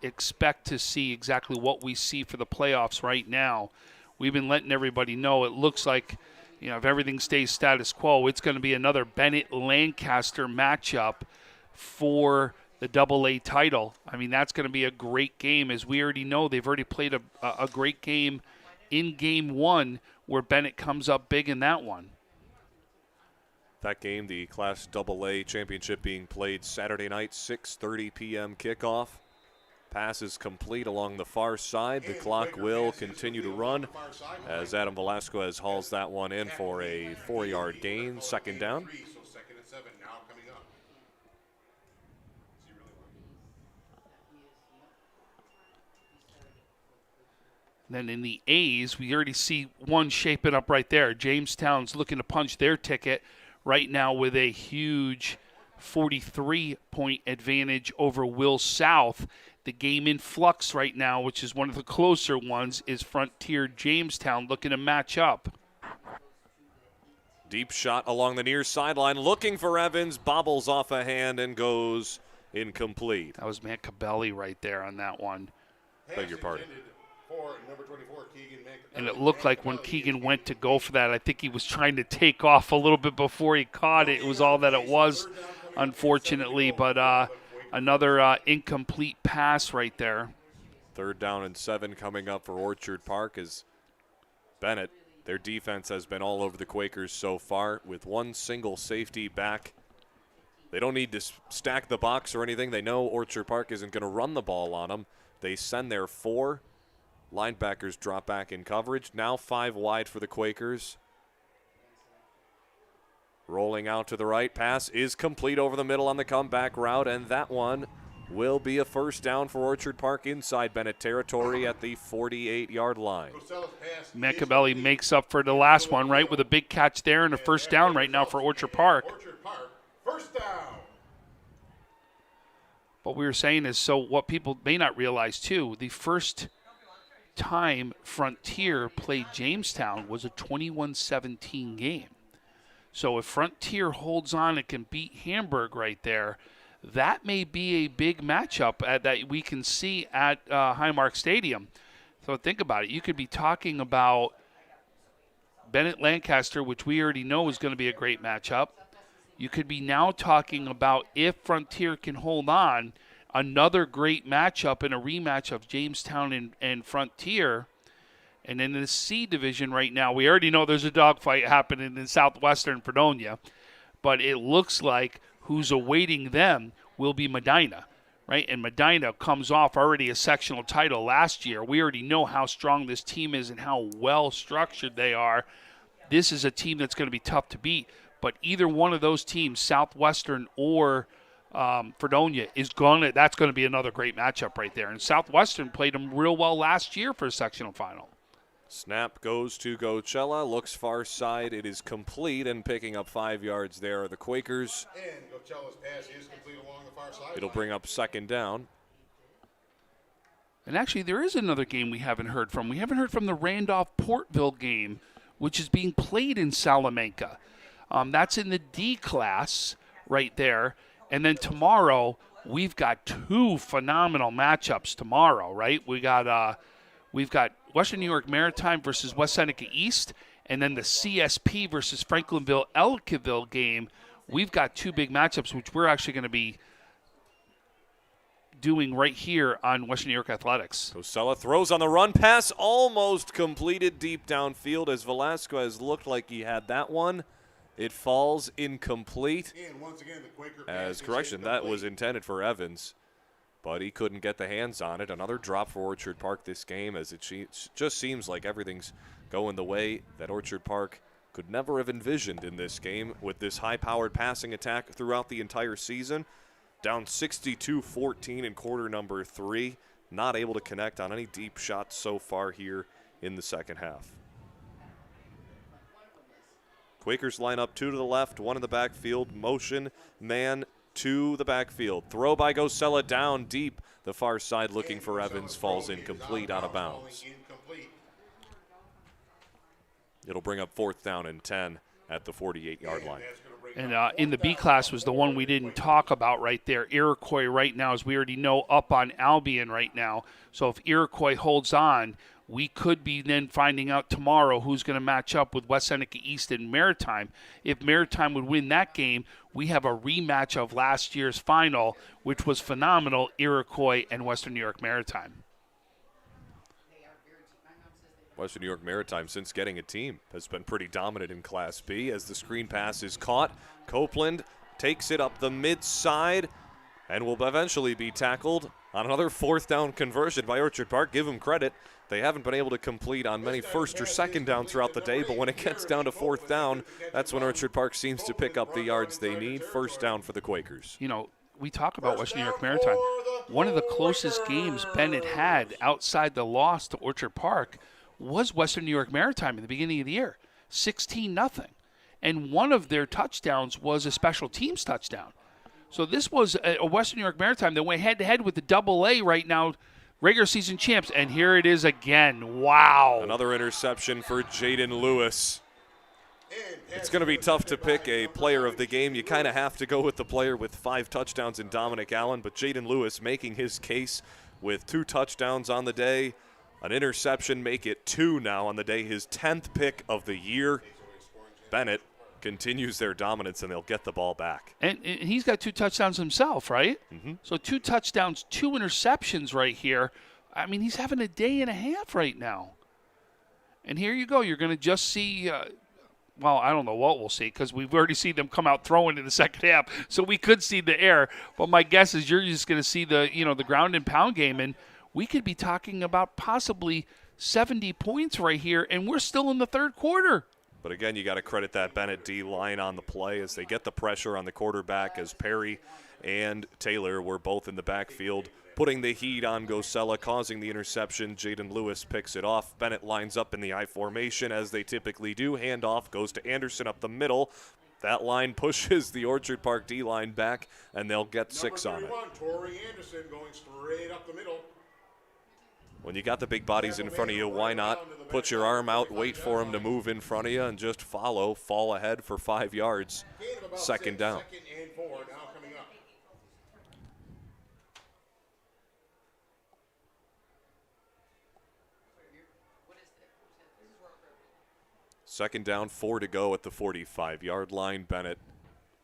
Expect to see exactly what we see for the playoffs right now. We've been letting everybody know it looks like, if everything stays status quo, it's going to be another Bennett-Lancaster matchup for the AA title. I mean, that's going to be a great game. As we already know, they've already played a great game in game one where Bennett comes up big in that one. That game, the Class AA championship being played Saturday night, 6:30 p.m. kickoff. Pass is complete along the far side. The clock will continue to run as Adam Velasquez hauls that one in for a 4-yard gain. Second down. Second and 7 now coming up. Then in the A's, we already see one shaping up right there. Jamestown's looking to punch their ticket right now with a huge 43-point advantage over Will South. The game in flux right now, which is one of the closer ones, is Frontier Jamestown looking to match up. Deep shot along the near sideline, looking for Evans, bobbles off a hand and goes incomplete. That was Matt Cabelli right there on that one. Beg your pardon. For number 24, Keegan And it looked like when Keegan went to go for that, I think he was trying to take off a little bit before he caught it. It was all that it was, unfortunately, but another incomplete pass right there. 3rd down and 7 coming up for Orchard Park as Bennett, their defense has been all over the Quakers so far with one single safety back. They don't need to stack the box or anything. They know Orchard Park isn't going to run the ball on them. They send their 4 linebackers drop back in coverage. Now 5 wide for the Quakers. Rolling out to the right. Pass is complete over the middle on the comeback route, and that one will be a first down for Orchard Park inside Bennett territory at the 48-yard line. Matt Cabelli makes up for the last one, right, with a big catch there and a first down right now for Orchard Park. First down. What we were saying is, so what people may not realize, too, the first time Frontier played Jamestown was a 21-17 game. So if Frontier holds on and can beat Hamburg right there, that may be a big matchup that we can see at Highmark Stadium. So think about it. You could be talking about Bennett-Lancaster, which we already know is going to be a great matchup. You could be now talking about, if Frontier can hold on, another great matchup in a rematch of Jamestown and Frontier. And in the C division right now, we already know there's a dogfight happening in Southwestern Fredonia, but it looks like who's awaiting them will be Medina, right? And Medina comes off already a sectional title last year. We already know how strong this team is and how well structured they are. This is a team that's going to be tough to beat, but either one of those teams, Southwestern or Fredonia, that's going to be another great matchup right there. And Southwestern played them real well last year for a sectional final. Snap goes to Gocella, looks far side. It is complete, and picking up 5 yards there are the Quakers. And Gocella's pass is complete along the far side. It'll bring up second down. And actually, there is another game we haven't heard from. We haven't heard from the Randolph-Portville game, which is being played in Salamanca. That's in the D class right there. And then tomorrow, we've got 2 phenomenal matchups tomorrow, right? We've got Western New York Maritime versus West Seneca East, and then the CSP versus Franklinville-Ellicottville game. We've got 2 big matchups, which we're actually going to be doing right here on Western New York Athletics. Gocella throws on the run, pass almost completed deep downfield as Velasquez looked like he had that one. It falls incomplete. And once again, the Quaker as correction, that was intended for Evans, but he couldn't get the hands on it. Another drop for Orchard Park this game, as it just seems like everything's going the way that Orchard Park could never have envisioned in this game with this high-powered passing attack throughout the entire season. Down 62-14 in quarter number 3. not able to connect on any deep shots so far here in the second half. Quakers line up 2 to the left, 1 in the backfield. Motion, man to the backfield. Throw by Gosella down deep. The far side looking for Evans, falls incomplete, out of bounds. It'll bring up 4th down and 10 at the 48-yard line. And in the B class was the one we didn't talk about right there. Iroquois right now, as we already know, up on Albion right now. So if Iroquois holds on, we could be then finding out tomorrow who's going to match up with West Seneca East and Maritime. If Maritime would win that game, we have a rematch of last year's final, which was phenomenal, Iroquois and Western New York Maritime. Western New York Maritime, since getting a team, has been pretty dominant in Class B. As the screen pass is caught, Copeland takes it up the mid-side and will eventually be tackled on another 4th down conversion by Orchard Park. Give them credit. They haven't been able to complete on many 1st or 2nd down throughout the day, but when it gets down to 4th down, that's when Orchard Park seems to pick up the yards they need. 1st down for the Quakers. You know, we talk about Western New York Maritime. One of the closest games Bennett had outside the loss to Orchard Park was Western New York Maritime in the beginning of the year, 16-0. And one of their touchdowns was a special teams touchdown. So this was a Western New York Maritime that went head-to-head with the Double-A right now, regular season champs, and here it is again. Wow. Another interception for Jaden Lewis. It's going to be tough to pick a player of the game. You kind of have to go with the player with 5 touchdowns in Dominic Allen, but Jaden Lewis making his case with 2 touchdowns on the day. An interception, make it 2 now on the day, his 10th pick of the year. Bennett continues their dominance, and they'll get the ball back. And he's got 2 touchdowns himself, right? Mm-hmm. So 2 touchdowns, 2 interceptions right here. I mean, he's having a day and a half right now. And here you go. You're going to just see, well, I don't know what we'll see because we've already seen them come out throwing in the second half. So we could see the air. But my guess is you're just going to see the ground and pound game, and we could be talking about possibly 70 points right here, and we're still in the 3rd quarter. But again, you got to credit that Bennett D line on the play as they get the pressure on the quarterback, as Perry and Taylor were both in the backfield, putting the heat on Gosella, causing the interception. Jaden Lewis picks it off. Bennett lines up in the I formation as they typically do. Handoff goes to Anderson up the middle. That line pushes the Orchard Park D line back, and they'll get 6 on it. Torrey Anderson going straight up the middle. When you got the big bodies in front of you, why not put your arm out, wait for them to move in front of you, and just follow, fall ahead for 5 yards. 2nd down. 2nd and 4 now coming up. Second down, 4 to go at the 45-yard line. Bennett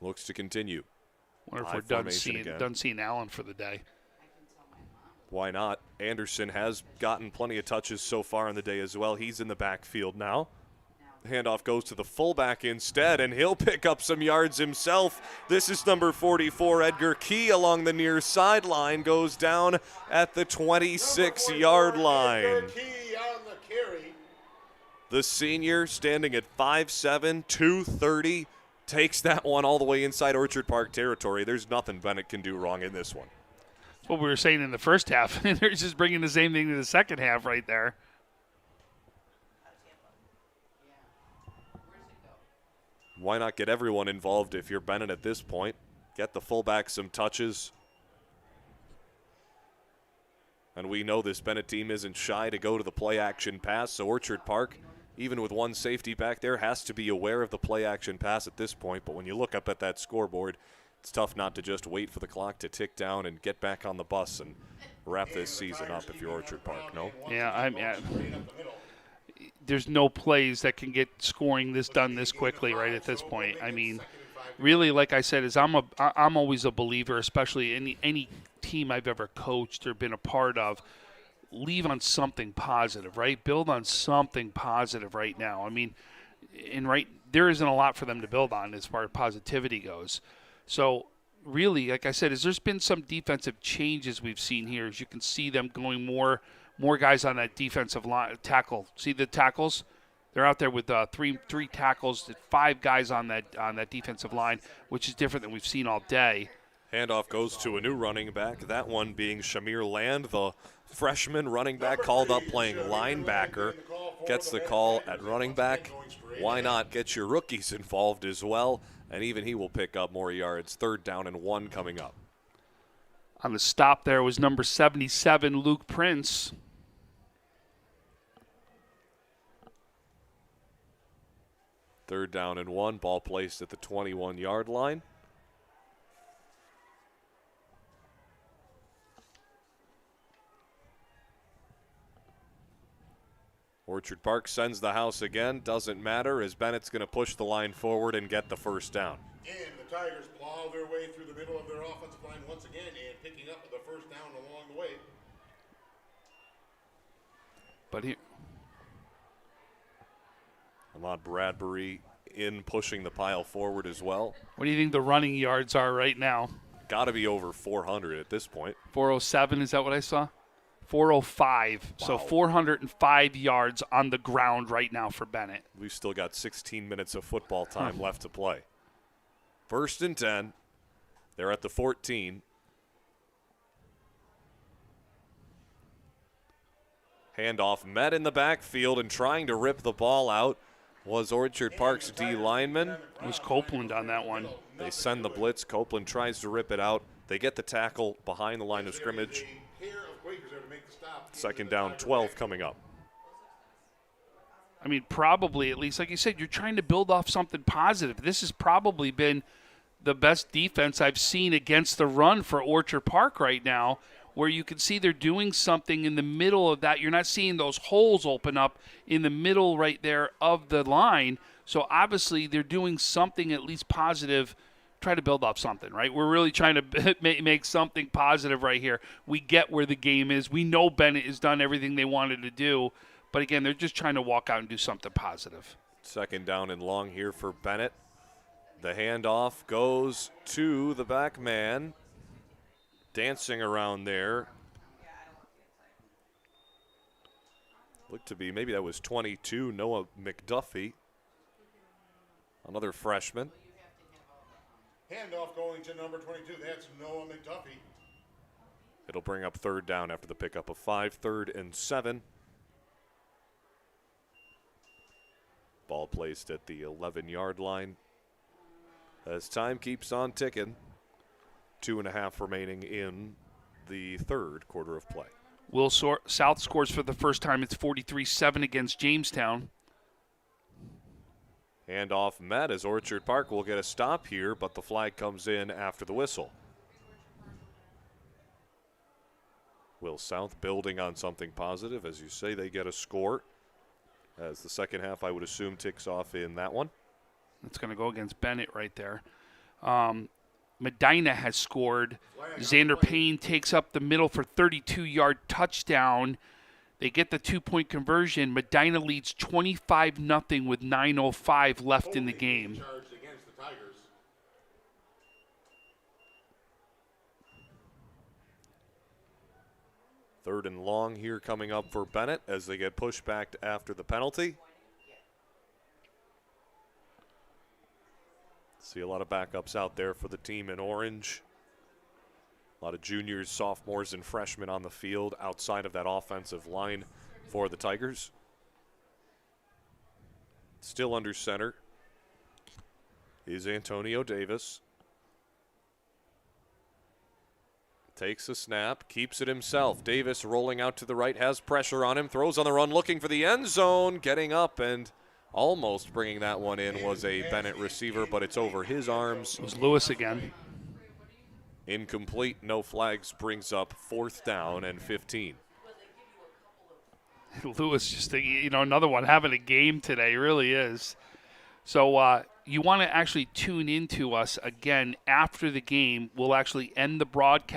looks to continue. Wonder if we're done seeing Allen for the day. Why not? Anderson has gotten plenty of touches so far in the day as well. He's in the backfield now. The handoff goes to the fullback instead, and he'll pick up some yards himself. This is number 44, Edgar Key, along the near sideline, goes down at the 26-yard line. The senior, standing at 5'7", 230, takes that one all the way inside Orchard Park territory. There's nothing Bennett can do wrong in this one. What we were saying in the first half. They're just bringing the same thing to the second half right there. Why not get everyone involved if you're Bennett at this point? Get the fullback some touches. And we know this Bennett team isn't shy to go to the play-action pass, so Orchard Park, even with 1 safety back there, has to be aware of the play-action pass at this point. But when you look up at that scoreboard, it's tough not to just wait for the clock to tick down and get back on the bus and wrap this season up if you're Orchard Park, no? Yeah, there's no plays that can get scoring this done this quickly right at this point. I mean, really, like I said, I'm always a believer, especially any team I've ever coached or been a part of, leave on something positive, right? Build on something positive right now. I mean, there isn't a lot for them to build on as far as positivity goes. So really, like I said, there's been some defensive changes we've seen here. As you can see them going more guys on that defensive line tackle. See the tackles? They're out there with three tackles, 5 guys on that defensive line, which is different than we've seen all day. Handoff goes to a new running back, that one being Shamir Land, the freshman running back called up playing linebacker. Gets the call at running back. Why not get your rookies involved as well? And even he will pick up more yards. 3rd down and 1 coming up. On the stop there was number 77, Luke Prince. Third down and 1, ball placed at the 21-yard line. Orchard Park sends the house again. Doesn't matter as Bennett's going to push the line forward and get the first down. And the Tigers plow their way through the middle of their offensive line once again and picking up the first down along the way. But here, Ahmad Bradbury in pushing the pile forward as well. what do you think the running yards are right now? Got to be over 400 at this point. 407, is that what I saw? 405. Wow. So 405 yards on the ground right now for Bennett. We've still got 16 minutes of football time left to play. 1st and 10. They're at the 14. Handoff met in the backfield and trying to rip the ball out was Orchard Park's D lineman. It was Copeland on that one. They send the blitz. Copeland tries to rip it out. They get the tackle behind the line of scrimmage. 2nd down, 12 coming up. I mean, probably, at least, like you said, you're trying to build off something positive. This has probably been the best defense I've seen against the run for Orchard Park right now, where you can see they're doing something in the middle of that. You're not seeing those holes open up in the middle right there of the line. So obviously they're doing something at least positive. Try to build off something, right? We're really trying to make something positive right here. We get where the game is. We know Bennett has done everything they wanted to do. But, again, they're just trying to walk out and do something positive. 2nd down and long here for Bennett. The handoff goes to the back man. Dancing around there. Looked to be, maybe that was 22, Noah McDuffie. Another freshman. Handoff going to number 22. That's Noah McDuffie. It'll bring up 3rd down after the pickup of 5, 3rd and 7. Ball placed at the 11-yard line. As time keeps on ticking, 2.5 remaining in the 3rd quarter of play. South scores for the first time. It's 43-7 against Jamestown. Handoff met as Orchard Park will get a stop here, but the flag comes in after the whistle. Will South building on something positive. As you say, they get a score. As the second half, I would assume, ticks off in that one. It's going to go against Bennett right there. Medina has scored. Xander Payne takes up the middle for 32-yard touchdown. They get the 2-point conversion. Medina leads 25-0 with 9:05 left in the game. Third and long here coming up for Bennett as they get pushed back after the penalty. See a lot of backups out there for the team in orange. A lot of juniors, sophomores, and freshmen on the field outside of that offensive line for the Tigers. Still under center is Antonio Davis. Takes a snap, keeps it himself. Davis rolling out to the right, has pressure on him, throws on the run, looking for the end zone, getting up and almost bringing that one in was a Bennett receiver, but it's over his arms. It was Lewis again. Incomplete, no flags, brings up 4th down and 15. Lewis just, another one having a game today, really is. So you want to actually tune into us again after the game. We'll actually end the broadcast.